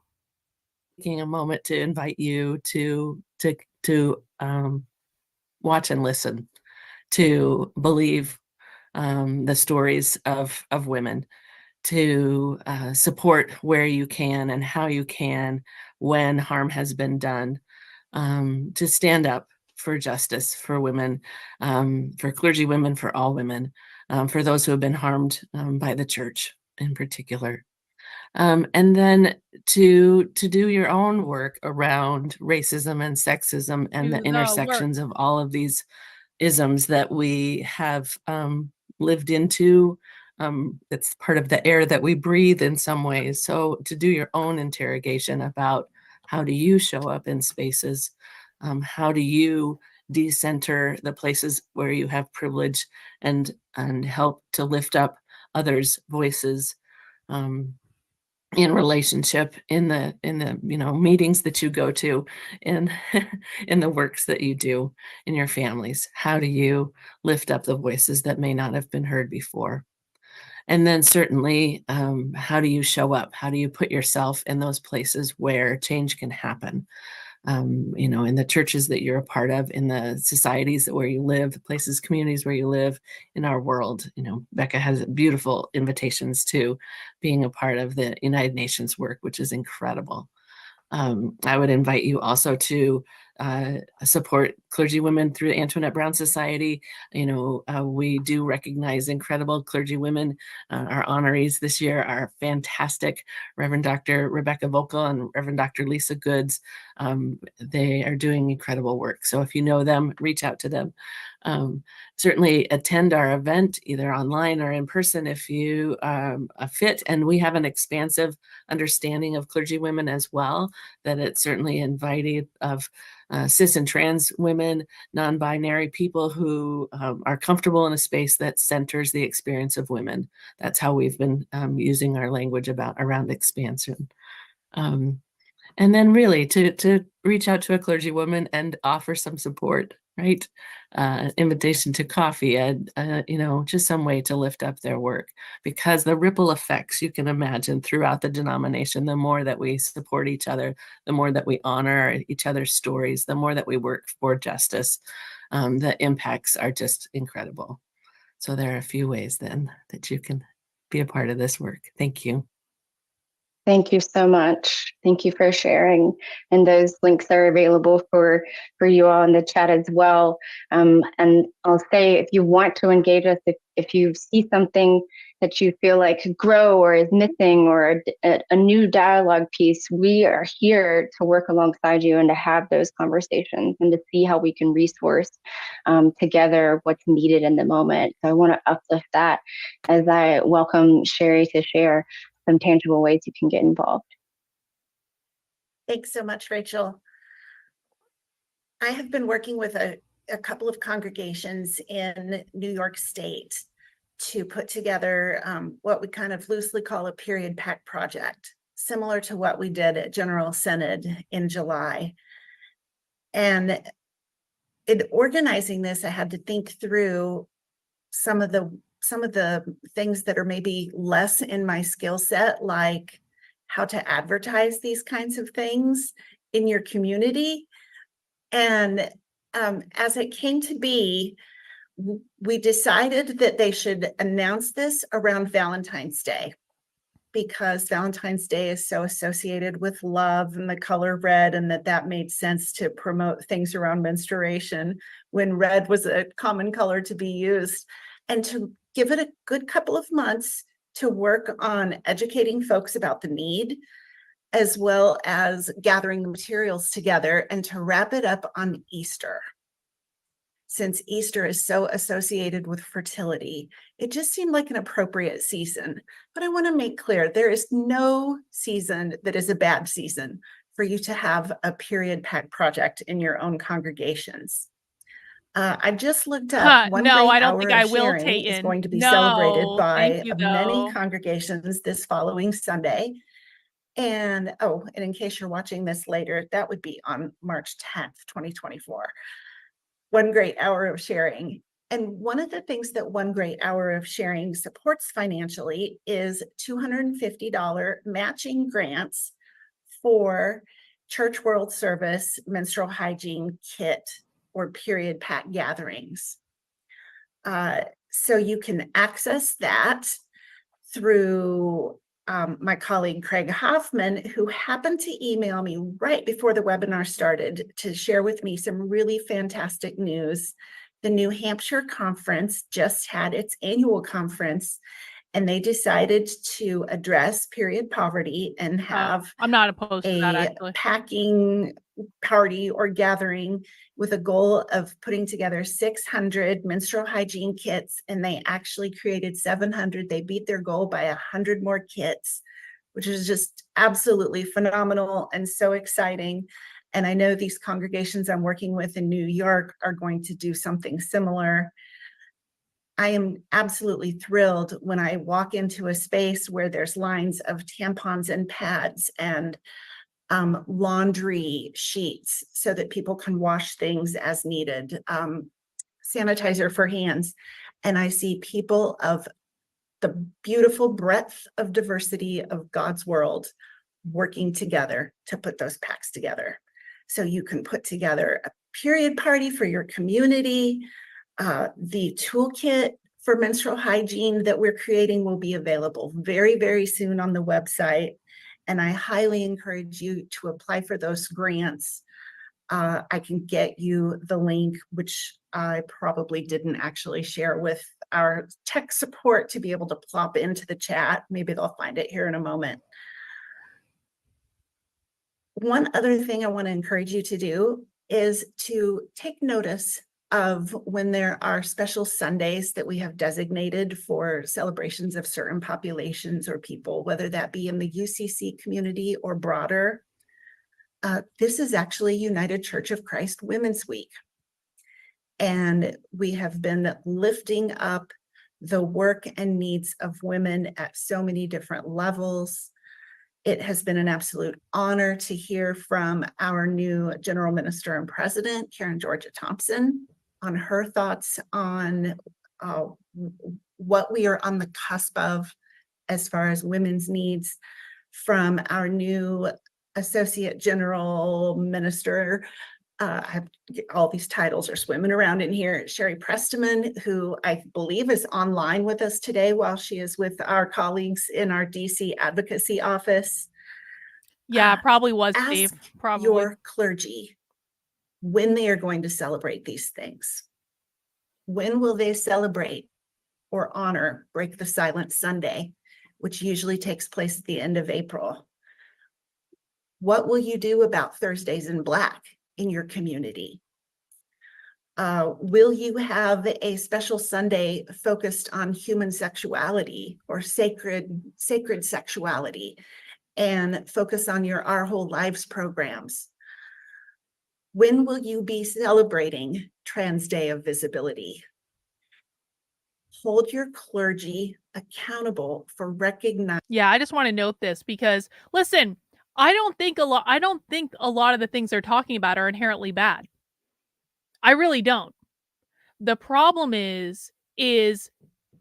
Taking a moment to invite you to watch and listen, to believe the stories of women, to support where you can and how you can when harm has been done, to stand up for justice for women, for clergy women, for all women, for those who have been harmed by the church in particular. And then to do your own work around racism and sexism and the intersections of all of these isms that we have lived into. It's part of the air that we breathe in some ways. So to do your own interrogation about how do you show up in spaces? How do you decenter the places where you have privilege and help to lift up others' voices in relationship, in the meetings that you go to, in the works that you do in your families? How do you lift up the voices that may not have been heard before? And then certainly, how do you show up? How do you put yourself in those places where change can happen? In the churches that you're a part of, in the societies where you live, places, communities where you live, in our world. Becca has beautiful invitations to being a part of the United Nations work, which is incredible. I would invite you also to support clergy women through the Antoinette Brown Society. We do recognize incredible clergy women. Our honorees this year are fantastic. Reverend Dr. Rebecca Vogel and Reverend Dr. Lisa Goods. They are doing incredible work. So if you know them, reach out to them. Certainly attend our event either online or in person if you fit. And we have an expansive understanding of clergy women as well, that it's certainly invited of cis and trans women, non-binary people who are comfortable in a space that centers the experience of women. That's how we've been using our language around expansion. And then really to reach out to a clergy woman and offer some support, right? Invitation to coffee and, just some way to lift up their work, because the ripple effects you can imagine throughout the denomination, the more that we support each other, the more that we honor each other's stories, the more that we work for justice, the impacts are just incredible. So there are a few ways then that you can be a part of this work. Thank you. Thank you so much. Thank you for sharing. And those links are available for you all in the chat as well. And I'll say, if you want to engage us, if you see something that you feel like could grow or is missing, or a new dialogue piece, we are here to work alongside you and to have those conversations and to see how we can resource together what's needed in the moment. So I want to uplift that as I welcome Sherry to share some tangible ways you can get involved. Thanks so much, Rachel. I have been working with a couple of congregations in New York State to put together what we kind of loosely call a period pact project, similar to what we did at General Synod in July. And in organizing this, I had to think through some of the things that are maybe less in my skill set, like how to advertise these kinds of things in your community. And as it came to be, we decided that they should announce this around Valentine's Day, because Valentine's Day is so associated with love and the color red, and that made sense to promote things around menstruation when red was a common color to be used, and to give it a good couple of months to work on educating folks about the need, as well as gathering the materials together, and to wrap it up on Easter. Since Easter is so associated with fertility, it just seemed like an appropriate season. But I want to make clear, there is no season that is a bad season for you to have a period pact project in your own congregations. I just looked up one no, great I don't hour think of I will, sharing is Tayton. going to be celebrated No, by thank you, many though. congregations this following Sunday. And in case you're watching this later, that would be on March 10th, 2024. One great hour of sharing. And one of the things that One Great Hour of Sharing supports financially is $250 matching grants for Church World Service menstrual hygiene kit or period pact gatherings. So you can access that through my colleague Craig Hoffman, who happened to email me right before the webinar started to share with me some really fantastic news. The New Hampshire conference just had its annual conference, and they decided to address period poverty and have I'm not opposed to that, a actually. packing party or gathering with a goal of putting together 600 menstrual hygiene kits, and they actually created 700. They beat their goal by 100 more kits, which is just absolutely phenomenal and so exciting. And I know these congregations I'm working with in New York are going to do something similar. I am absolutely thrilled when I walk into a space where there's lines of tampons and pads and laundry sheets so that people can wash things as needed, sanitizer for hands. And I see people of the beautiful breadth of diversity of God's world working together to put those packs together. So you can put together a period party for your community. The toolkit for menstrual hygiene that we're creating will be available very, very soon on the website. And I highly encourage you to apply for those grants. I can get you the link, which I probably didn't actually share with our tech support to be able to plop into the chat. Maybe they'll find it here in a moment. One other thing I want to encourage you to do is to take notice of when there are special Sundays that we have designated for celebrations of certain populations or people, whether that be in the UCC community or broader. This is actually United Church of Christ Women's Week. And we have been lifting up the work and needs of women at so many different levels. It has been an absolute honor to hear from our new General Minister and President, Karen Georgia Thompson, on her thoughts on what we are on the cusp of as far as women's needs, from our new Associate General Minister. All these titles are swimming around in here. Sherry Prestiman, who I believe is online with us today while she is with our colleagues in our DC advocacy office. Yeah, probably was, Ask Steve. Probably. your clergy when they are going to celebrate these things. When will they celebrate or honor Break the Silence Sunday, which usually takes place at the end of April? What will you do about Thursdays in Black in your community? Will you have a special Sunday focused on human sexuality or sacred sexuality, and focus on your Our Whole Lives programs? When will you be celebrating Trans Day of Visibility? Hold your clergy accountable for recognizing. Yeah, I just want to note this because, listen, I don't think a lot of the things they're talking about are inherently bad. I really don't. The problem is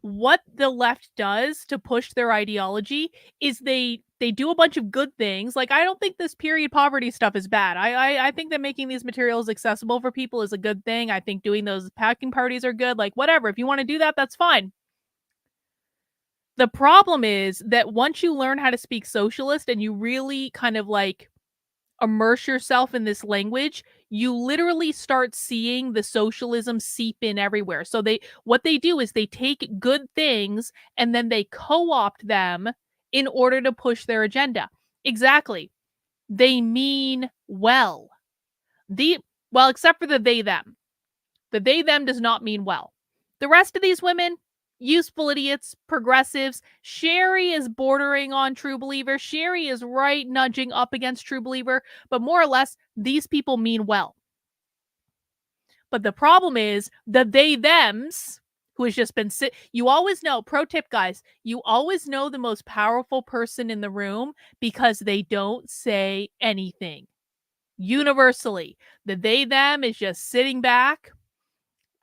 what the left does to push their ideology is they do a bunch of good things. Like, I don't think this period poverty stuff is bad. I think that making these materials accessible for people is a good thing. I think doing those packing parties are good. Like, whatever. If you want to do that, that's fine. The problem is that once you learn how to speak socialist and you really kind of like immerse yourself in this language, you literally start seeing the socialism seep in everywhere. So what they do is they take good things and then they co-opt them in order to push their agenda. Exactly. They mean well. Except for the they them. The they them does not mean well. The rest of these women, useful idiots, progressives. Sherry is bordering on true believer. Sherry is right nudging up against true believer. But more or less, these people mean well. But the problem is the they-thems who has just been you always know, pro tip guys, you always know the most powerful person in the room because they don't say anything. Universally, the they-them is just sitting back,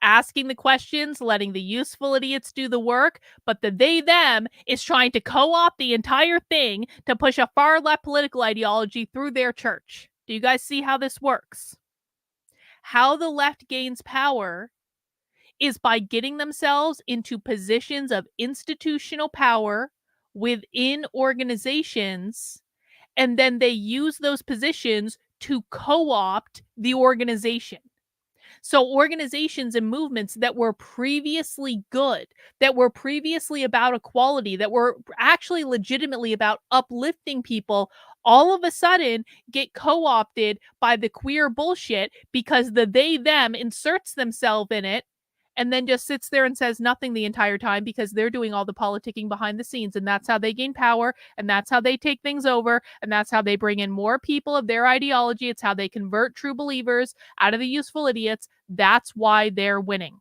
asking the questions, letting the useful idiots do the work, but the they-them is trying to co-opt the entire thing to push a far-left political ideology through their church. Do you guys see how this works? How the left gains power is by getting themselves into positions of institutional power within organizations, and then they use those positions to co-opt the organization. So organizations and movements that were previously good, that were previously about equality, that were actually legitimately about uplifting people, all of a sudden get co-opted by the queer bullshit because the they-them inserts themselves in it and then just sits there and says nothing the entire time because they're doing all the politicking behind the scenes. And that's how they gain power. And that's how they take things over. And that's how they bring in more people of their ideology. It's how they convert true believers out of the useful idiots. That's why they're winning.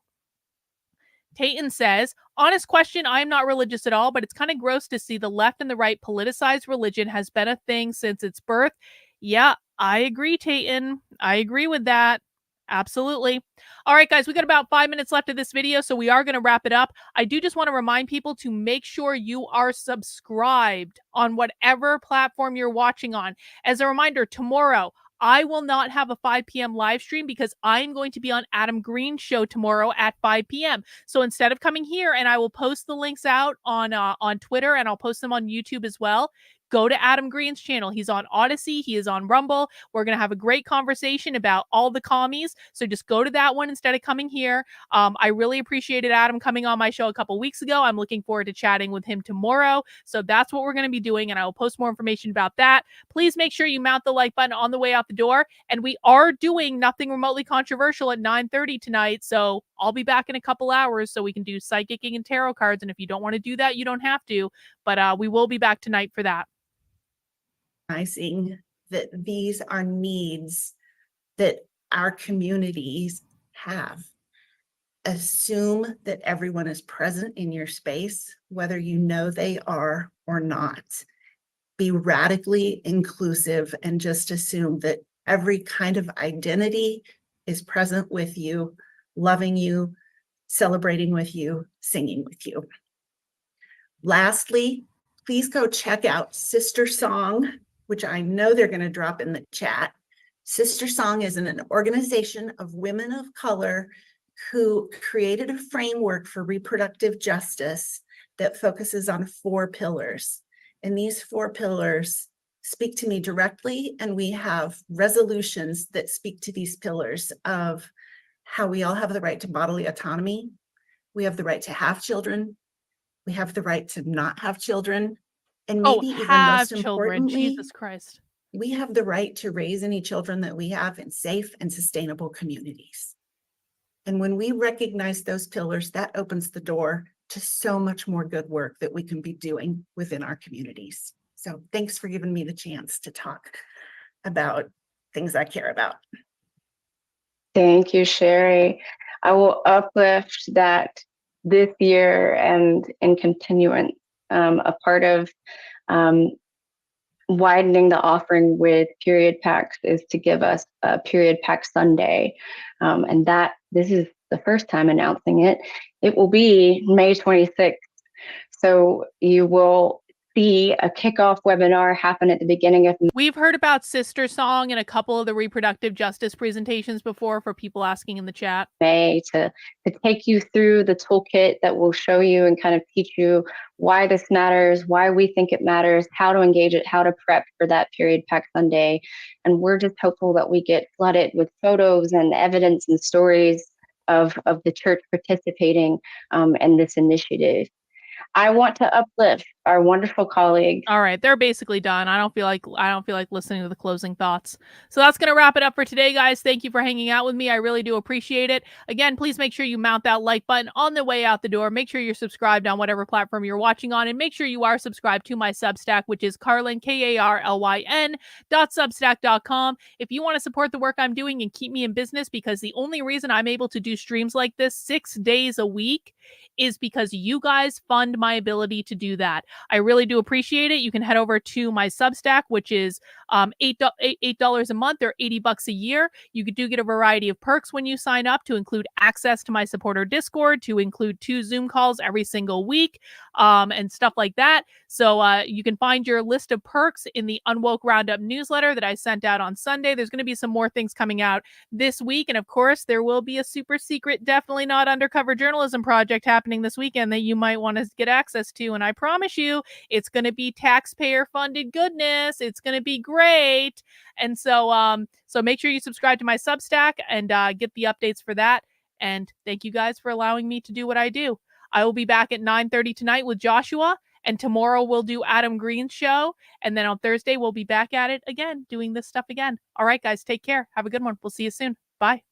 Tayton says, honest question, I am not religious at all, but it's kind of gross to see the left and the right politicize religion has been a thing since its birth. Yeah, I agree, Tayton. I agree with that. Absolutely. All right, guys, we got about 5 minutes left of this video, so we are going to wrap it up. I do just want to remind people to make sure you are subscribed on whatever platform you're watching on. As a reminder, tomorrow, I will not have a 5 p.m. live stream because I'm going to be on Adam Green's show tomorrow at 5 p.m. So instead of coming here, and I will post the links out on Twitter, and I'll post them on YouTube as well, go to Adam Green's channel. He's on Odyssey. He is on Rumble. We're going to have a great conversation about all the commies. So just go to that one instead of coming here. I really appreciated Adam coming on my show a couple weeks ago. I'm looking forward to chatting with him tomorrow. So that's what we're going to be doing, and I will post more information about that. Please make sure you mount the like button on the way out the door. And we are doing Nothing Remotely Controversial at 9:30 tonight. So I'll be back in a couple hours so we can do psychicking and tarot cards. And if you don't want to do that, you don't have to. But we will be back tonight for that. Recognizing that these are needs that our communities have. Assume that everyone is present in your space, whether you know they are or not. Be radically inclusive and just assume that every kind of identity is present with you, loving you, celebrating with you, singing with you. Lastly, please go check out Sister Song, which I know they're going to drop in the chat. Sister Song is an organization of women of color who created a framework for reproductive justice that focuses on 4 pillars. And these 4 pillars speak to me directly, and we have resolutions that speak to these pillars of how we all have the right to bodily autonomy, we have the right to have children, we have the right to not have children, and maybe even most importantly, Jesus Christ, we have the right to raise any children that we have in safe and sustainable communities. And when we recognize those pillars, that opens the door to so much more good work that we can be doing within our communities. So thanks for giving me the chance to talk about things I care about. Thank you, Sherry. I will uplift that this year and in continuance, a part of widening the offering with period packs is to give us a period pack Sunday. And that this is the first time announcing it. It will be May 26th. So you will see a kickoff webinar happen at the beginning of We've heard about Sister Song in a couple of the reproductive justice presentations before for people asking in the chat. May to take you through the toolkit that will show you and kind of teach you why this matters, why we think it matters, how to engage it, how to prep for that period pack Sunday. And we're just hopeful that we get flooded with photos and evidence and stories of the church participating in this initiative. I want to uplift our wonderful colleague. All right, they're basically done. I don't feel like listening to the closing thoughts. So that's going to wrap it up for today, guys. Thank you for hanging out with me. I really do appreciate it. Again, please make sure you mount that like button on the way out the door. Make sure you're subscribed on whatever platform you're watching on, and make sure you are subscribed to my Substack, which is Carlyn, KARLYN.substack.com. If you want to support the work I'm doing and keep me in business, because the only reason I'm able to do streams like this 6 days a week is because you guys fund my ability to do that. I really do appreciate it. You can head over to my Substack, which is $8 a month or $80 a year. You do get a variety of perks when you sign up, to include access to my supporter Discord, to include 2 Zoom calls every single week, and stuff like that. So you can find your list of perks in the Unwoke Roundup newsletter that I sent out on Sunday. There's going to be some more things coming out this week. And of course, there will be a super secret, definitely not undercover journalism project happening this weekend that you might want to get access to. And I promise you, it's going to be taxpayer funded goodness. It's going to be great. And so make sure you subscribe to my Substack and get the updates for that. And thank you guys for allowing me to do what I do. I will be back at 9:30 tonight with Joshua, and tomorrow we'll do Adam Green's show. And then on Thursday, we'll be back at it again, doing this stuff again. All right, guys, take care. Have a good one. We'll see you soon. Bye.